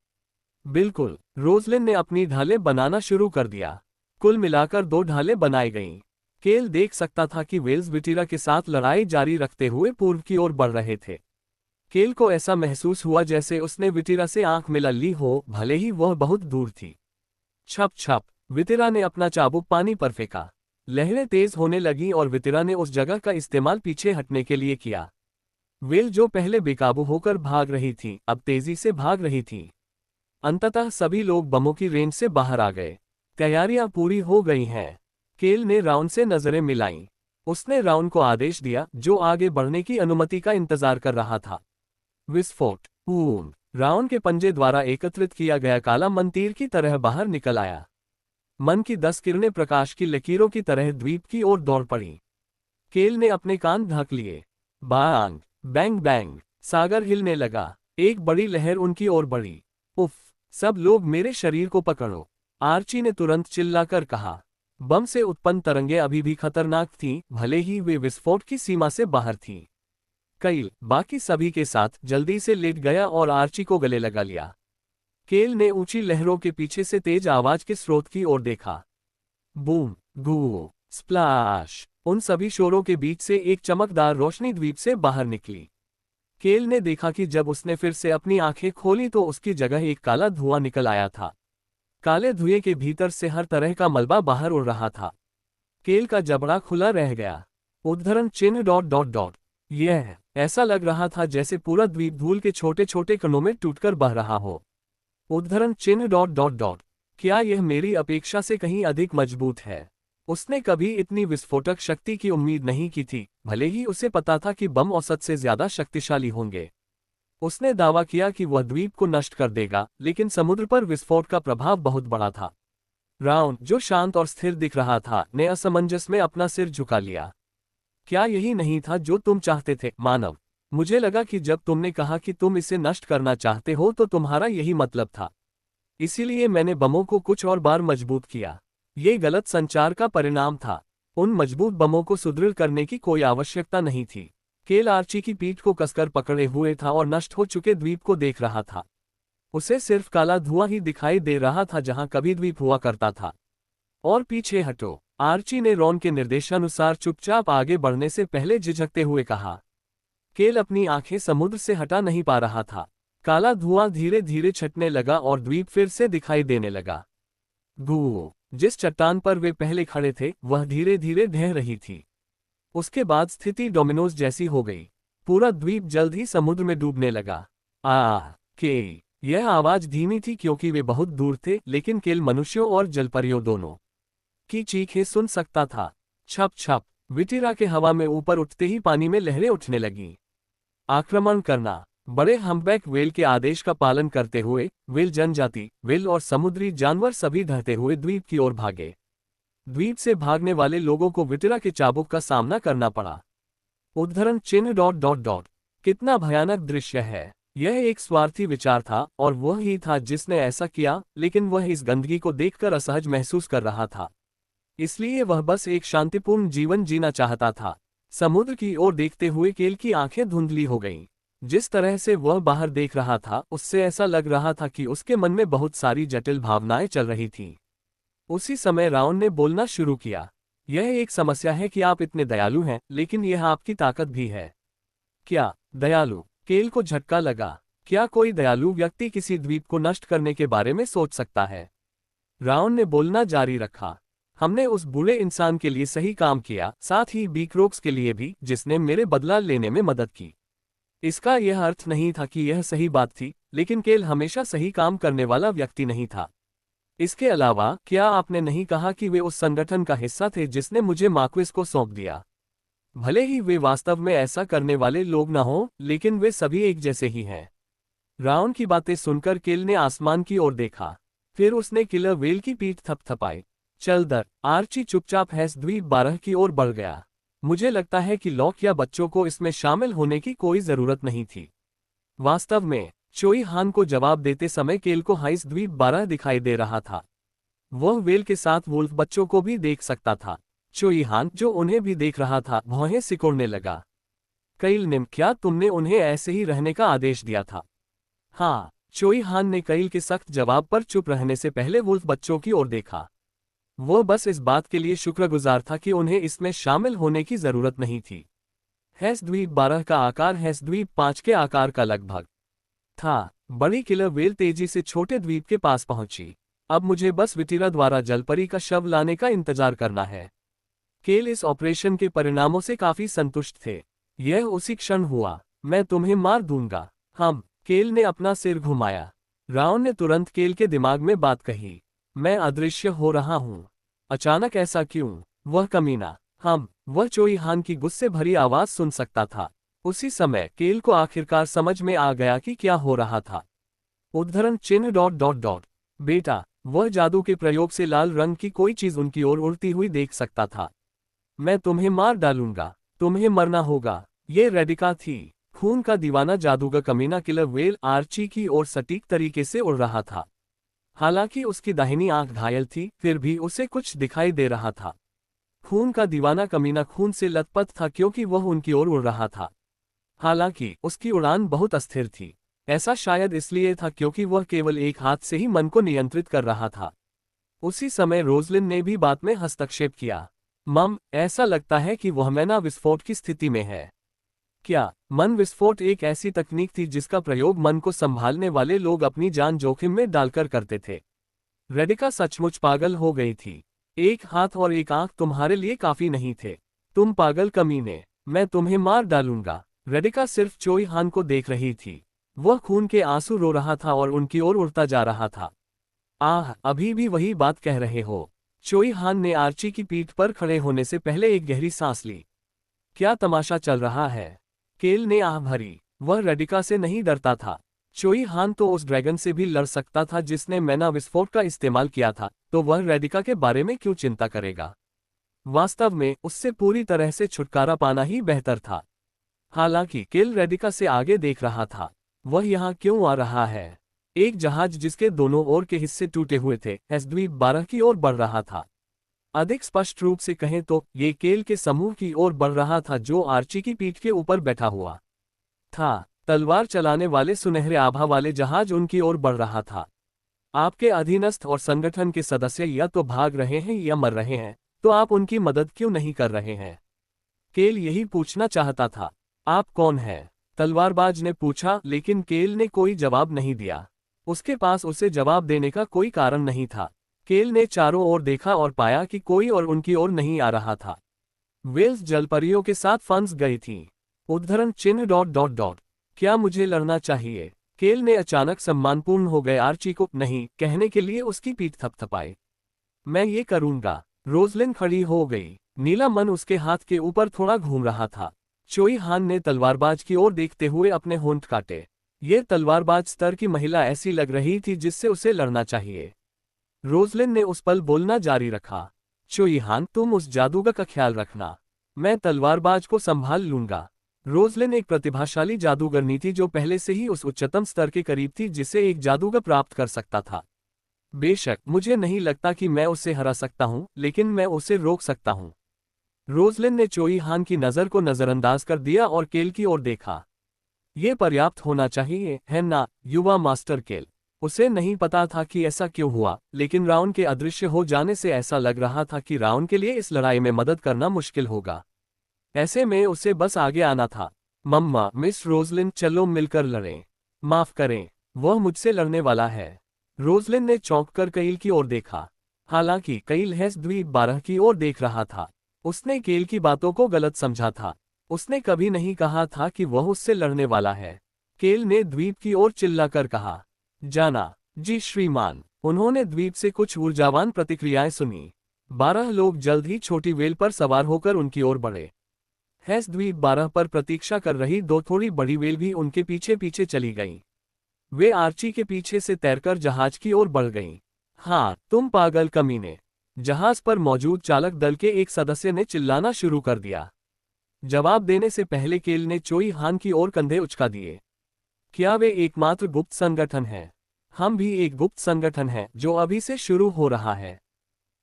बिल्कुल। रोजलिन ने अपनी ढालें बनाना शुरू कर दिया। कुल मिलाकर 2 ढालें बनाई गईं। केल देख सकता था कि वेल्स विटिरा के साथ लड़ाई जारी रखते हुए पूर्व की ओर बढ़ रहे थे। केल को ऐसा महसूस हुआ जैसे उसने विटिरा से आंख मिला ली हो, भले ही वह बहुत दूर थी। छप छप। विटिरा ने अपना चाबुक पानी पर फेंका। लहरें तेज होने लगीं और विटिरा ने उस जगह का इस्तेमाल पीछे हटने के लिए किया। वेल जो पहले बेकाबू होकर भाग रही थी, अब तेजी से भाग रही थी। अंततः सभी लोग बमों की रेंज से बाहर आ गए। तैयारियां पूरी हो गई हैं। केल ने राउंड से नजरें मिलाईं। उसने राउंड को आदेश दिया, जो आगे बढ़ने की अनुमति का इंतजार कर रहा था। विस्फोट। ऊम। राउंड के पंजे द्वारा एकत्रित किया गया काला मन तीर की तरह बाहर निकल आया। मन की 10 किरणें प्रकाश की लकीरों की तरह द्वीप की ओर दौड़ पड़ी। केल ने अपने कान ढक लिए। बांग बैंग बैंग। सागर हिलने लगा। एक बड़ी लहर उनकी ओर बढ़ी। उफ, सब लोग मेरे शरीर को पकड़ो। आर्ची ने तुरंत चिल्लाकर कहा। बम से उत्पन्न तरंगें अभी भी खतरनाक थीं, भले ही वे विस्फोट की सीमा से बाहर थीं। कैल बाकी सभी के साथ जल्दी से लेट गया और आर्ची को गले लगा लिया। केल ने ऊंची लहरों के पीछे से तेज आवाज के स्रोत की ओर देखा। बूम, गू, स्प्लैश। उन सभी शोरों के बीच से एक चमकदार रोशनी द्वीप से बाहर निकली। केल ने देखा कि जब उसने फिर से अपनी आंखें खोली तो उसकी जगह एक काला धुआं निकल आया था। काले धुएं के भीतर से हर तरह का मलबा बाहर उड़ रहा था। केल का जबड़ा खुला रह गया। उद्धरण चिन्ह डॉट डॉट डॉट। यह ऐसा लग रहा था जैसे पूरा द्वीप धूल के छोटे छोटे कणों में टूटकर बह रहा हो। उद्धरण चिन्ह डॉट डॉट डॉट। क्या यह मेरी अपेक्षा से कहीं अधिक मजबूत है? उसने कभी इतनी विस्फोटक शक्ति की उम्मीद नहीं की थी, भले ही उसे पता था कि बम औसत से ज्यादा शक्तिशाली होंगे। उसने दावा किया कि वह द्वीप को नष्ट कर देगा, लेकिन समुद्र पर विस्फोट का प्रभाव बहुत बड़ा था। राउंड, जो शांत और स्थिर दिख रहा था, ने असमंजस में अपना सिर झुका लिया। क्या यही नहीं था जो तुम चाहते थे, मानव? मुझे लगा कि जब तुमने कहा कि तुम इसे नष्ट करना चाहते हो तो तुम्हारा यही मतलब था। इसीलिए मैंने बमों को कुछ और बार मजबूत किया। ये गलत संचार का परिणाम था। उन मजबूत बमों को सुदृढ़ करने की कोई आवश्यकता नहीं थी। केल आर्ची की पीठ को कसकर पकड़े हुए था और नष्ट हो चुके द्वीप को देख रहा था। उसे सिर्फ काला धुआं ही दिखाई दे रहा था जहां कभी द्वीप हुआ करता था। और पीछे हटो, आर्ची ने रॉन के निर्देशानुसार चुपचाप आगे बढ़ने से पहले झिझकते हुए कहा। केल अपनी आंखें समुद्र से हटा नहीं पा रहा था। काला धुआं धीरे धीरे छटने लगा और द्वीप फिर से दिखाई देने लगा। जिस चट्टान पर वे पहले खड़े थे वह धीरे धीरे ढह रही थी। उसके बाद स्थिति डोमिनोज जैसी हो गई। पूरा द्वीप जल्द ही समुद्र में डूबने लगा। के यह आवाज धीमी थी क्योंकि वे बहुत दूर थे, लेकिन केल मनुष्यों और जलपरियों दोनों की चीखें सुन सकता था। छप छप विटिरा के हवा में ऊपर उठते ही पानी में लहरें उठने लगीं। आक्रमण करना। बड़े हम्पबैक व्हेल के आदेश का पालन करते हुए व्हेल जनजाति, व्हेल और समुद्री जानवर सभी ढहते हुए द्वीप की ओर भागे। द्वीप से भागने वाले लोगों को विटिरा के चाबुक का सामना करना पड़ा। उद्धरण चिन्ह ... कितना भयानक दृश्य है। यह एक स्वार्थी विचार था और वह ही था जिसने ऐसा किया, लेकिन वह इस गंदगी को देखकर असहज महसूस कर रहा था। इसलिए वह बस एक शांतिपूर्ण जीवन जीना चाहता था। समुद्र की ओर देखते हुए केल की आंखें धुंधली हो गईं। जिस तरह से वह बाहर देख रहा था उससे ऐसा लग रहा था कि उसके मन में बहुत सारी जटिल भावनाएं चल रही थीं। उसी समय राउन ने बोलना शुरू किया। यह एक समस्या है कि आप इतने दयालु हैं, लेकिन यह आपकी ताकत भी है। क्या दयालु? केल को झटका लगा। क्या कोई दयालु व्यक्ति किसी द्वीप को नष्ट करने के बारे में सोच सकता है? राउन ने बोलना जारी रखा। हमने उस बूढ़े इंसान के लिए सही काम किया, साथ ही बीकरोक्स के लिए भी, जिसने मेरे बदला लेने में मदद की। इसका यह अर्थ नहीं था कि यह सही बात थी, लेकिन केल हमेशा सही काम करने वाला व्यक्ति नहीं था। इसके अलावा क्या आपने नहीं कहा कि वे उस संगठन का हिस्सा थे जिसने मुझे मार्क्विस को सौंप दिया? भले ही वे वास्तव में ऐसा करने वाले लोग न हों, लेकिन वे सभी एक जैसे ही हैं। राउन की बातें सुनकर केल ने आसमान की ओर देखा। फिर उसने किलर व्हेल की पीठ थपथपाई। चल दर। आर्ची चुपचाप हेस द्वीप 12 की ओर बढ़ गया। मुझे लगता है कि लॉक या बच्चों को इसमें शामिल होने की कोई जरूरत नहीं थी। वास्तव में चोई हान को जवाब देते समय केल को हाइस द्वीप 12 दिखाई दे रहा था। वह व्हेल के साथ वुल्फ बच्चों को भी देख सकता था। चोई हान, जो उन्हें भी देख रहा था, भौहें सिकोड़ने लगा। कैल निम, क्या तुमने उन्हें ऐसे ही रहने का आदेश दिया था? हाँ। चोई हान ने कैल के सख्त जवाब पर चुप रहने से पहले वुल्फ बच्चों की ओर देखा। वह बस इस बात के लिए शुक्रगुजार था कि उन्हें इसमें शामिल होने की जरूरत नहीं थी। हेस द्वीप 12 का आकार हेस द्वीप 5 के आकार का लगभग था। बड़ी किलर व्हेल तेजी से छोटे द्वीप के पास पहुंची। अब मुझे बस विटिरा द्वारा जलपरी का शव लाने का इंतजार करना है। केल इस ऑपरेशन के परिणामों से काफी संतुष्ट थे। यह उसी क्षण हुआ। मैं तुम्हें मार दूंगा। केल ने अपना सिर घुमाया। राउन ने तुरंत केल के दिमाग में बात कही। मैं अदृश्य हो रहा हूँ। अचानक ऐसा क्यों? वह कमीना। वह चोई हान की गुस्से भरी आवाज सुन सकता था। उसी समय केल को आखिरकार समझ में आ गया कि क्या हो रहा था। उद्धरण चिन्ह ... बेटा, वह जादू के प्रयोग से लाल रंग की कोई चीज उनकी ओर उड़ती हुई देख सकता था। मैं तुम्हें मार डालूंगा। तुम्हें मरना होगा। ये रेडिका थी। खून का दीवाना जादूगर कमीना किलर व्हेल आर्ची की ओर सटीक तरीके से उड़ रहा था। हालांकि उसकी दाहिनी आंख घायल थी, फिर भी उसे कुछ दिखाई दे रहा था। खून का दीवाना कमीना खून से लथपथ था क्योंकि वह उनकी ओर उड़ रहा था। हालांकि उसकी उड़ान बहुत अस्थिर थी। ऐसा शायद इसलिए था क्योंकि वह केवल एक हाथ से ही मन को नियंत्रित कर रहा था। उसी समय रोजलिन ने भी बात में हस्तक्षेप किया। मम, ऐसा लगता है कि वह मैना विस्फोट की स्थिति में है। क्या? मन विस्फोट एक ऐसी तकनीक थी जिसका प्रयोग मन को संभालने वाले लोग अपनी जान जोखिम में डालकर करते थे। रेडिका सचमुच पागल हो गई थी। एक हाथ और एक आंख तुम्हारे लिए काफी नहीं थे। तुम पागल कमीने। मैं तुम्हें मार डालूंगा। रेडिका सिर्फ चोई हान को देख रही थी। वह खून के आंसू रो रहा था और उनकी ओर उड़ता जा रहा था। अभी भी वही बात कह रहे हो? चोई हान ने आर्ची की पीठ पर खड़े होने से पहले एक गहरी सांस ली। क्या तमाशा चल रहा है? केल ने आह भरी। वह रेडिका से नहीं डरता था। चोई हान तो उस ड्रैगन से भी लड़ सकता था जिसने मैना विस्फोट का इस्तेमाल किया था, तो वह रेडिका के बारे में क्यों चिंता करेगा? वास्तव में उससे पूरी तरह से छुटकारा पाना ही बेहतर था। हालांकि केल रेडिका से आगे देख रहा था। वह यहाँ क्यों आ रहा है? एक जहाज जिसके दोनों ओर के हिस्से टूटे हुए थे, हेस द्वीप 12 की ओर बढ़ रहा था। अधिक स्पष्ट रूप से कहें तो ये केल के समूह की ओर बढ़ रहा था जो आर्ची की पीठ के ऊपर बैठा हुआ था। तलवार चलाने वाले सुनहरे आभा वाले जहाज उनकी ओर बढ़ रहा था। आपके अधीनस्थ और संगठन के सदस्य या तो भाग रहे हैं या मर रहे हैं, तो आप उनकी मदद क्यों नहीं कर रहे हैं? केल यही पूछना चाहता था। आप कौन हैं? तलवारबाज ने पूछा, लेकिन केल ने कोई जवाब नहीं दिया। उसके पास उसे जवाब देने का कोई कारण नहीं था। केल ने चारों ओर देखा और पाया कि कोई और उनकी ओर नहीं आ रहा था। वेल्स जलपरियों के साथ फंस गई थी। उद्धरण चिन्ह डॉट डॉट डॉट। क्या मुझे लड़ना चाहिए? केल ने अचानक सम्मानपूर्ण हो गए आर्ची को नहीं कहने के लिए उसकी पीठ थपथपाई। मैं ये करूंगा। रोजलिन खड़ी हो गई। नीला मन उसके हाथ के ऊपर थोड़ा घूम रहा था। चोई हान ने तलवारबाज की ओर देखते हुए अपने होंठ काटे। ये तलवारबाज स्तर की महिला ऐसी लग रही थी जिससे उसे लड़ना चाहिए। रोजलिन ने उस पल बोलना जारी रखा। चोई हान, तुम उस जादूगर का ख्याल रखना। मैं तलवारबाज को संभाल लूंगा। रोजलिन एक प्रतिभाशाली जादूगरनी थी जो पहले से ही उस उच्चतम स्तर के करीब थी जिसे एक जादूगर प्राप्त कर सकता था। बेशक मुझे नहीं लगता कि मैं उसे हरा सकता हूं, लेकिन मैं उसे रोक सकता हूं। रोजलिन ने चोई हान की नज़र को नज़रअंदाज कर दिया और केल की ओर देखा। ये पर्याप्त होना चाहिए, है ना, युवा मास्टर केल? उसे नहीं पता था कि ऐसा क्यों हुआ, लेकिन राउन के अदृश्य हो जाने से ऐसा लग रहा था कि राउन के लिए इस लड़ाई में मदद करना मुश्किल होगा। ऐसे में उसे बस आगे आना था। मम्मा, मिस रोजलिन, चलो मिलकर लड़ें। माफ करें, वह मुझसे लड़ने वाला है। रोजलिन ने चौंक कर केल की ओर देखा। हालांकि केल हेस द्वीप 12 की ओर देख रहा था। उसने केल की बातों को गलत समझा था। उसने कभी नहीं कहा था कि वह उससे लड़ने वाला है। केल ने द्वीप की ओर चिल्लाकर कहा, जाना। जी श्रीमान। उन्होंने द्वीप से कुछ ऊर्जावान प्रतिक्रियाएं सुनी। 12 लोग जल्द ही छोटी वेल पर सवार होकर उनकी ओर बढ़े। हेस द्वीप 12 पर प्रतीक्षा कर रही दो थोड़ी बड़ी वेल भी उनके पीछे पीछे चली गईं। वे आर्ची के पीछे से तैरकर जहाज की ओर बढ़ गईं। हाँ, तुम पागल कमीने! जहाज पर मौजूद चालक दल के एक सदस्य ने चिल्लाना शुरू कर दिया। जवाब देने से पहले केल ने चोई हान की ओर कंधे उचका दिए। क्या वे एकमात्र गुप्त संगठन है? हम भी एक गुप्त संगठन है जो अभी से शुरू हो रहा है।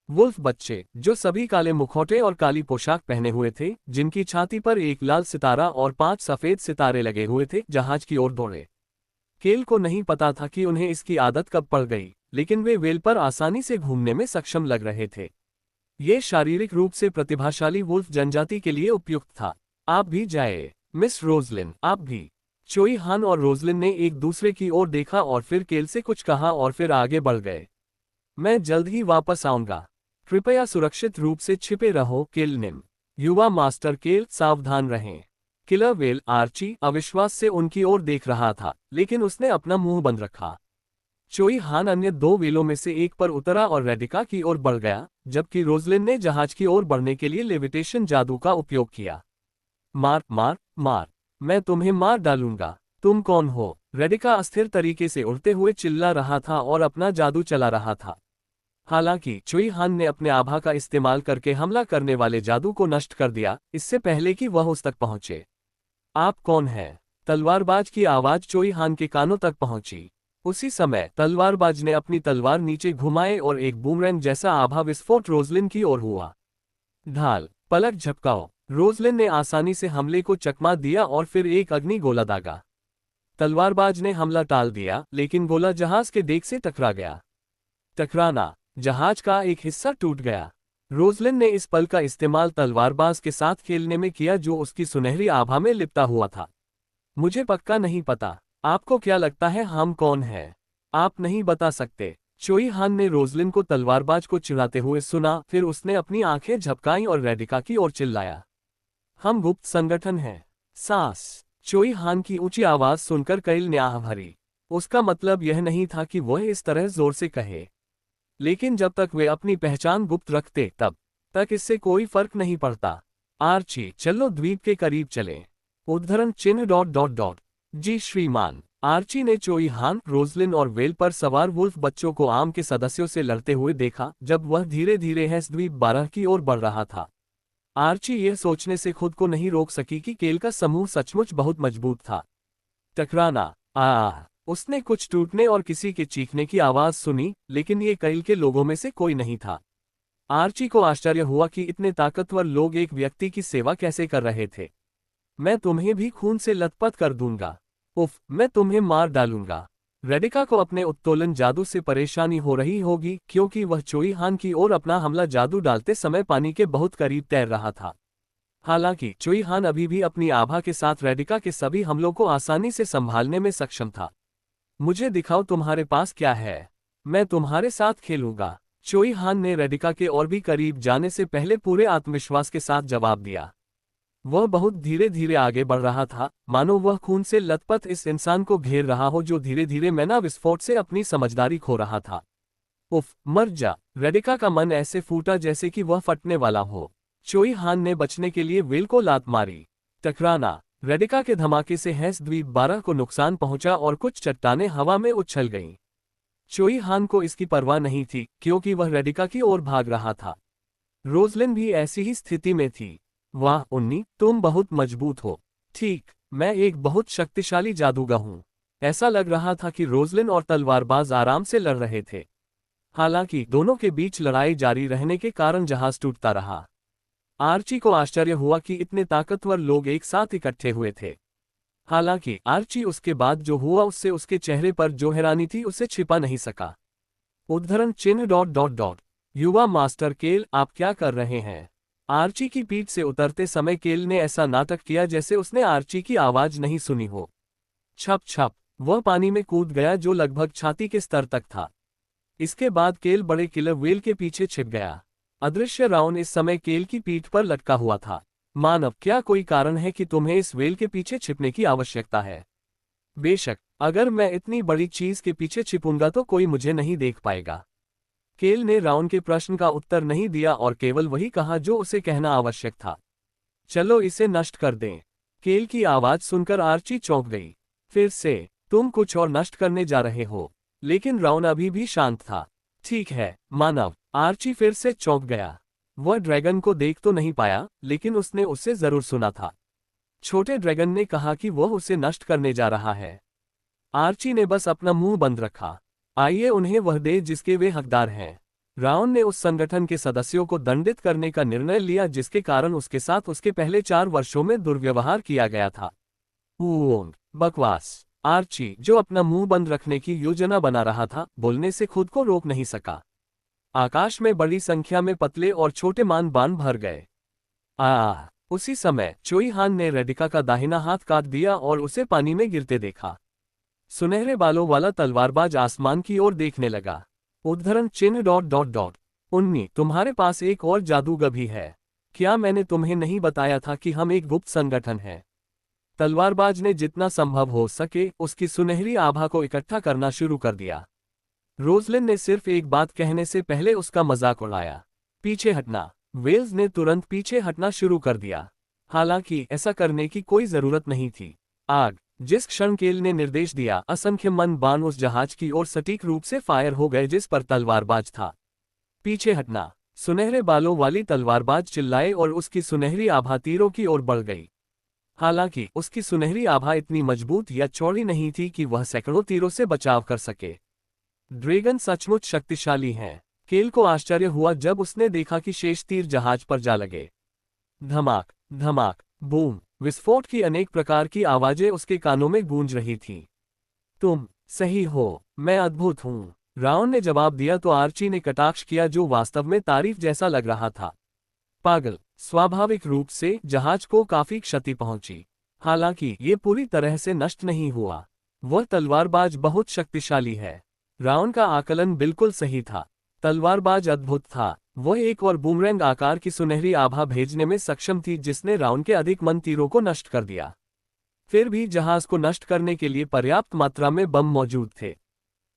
वुल्फ बच्चे, जो सभी काले मुखौटे और काली पोशाक पहने हुए थे, जिनकी छाती पर एक लाल सितारा और 5 सफेद सितारे लगे हुए थे, जहाज की ओर दौड़े। केल को नहीं पता था कि उन्हें इसकी आदत कब पड़ गई, लेकिन वे वेल पर आसानी से घूमने में सक्षम लग रहे थे। ये शारीरिक रूप से प्रतिभाशाली वुल्फ जनजाति के लिए उपयुक्त था। आप भी जाए, मिस रोजलिन, आप भी। चोई हान और रोजलिन ने एक दूसरे की ओर देखा और फिर केल से कुछ कहा और फिर आगे बढ़ गए। मैं जल्द ही वापस आऊंगा। कृपया सुरक्षित रूप से छिपे रहो, केल निम। युवा मास्टर केल, सावधान रहें। किलर वेल आर्ची अविश्वास से उनकी ओर देख रहा था, लेकिन उसने अपना मुंह बंद रखा। चोई हान अन्य दो वेलों में से एक पर उतरा और रेडिका की ओर बढ़ गया, जबकि रोजलिन ने जहाज की ओर बढ़ने के लिए लेविटेशन जादू का उपयोग किया। मार मार मार! मैं तुम्हें मार डालूंगा। तुम कौन हो? रेडिका अस्थिर तरीके से उड़ते हुए चिल्ला रहा था और अपना जादू चला रहा था। हालांकि चोई हान ने अपने आभा का इस्तेमाल करके हमला करने वाले जादू को नष्ट कर दिया, इससे पहले कि वह उस तक पहुंचे। आप कौन हैं? तलवारबाज की आवाज चोई हान के कानों तक पहुंची। उसी समय तलवारबाज ने अपनी तलवार नीचे घुमाए और एक बूमरैंग जैसा आभा विस्फोट रोजलिन की ओर हुआ। ढाल, पलक झपकाओ! रोजलिन ने आसानी से हमले को चकमा दिया और फिर एक अग्नि गोला दागा। तलवारबाज ने हमला टाल दिया, लेकिन गोला जहाज के डेक से टकरा गया। टकराना, जहाज का एक हिस्सा टूट गया। रोजलिन ने इस पल का इस्तेमाल तलवारबाज के साथ खेलने में किया जो उसकी सुनहरी आभा में लिपटा हुआ था। मुझे पक्का नहीं पता। आपको क्या लगता है हम कौन हैं? आप नहीं बता सकते। चोई हान ने रोजलिन को तलवारबाज को चिढ़ाते हुए सुना, फिर उसने अपनी आंखें झपकाईं और रेडिका की ओर चिल्लाया, हम गुप्त संगठन हैं। सास! चोई हान की ऊंची आवाज सुनकर केल ने आह भरी। उसका मतलब यह नहीं था कि वह इस तरह जोर से कहे, लेकिन जब तक वे अपनी पहचान गुप्त रखते तब तक इससे कोई फर्क नहीं पड़ता। आर्ची, चलो द्वीप के करीब चलें। उद्धरण चिन्ह डॉट डॉट डॉट। जी श्रीमान। आर्ची ने चोई हान, रोजलिन और वेल पर सवार वुल्फ बच्चों को आम के सदस्यों से लड़ते हुए देखा जब वह धीरे धीरे हेस द्वीप 12 की ओर बढ़ रहा था। आर्ची यह सोचने से खुद को नहीं रोक सकी कि केल का समूह सचमुच बहुत मजबूत था। टकराना, आह! उसने कुछ टूटने और किसी के चीखने की आवाज सुनी, लेकिन ये केल के लोगों में से कोई नहीं था। आर्ची को आश्चर्य हुआ कि इतने ताकतवर लोग एक व्यक्ति की सेवा कैसे कर रहे थे। मैं तुम्हें भी खून से लथपथ कर दूंगा। उफ, मैं तुम्हें मार डालूंगा। रेडिका को अपने उत्तोलन जादू से परेशानी हो रही होगी क्योंकि वह चोई हान की ओर अपना हमला जादू डालते समय पानी के बहुत करीब तैर रहा था। हालांकि चोई हान अभी भी अपनी आभा के साथ रेडिका के सभी हमलों को आसानी से संभालने में सक्षम था। मुझे दिखाओ तुम्हारे पास क्या है, मैं तुम्हारे साथ खेलूंगा। चोई हान ने रेडिका के और भी करीब जाने से पहले पूरे आत्मविश्वास के साथ जवाब दिया। वह बहुत धीरे धीरे आगे बढ़ रहा था, मानो वह खून से लथपथ इस इंसान को घेर रहा हो जो धीरे धीरे मैना विस्फोट से अपनी समझदारी खो रहा था। उफ, मर जा। रेडिका का मन ऐसे फूटा जैसे कि वह फटने वाला हो। चोई हान ने बचने के लिए व्हेल को लात मारी। टकराना। रेडिका के धमाके से हेस द्वीप 12 को नुकसान पहुंचा और कुछ चट्टानें हवा में उछल गईं। चोई हान को इसकी परवाह नहीं थी क्योंकि वह रेडिका की ओर भाग रहा था। रोजलिन भी ऐसी ही स्थिति में थी। वाह उन्नी, तुम बहुत मजबूत हो। ठीक, मैं एक बहुत शक्तिशाली जादूगर हूँ। ऐसा लग रहा था कि रोजलिन और तलवारबाज आराम से लड़ रहे थे। हालांकि दोनों के बीच लड़ाई जारी रहने के कारण जहाज टूटता रहा। आर्ची को आश्चर्य हुआ कि इतने ताकतवर लोग एक साथ इकट्ठे हुए थे। हालांकि आर्ची उसके बाद जो हुआ उससे उसके चेहरे पर जो हैरानी थी उसे छिपा नहीं सका। उद्धरण चिन्ह ... युवा मास्टर केल, आप क्या कर रहे हैं? आर्ची की पीठ से उतरते समय केल ने ऐसा नाटक किया जैसे उसने आर्ची की आवाज नहीं सुनी हो। छप छप, वह पानी में कूद गया जो लगभग छाती के स्तर तक था। इसके बाद केल बड़े किलर व्हेल के पीछे छिप गया। अदृश्य राउन इस समय केल की पीठ पर लटका हुआ था। मानव, क्या कोई कारण है कि तुम्हें इस व्हेल के पीछे छिपने की आवश्यकता है? बेशक, अगर मैं इतनी बड़ी चीज के पीछे छिपूंगा तो कोई मुझे नहीं देख पाएगा। केल ने राउन के प्रश्न का उत्तर नहीं दिया और केवल वही कहा जो उसे कहना आवश्यक था। चलो इसे नष्ट कर दें। केल की आवाज सुनकर आर्ची चौंक गई। फिर से, तुम कुछ और नष्ट करने जा रहे हो? लेकिन राउन अभी भी शांत था। ठीक है, मानव। आर्ची फिर से चौंक गया। वह ड्रैगन को देख तो नहीं पाया, लेकिन उसने उससे जरूर सुना था। छोटे ड्रैगन ने कहा कि वह उसे नष्ट करने जा रहा है। आर्ची ने बस अपना मुंह बंद रखा। आइए उन्हें वह दे जिसके वे हकदार हैं। राउन ने उस संगठन के सदस्यों को दंडित करने का निर्णय लिया जिसके कारण उसके साथ उसके पहले 4 वर्षों में दुर्व्यवहार किया गया था। बकवास। आर्ची, जो अपना मुंह बंद रखने की योजना बना रहा था, बोलने से खुद को रोक नहीं सका। आकाश में बड़ी संख्या में पतले और छोटे बाण भर गए। उसी समय चोई हान ने रेडिका का दाहिना हाथ काट दिया और उसे पानी में गिरते देखा। सुनहरे बालों वाला तलवारबाज आसमान की ओर देखने लगा। उद्धरण चिन्ह ... उन्नी, तुम्हारे पास एक और जादूगर भी है। क्या मैंने तुम्हें नहीं बताया था कि हम एक गुप्त संगठन हैं? तलवारबाज ने जितना संभव हो सके उसकी सुनहरी आभा को इकट्ठा करना शुरू कर दिया। रोजलिन ने सिर्फ एक बात कहने से पहले उसका मजाक उड़ाया। पीछे हटना। वेल्स ने तुरंत पीछे हटना शुरू कर दिया। हालांकि ऐसा करने की कोई जरूरत नहीं थी। आग। जिस क्षण केल ने निर्देश दिया, असंख्य बाण उस जहाज की ओर सटीक रूप से फायर हो गए जिस पर तलवारबाज था। पीछे हटना। सुनहरे बालों वाली तलवारबाज चिल्लाए और उसकी सुनहरी आभा तीरों की ओर बढ़ गई। हालांकि उसकी सुनहरी आभा इतनी मजबूत या चौड़ी नहीं थी कि वह सैकड़ों तीरों से बचाव कर सके। ड्रैगन सचमुच शक्तिशाली हैं। केल को आश्चर्य हुआ जब उसने देखा कि शेष तीर जहाज पर जा लगे। धमाक धमाक बूम। विस्फोट की अनेक प्रकार की आवाजें उसके कानों में गूंज रही थीं। तुम सही हो, मैं अद्भुत हूँ, राउन ने जवाब दिया तो आर्ची ने कटाक्ष किया जो वास्तव में तारीफ जैसा लग रहा था। पागल। स्वाभाविक रूप से जहाज को काफी क्षति पहुंची। हालांकि ये पूरी तरह से नष्ट नहीं हुआ। वह तलवारबाज बहुत शक्तिशाली है। राउन का आकलन बिल्कुल सही था। तलवारबाज अद्भुत था। वह एक और बूमरैंग आकार की सुनहरी आभा भेजने में सक्षम थी जिसने राउन के अधिक तीरों को नष्ट कर दिया। फिर भी जहाज को नष्ट करने के लिए पर्याप्त मात्रा में बम मौजूद थे।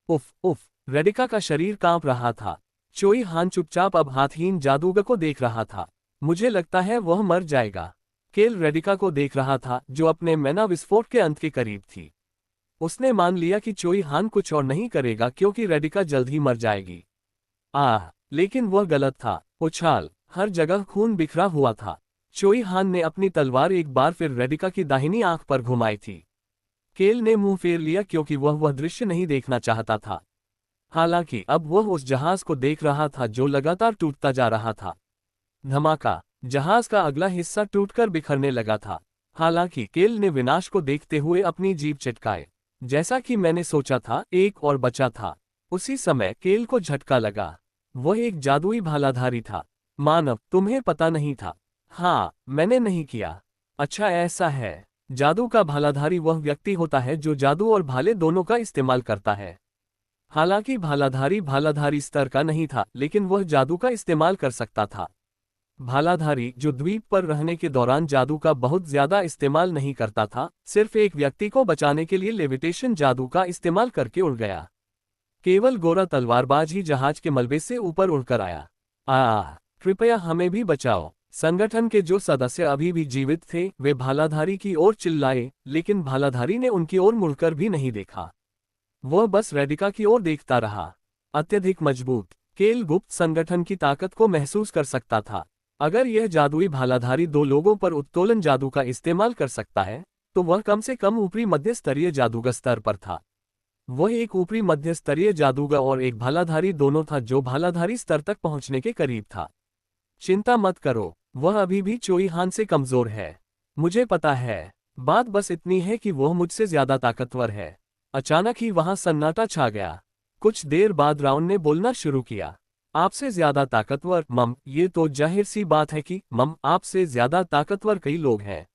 उफ उफ, रेडिका का शरीर कांप रहा था। चोई हान चुपचाप अब हाथहीन जादूगर को देख रहा था। मुझे लगता है वह मर जाएगा। केल रेडिका को देख रहा था जो अपने मैना विस्फोट के अंत के करीब थी। उसने मान लिया कि चोई हान कुछ और नहीं करेगा क्योंकि रेडिका जल्द ही मर जाएगी। लेकिन वह गलत था। उछाल। हर जगह खून बिखरा हुआ था। चोई हान ने अपनी तलवार एक बार फिर रेडिका की दाहिनी आंख पर घुमाई थी। केल ने मुंह फेर लिया क्योंकि वह दृश्य नहीं देखना चाहता था। हालांकि अब वह उस जहाज को देख रहा था जो लगातार टूटता जा रहा था। धमाका। जहाज का अगला हिस्सा टूटकर बिखरने लगा था। हालांकि केल ने विनाश को देखते हुए अपनी जीभ चटकाए। जैसा कि मैंने सोचा था, एक और बचा था। उसी समय केल को झटका लगा। वह एक जादुई भालाधारी था। मानव, तुम्हें पता नहीं था। हाँ, मैंने नहीं किया। अच्छा ऐसा है। जादू का भालाधारी वह व्यक्ति होता है जो जादू और भाले दोनों का इस्तेमाल करता है। हालांकि भालाधारी स्तर का नहीं था, लेकिन वह जादू का इस्तेमाल कर सकता था। भालाधारी जो द्वीप पर रहने के दौरान जादू का बहुत ज्यादा इस्तेमाल नहीं करता था, सिर्फ एक व्यक्ति को बचाने के लिए लेविटेशन जादू का इस्तेमाल करके उड़ गया। केवल गोरा तलवारबाज ही जहाज के मलबे से ऊपर उड़कर आया। कृपया हमें भी बचाओ। संगठन के जो सदस्य अभी भी जीवित थे वे भालाधारी की ओर चिल्लाए, लेकिन भालाधारी ने उनकी ओर मुड़कर भी नहीं देखा। वह बस रेडिका की ओर देखता रहा। अत्यधिक मजबूत केल गुप्त संगठन की ताकत को महसूस कर सकता था। अगर यह जादुई भालाधारी दो लोगों पर उत्तोलन जादू का इस्तेमाल कर सकता है, तो वह कम से कम ऊपरी मध्य स्तरीय जादूगर स्तर पर था। वह एक ऊपरी मध्य स्तरीय जादूगर और एक भालाधारी दोनों था जो भालाधारी स्तर तक पहुंचने के करीब था। चिंता मत करो, वह अभी भी चोई हान से कमजोर है। मुझे पता है। बात बस इतनी है कि वह मुझसे ज्यादा ताकतवर है। अचानक ही वहां सन्नाटा छा गया। कुछ देर बाद राउन ने बोलना शुरू किया। आपसे ज्यादा ताकतवर मम, ये तो जाहिर सी बात है कि मम आपसे ज्यादा ताकतवर कई लोग हैं,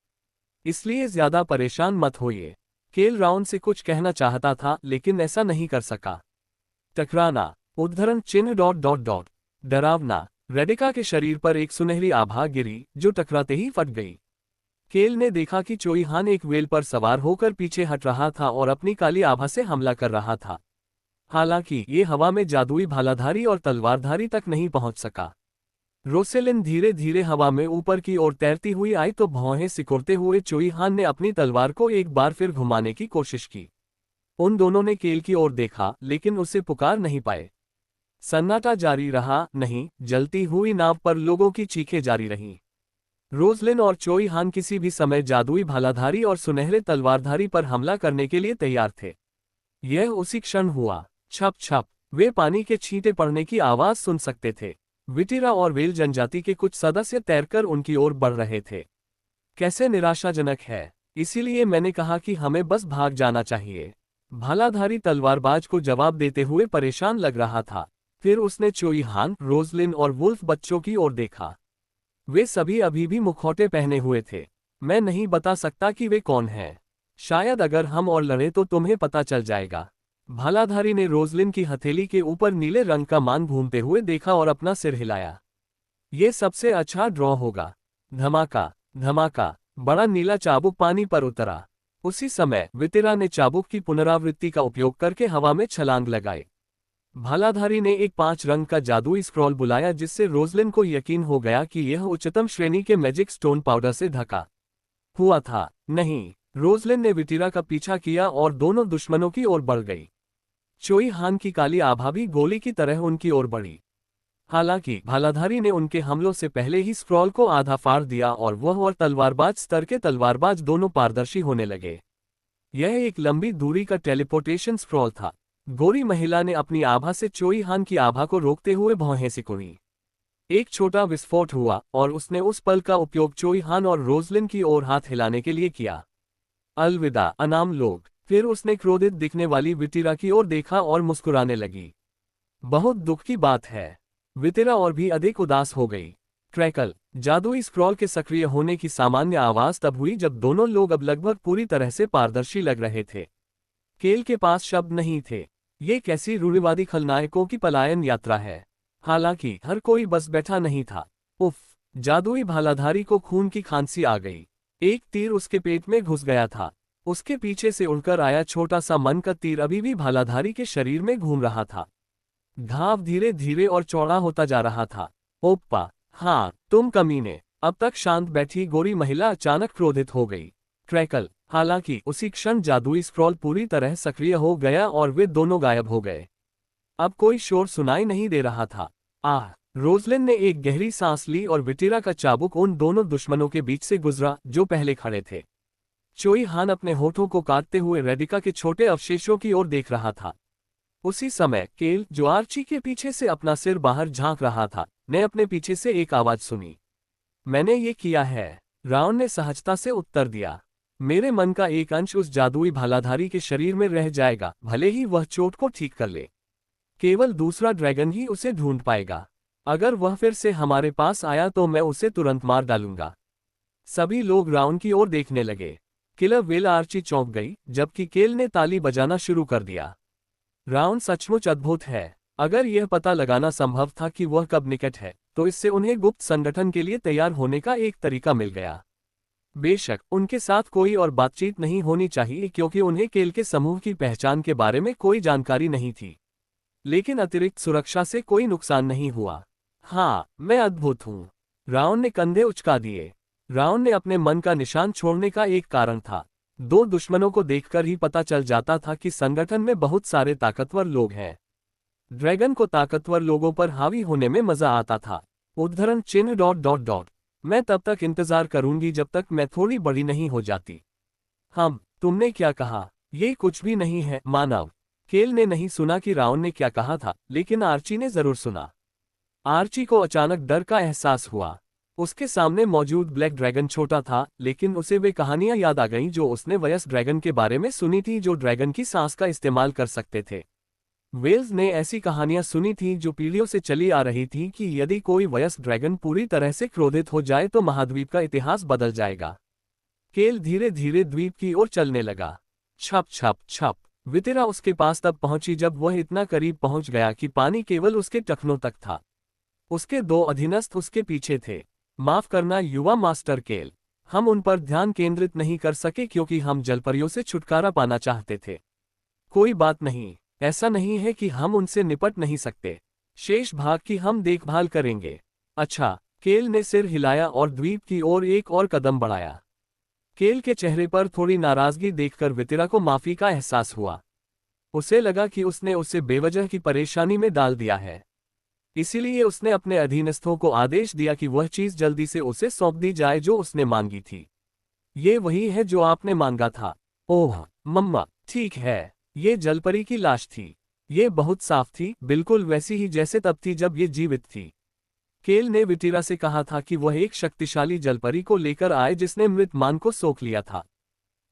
इसलिए ज्यादा परेशान मत होइए। केल राउन से कुछ कहना चाहता था लेकिन ऐसा नहीं कर सका। टकराना उद्धरण चिन्ह डॉट डॉट डॉट डरावना। रेडिका के शरीर पर एक सुनहरी आभा गिरी जो टकराते ही फट गई। केल ने देखा कि चोई हान एक वेल पर सवार होकर पीछे हट रहा था और अपनी काली आभा से हमला कर रहा था। हालांकि ये हवा में जादुई भालाधारी और तलवारधारी तक नहीं पहुंच सका। रोसेलिन धीरे धीरे हवा में ऊपर की ओर तैरती हुई आई तो भौहें सिकुड़ते हुए चोई हान ने अपनी तलवार को एक बार फिर घुमाने की कोशिश की। उन दोनों ने केल की ओर देखा लेकिन उसे पुकार नहीं पाए। सन्नाटा जारी रहा। नहीं, जलती हुई नाव पर लोगों की चीखें जारी रहीं। रोजलिन और चोई हान किसी भी समय जादुई भालाधारी और सुनहरे तलवारधारी पर हमला करने के लिए तैयार थे। यह उसी क्षण हुआ। छप छप वे पानी के छींटे पड़ने की आवाज सुन सकते थे। विटिरा और वेल जनजाति के कुछ सदस्य तैरकर उनकी ओर बढ़ रहे थे। कैसे निराशाजनक है। इसीलिए मैंने कहा कि हमें बस भाग जाना चाहिए। भालाधारी तलवारबाज को जवाब देते हुए परेशान लग रहा था। फिर उसने चोई हान, रोजलिन और वुल्फ बच्चों की ओर देखा। वे सभी अभी भी मुखौटे पहने हुए थे। मैं नहीं बता सकता कि वे कौन हैं। शायद अगर हम और लड़े तो तुम्हें पता चल जाएगा। भालाधारी ने रोजलिन की हथेली के ऊपर नीले रंग का मान घूमते हुए देखा और अपना सिर हिलाया। ये सबसे अच्छा ड्रॉ होगा। धमाका धमाका बड़ा नीला चाबुक पानी पर उतरा। उसी समय वितिरा ने चाबुक की पुनरावृत्ति का उपयोग करके हवा में छलांग लगाई। भालाधारी ने एक 5 रंग का जादुई स्क्रॉल बुलाया जिससे रोजलिन को यकीन हो गया कि यह उच्चतम श्रेणी के मैजिक स्टोन पाउडर से ढका हुआ था। नहीं, रोजलिन ने विटिरा का पीछा किया और दोनों दुश्मनों की ओर बढ़ गई। चोई हान की काली आभा भी गोली की तरह उनकी ओर बढ़ी। हालांकि भालाधारी ने उनके हमलों से पहले ही स्क्रॉल को आधा फाड़ दिया और वह और तलवारबाज स्तर के तलवारबाज दोनों पारदर्शी होने लगे। यह एक लंबी दूरी का टेलीपोर्टेशन स्क्रॉल था। गोरी महिला ने अपनी आभा से चोई हान की आभा को रोकते हुए भौहें सिकुड़ी। एक छोटा विस्फोट हुआ और उसने उस पल का उपयोग चोई हान और रोजलिन की ओर हाथ हिलाने के लिए किया। अलविदा अनाम लोग। फिर उसने क्रोधित दिखने वाली विटिरा की ओर देखा और मुस्कुराने लगी। बहुत दुख की बात है। विटिरा और भी अधिक उदास हो गई। क्रैकल जादुई स्क्रॉल के सक्रिय होने की सामान्य आवाज तब हुई जब दोनों लोग अब लगभग पूरी तरह से पारदर्शी लग रहे थे। केल के पास शब्द नहीं थे। ये कैसी रूढ़िवादी खलनायकों की पलायन यात्रा है। हालांकि हर कोई बस बैठा नहीं था। उफ, जादुई भालाधारी को खून की खांसी आ गई। एक तीर उसके पेट में घुस गया था। उसके पीछे से उड़कर आया छोटा सा मन का तीर अभी भी भालाधारी के शरीर में घूम रहा था। घाव धीरे धीरे और चौड़ा होता जा रहा था। ओप्पा, हाँ तुम कमीने। अब तक शांत बैठी गोरी महिला अचानक क्रोधित हो गई। क्रैकल हालांकि उसी क्षण जादुई स्क्रॉल पूरी तरह सक्रिय हो गया और वे दोनों गायब हो गए। अब कोई शोर सुनाई नहीं दे रहा था। रोजलिन ने एक गहरी सांस ली और विटिरा का चाबुक उन दोनों दुश्मनों के बीच से गुजरा जो पहले खड़े थे। चोई हान अपने होठों को काटते हुए रेडिका के छोटे अवशेषों की ओर देख रहा था। उसी समय केल, जो आर्ची के पीछे से अपना सिर बाहर झांक रहा था, ने अपने पीछे से एक आवाज सुनी। मैंने ये किया है, राउन ने सहजता से उत्तर दिया। मेरे मन का एक अंश उस जादुई भालाधारी के शरीर में रह जाएगा, भले ही वह चोट को ठीक कर ले। केवल दूसरा ड्रैगन ही उसे ढूंढ पाएगा। अगर वह फिर से हमारे पास आया तो मैं उसे तुरंत मार डालूंगा। सभी लोग राउन की ओर देखने लगे। किलर व्हेल आर्ची चौंक गई, जबकि केल ने ताली बजाना शुरू कर दिया। राउन सचमुच अद्भुत है। अगर यह पता लगाना संभव था कि वह कब निकट है, तो इससे उन्हें गुप्त संगठन के लिए तैयार होने का एक तरीका मिल गया। बेशक उनके साथ कोई और बातचीत नहीं होनी चाहिए क्योंकि उन्हें केल के समूह की पहचान के बारे में कोई जानकारी नहीं थी। लेकिन अतिरिक्त सुरक्षा से कोई नुकसान नहीं हुआ। हाँ, मैं अद्भुत हूँ। राउन ने कंधे उचका दिए। राउन ने अपने मन का निशान छोड़ने का एक कारण था। दो दुश्मनों को देखकर ही पता चल जाता था कि संगठन में बहुत सारे ताकतवर लोग हैं। ड्रैगन को ताकतवर लोगों पर हावी होने में मजा आता था। उद्धरण चिन्ह डॉट डॉट डॉट। मैं तब तक इंतजार करूंगी जब तक मैं थोड़ी बड़ी नहीं हो जाती। तुमने क्या कहा? ये कुछ भी नहीं है मानव। केल ने नहीं सुना कि राउन ने क्या कहा था, लेकिन आर्ची ने जरूर सुना। आर्ची को अचानक डर का एहसास हुआ। उसके सामने मौजूद ब्लैक ड्रैगन छोटा था, लेकिन उसे वे कहानियां याद आ गईं जो उसने वयस्क ड्रैगन के बारे में सुनी थी, जो ड्रैगन की सांस का इस्तेमाल कर सकते थे। वेल्स ने ऐसी कहानियां सुनी थी जो पीढ़ियों से चली आ रही थी कि यदि कोई वयस्क ड्रैगन पूरी तरह से क्रोधित हो जाए तो महाद्वीप का इतिहास बदल जाएगा। केल धीरे धीरे द्वीप की ओर चलने लगा। छप छप छप। वितिरा उसके पास तब पहुंची जब वह इतना करीब पहुंच गया कि पानी केवल उसके टखनों तक था। उसके दो अधीनस्थ उसके पीछे थे। माफ करना युवा मास्टर केल, हम उन पर ध्यान केंद्रित नहीं कर सके क्योंकि हम जलपरियों से छुटकारा पाना चाहते थे। कोई बात नहीं, ऐसा नहीं है कि हम उनसे निपट नहीं सकते। शेष भाग की हम देखभाल करेंगे। अच्छा, केल ने सिर हिलाया और द्वीप की ओर एक और कदम बढ़ाया। केल के चेहरे पर थोड़ी नाराजगी देखकर वितिरा को माफी का एहसास हुआ। उसे लगा कि उसने उसे बेवजह की परेशानी में डाल दिया है। इसीलिए उसने अपने अधीनस्थों को आदेश दिया कि वह चीज जल्दी से उसे सौंप दी जाए जो उसने मांगी थी। ये वही है जो आपने मांगा था। ओह मम्मा, ठीक है, ये जलपरी की लाश थी। ये बहुत साफ थी, बिल्कुल वैसी ही जैसे तब थी जब ये जीवित थी। केल ने विटिरा से कहा था कि वह एक शक्तिशाली जलपरी को लेकर आए जिसने मृत मान को सोख लिया था।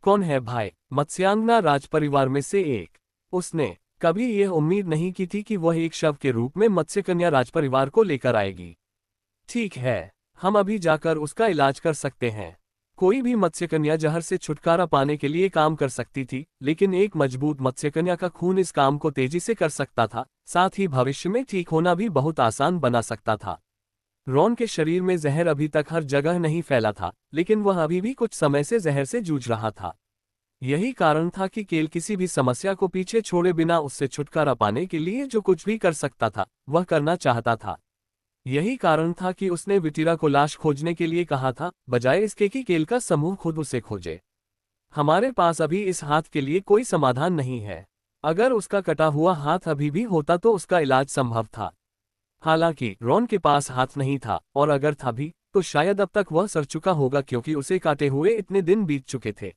कौन है भाई? मत्स्यांगना राजपरिवार में से एक। उसने कभी यह उम्मीद नहीं की थी कि वह एक शव के रूप में मत्स्यकन्या राजपरिवार को लेकर आएगी। ठीक है, हम अभी जाकर उसका इलाज कर सकते हैं। कोई भी मत्स्यकन्या जहर से छुटकारा पाने के लिए काम कर सकती थी, लेकिन एक मजबूत मत्स्यकन्या का खून इस काम को तेजी से कर सकता था, साथ ही भविष्य में ठीक होना भी बहुत आसान बना सकता था। रॉन के शरीर में जहर अभी तक हर जगह नहीं फैला था, लेकिन वह अभी भी कुछ समय से जहर से जूझ रहा था। यही कारण था कि केल किसी भी समस्या को पीछे छोड़े बिना उससे छुटकारा पाने के लिए जो कुछ भी कर सकता था, वह करना चाहता था। यही कारण था कि उसने विटिरा को लाश खोजने के लिए कहा था, बजाय इसके कि केल का समूह खुद उसे खोजे। हमारे पास अभी इस हाथ के लिए कोई समाधान नहीं है। अगर उसका कटा हुआ हाथ अभी भी होता तो उसका इलाज संभव था। हालांकि रॉन के पास हाथ नहीं था, और अगर था भी तो शायद अब तक वह सड़ चुका होगा क्योंकि उसे काटे हुए इतने दिन बीत चुके थे।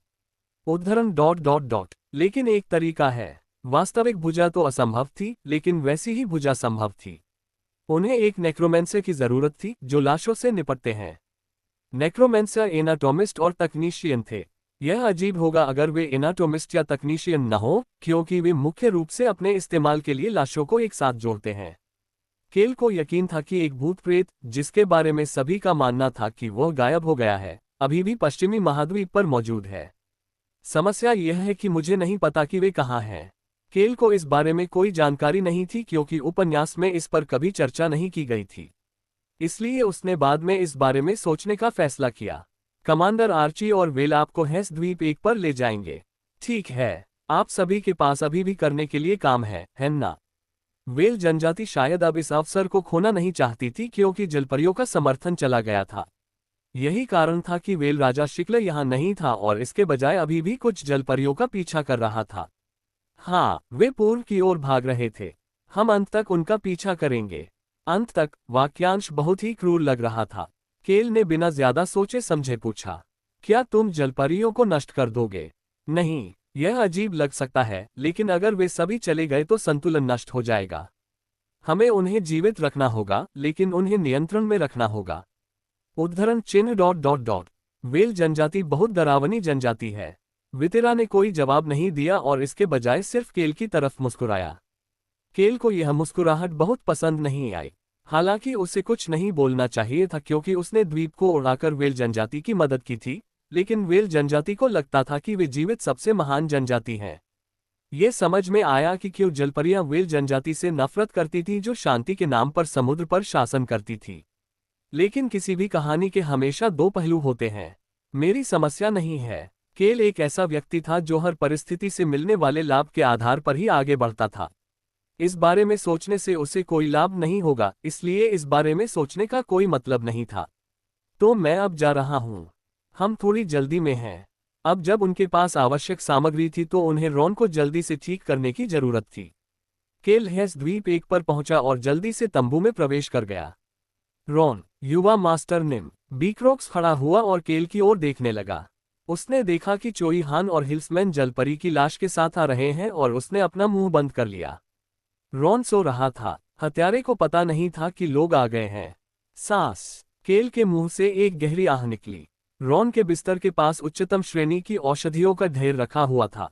उद्धरण डॉट डॉट डॉट। लेकिन एक तरीका है। वास्तविक भुजा तो असंभव थी, लेकिन वैसी ही भुजा संभव थी। उन्हें एक नेक्रोमेंसर की जरूरत थी जो लाशों से निपटते हैं। नेक्रोमेंसर एनाटोमिस्ट और तकनीशियन थे। यह अजीब होगा अगर वे एनाटोमिस्ट या तकनीशियन न हो, क्योंकि वे मुख्य रूप से अपने इस्तेमाल के लिए लाशों को एक साथ जोड़ते हैं। केल को यकीन था कि एक भूत प्रेत, जिसके बारे में सभी का मानना था कि वह गायब हो गया है, अभी भी पश्चिमी महाद्वीप पर मौजूद है। समस्या यह है कि मुझे नहीं पता कि वे कहाँ हैं। केल को इस बारे में कोई जानकारी नहीं थी क्योंकि उपन्यास में इस पर कभी चर्चा नहीं की गई थी। इसलिए उसने बाद में इस बारे में सोचने का फैसला किया। कमांडर आर्ची और वेल आपको हेस द्वीप 1 पर ले जाएंगे। ठीक है, आप सभी के पास अभी भी करने के लिए काम है ना? वेल जनजाति शायद अब इस अवसर को खोना नहीं चाहती थी क्योंकि जलपरियों का समर्थन चला गया था। यही कारण था कि वेल राजा शिक्ल यहाँ नहीं था और इसके बजाय अभी भी कुछ जलपरियों का पीछा कर रहा था। हाँ, वे पूर्व की ओर भाग रहे थे। हम अंत तक उनका पीछा करेंगे। अंत तक वाक्यांश बहुत ही क्रूर लग रहा था। केल ने बिना ज्यादा सोचे समझे पूछा, क्या तुम जलपरियों को नष्ट कर दोगे? नहीं, यह अजीब लग सकता है, लेकिन अगर वे सभी चले गए तो संतुलन नष्ट हो जाएगा। हमें उन्हें जीवित रखना होगा, लेकिन उन्हें नियंत्रण में रखना होगा। उद्धरण चिन्ह डॉट डॉट डॉट। वेल जनजाति बहुत डरावनी जनजाति है। वितिरा ने कोई जवाब नहीं दिया और इसके बजाय सिर्फ केल की तरफ मुस्कुराया। केल को यह मुस्कुराहट बहुत पसंद नहीं आई। हालांकि उसे कुछ नहीं बोलना चाहिए था क्योंकि उसने द्वीप को उड़ाकर व्हेल जनजाति की मदद की थी, लेकिन व्हेल जनजाति को लगता था कि वे जीवित सबसे महान जनजाति हैं। ये समझ में आया कि क्यों जलपरियां व्हेल जनजाति से नफरत करती थीं जो शांति के नाम पर समुद्र पर शासन करती थी। लेकिन किसी भी कहानी के हमेशा दो पहलू होते हैं। मेरी समस्या नहीं है। केल एक ऐसा व्यक्ति था जो हर परिस्थिति से मिलने वाले लाभ के आधार पर ही आगे बढ़ता था। इस बारे में सोचने से उसे कोई लाभ नहीं होगा, इसलिए इस बारे में सोचने का कोई मतलब नहीं था। तो मैं अब जा रहा हूं। हम थोड़ी जल्दी में हैं। अब जब उनके पास आवश्यक सामग्री थी तो उन्हें रॉन को जल्दी से ठीक करने की जरूरत थी। केल हेस द्वीप 1 पर पहुंचा और जल्दी से तंबू में प्रवेश कर गया। रॉन, युवा मास्टर निम, बीक्रोक्स खड़ा हुआ और केल की ओर देखने लगा। उसने देखा कि चोई हान और हिल्समैन जलपरी की लाश के साथ आ रहे हैं और उसने अपना मुंह बंद कर लिया। रॉन सो रहा था। हत्यारे को पता नहीं था कि लोग आ गए हैं। सांस। केल के मुंह से एक गहरी आह निकली। रॉन के बिस्तर के पास उच्चतम श्रेणी की औषधियों का ढेर रखा हुआ था।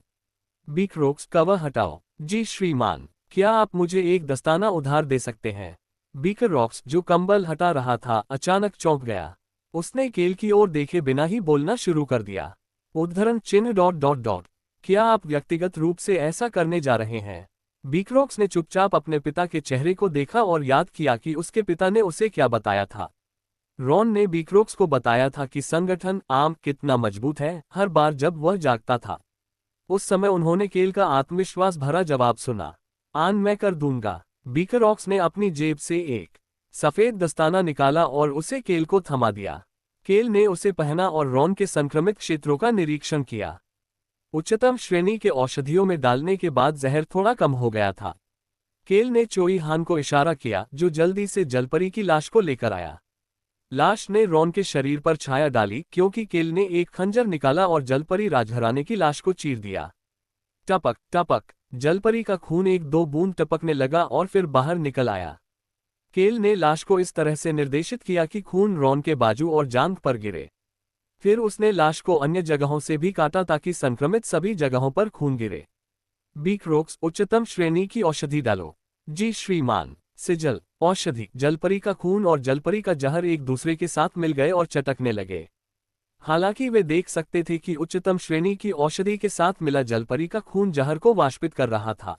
बीक्रोक्स, कवर हटाओ। जी श्रीमान, क्या आप मुझे एक दस्ताना उधार दे सकते हैं? बीक्रोक्स, जो कंबल हटा रहा था, अचानक चौंक गया। उसने केल की ओर देखे बिना ही बोलना शुरू कर दिया। उद्धरण चिन्ह ... क्या आप व्यक्तिगत रूप से ऐसा करने जा रहे हैं? बीक्रोक्स ने चुपचाप अपने पिता के चेहरे को देखा और याद किया कि उसके पिता ने उसे क्या बताया था। रॉन ने बीक्रोक्स को बताया था कि संगठन आम कितना मजबूत है हर बार जब वह जागता था। उस समय उन्होंने केल का आत्मविश्वास भरा जवाब सुना। आन मैं कर दूंगा। बीक्रोक्स ने अपनी जेब से एक सफेद दस्ताना निकाला और उसे केल को थमा दिया। केल ने उसे पहना और रॉन के संक्रमित क्षेत्रों का निरीक्षण किया। उच्चतम श्रेणी के औषधियों में डालने के बाद जहर थोड़ा कम हो गया था। केल ने चोई हान को इशारा किया जो जल्दी से जलपरी की लाश को लेकर आया। लाश ने रॉन के शरीर पर छाया डाली क्योंकि केल ने एक खंजर निकाला और जलपरी राजघराने की लाश को चीर दिया। टपक टपक, जलपरी का खून 1-2 बूंद टपकने लगा और फिर बाहर निकल आया। केल ने लाश को इस तरह से निर्देशित किया कि खून रॉन के बाजू और जांघ पर गिरे। फिर उसने लाश को अन्य जगहों से भी काटा ताकि संक्रमित सभी जगहों पर खून गिरे। बीक्रोक्स, उच्चतम श्रेणी की औषधि डालो। जी श्रीमान। सिजल, औषधि। जलपरी का खून और जलपरी का जहर एक दूसरे के साथ मिल गए और चटकने लगे। हालांकि वे देख सकते थे कि उच्चतम श्रेणी की औषधि के साथ मिला जलपरी का खून जहर को वाष्पित कर रहा था।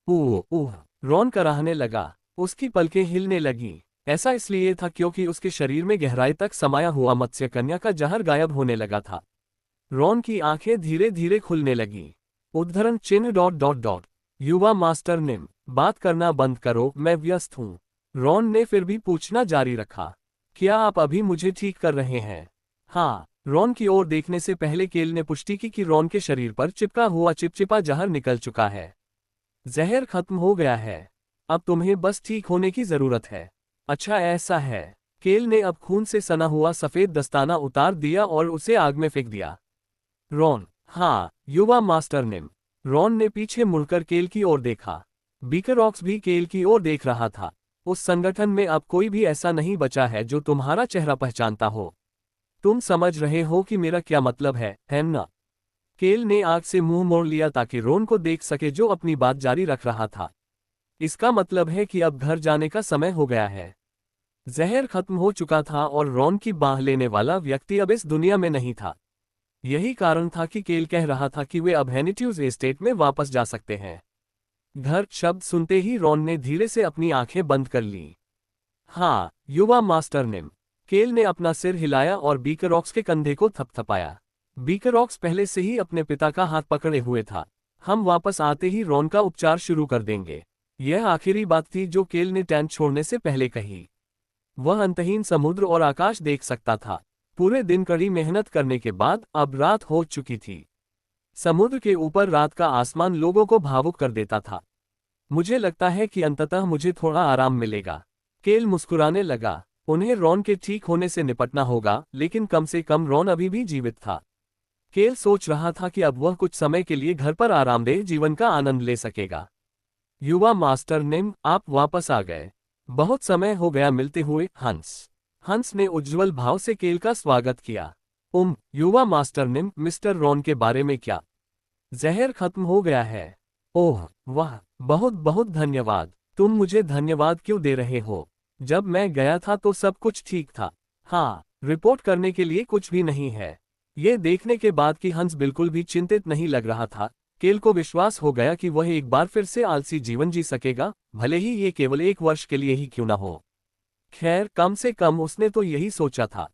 ऊह, रॉन कराहने लगा। उसकी पलकें हिलने लगीं। ऐसा इसलिए था क्योंकि उसके शरीर में गहराई तक समाया हुआ मत्स्यकन्या का जहर गायब होने लगा था। रॉन की आंखें धीरे धीरे खुलने लगीं। उद्धरण चिन्ह ... युवा मास्टर निम, बात करना बंद करो, मैं व्यस्त हूं। रॉन ने फिर भी पूछना जारी रखा। क्या आप अभी मुझे ठीक कर रहे हैं? हाँ। रॉन की ओर देखने से पहले केल ने पुष्टि की कि रॉन के शरीर पर चिपका हुआ चिपचिपा जहर निकल चुका है। जहर खत्म हो गया है। अब तुम्हें बस ठीक होने की जरूरत है। अच्छा ऐसा है। केल ने अब खून से सना हुआ सफेद दस्ताना उतार दिया और उसे आग में फेंक दिया। रॉन, हाँ, युवा मास्टर निम। रॉन ने पीछे मुड़कर केल की ओर देखा। बीक्रोक्स भी केल की ओर देख रहा था। उस संगठन में अब कोई भी ऐसा नहीं बचा है जो तुम्हारा चेहरा पहचानता हो। तुम समझ रहे हो कि मेरा क्या मतलब है ना? केल ने आग से मुंह मोड़ लिया ताकि रॉन को देख सके जो अपनी बात जारी रख रहा था। इसका मतलब है कि अब घर जाने का समय हो गया है। जहर खत्म हो चुका था और रॉन की बाह लेने वाला व्यक्ति अब इस दुनिया में नहीं था। यही कारण था कि केल कह रहा था कि वे अब हैनिट्यूज एस्टेट में वापस जा सकते हैं। घर शब्द सुनते ही रॉन ने धीरे से अपनी आंखें बंद कर लीं। हाँ, युवा मास्टर निम। केल ने अपना सिर हिलाया और बीक्रोक्स के कंधे को थपथपाया। बीक्रोक्स पहले से ही अपने पिता का हाथ पकड़े हुए था। हम वापस आते ही रॉन का उपचार शुरू कर देंगे। यह आखिरी बात थी जो केल ने टेंट छोड़ने से पहले कही। वह अंतहीन समुद्र और आकाश देख सकता था। पूरे दिन कड़ी मेहनत करने के बाद अब रात हो चुकी थी। समुद्र के ऊपर रात का आसमान लोगों को भावुक कर देता था। मुझे लगता है कि अंततः मुझे थोड़ा आराम मिलेगा। केल मुस्कुराने लगा। उन्हें रॉन के ठीक होने से निपटना होगा, लेकिन कम से कम रॉन अभी भी जीवित था। केल सोच रहा था कि अब वह कुछ समय के लिए घर पर आरामदेह जीवन का आनंद ले सकेगा। युवा मास्टर निम, आप वापस आ गए। बहुत समय हो गया मिलते हुए। हंस ने उज्ज्वल भाव से केल का स्वागत किया। युवा मास्टर निम, मिस्टर रॉन के बारे में क्या? जहर खत्म हो गया है। ओह वाह, बहुत बहुत धन्यवाद। तुम मुझे धन्यवाद क्यों दे रहे हो? जब मैं गया था तो सब कुछ ठीक था। हाँ, रिपोर्ट करने के लिए कुछ भी नहीं है। ये देखने के बाद कि हंस बिल्कुल भी चिंतित नहीं लग रहा था, केल को विश्वास हो गया कि वह एक बार फिर से आलसी जीवन जी सकेगा, भले ही ये केवल 1 वर्ष के लिए ही क्यों न हो। खैर, कम से कम उसने तो यही सोचा था।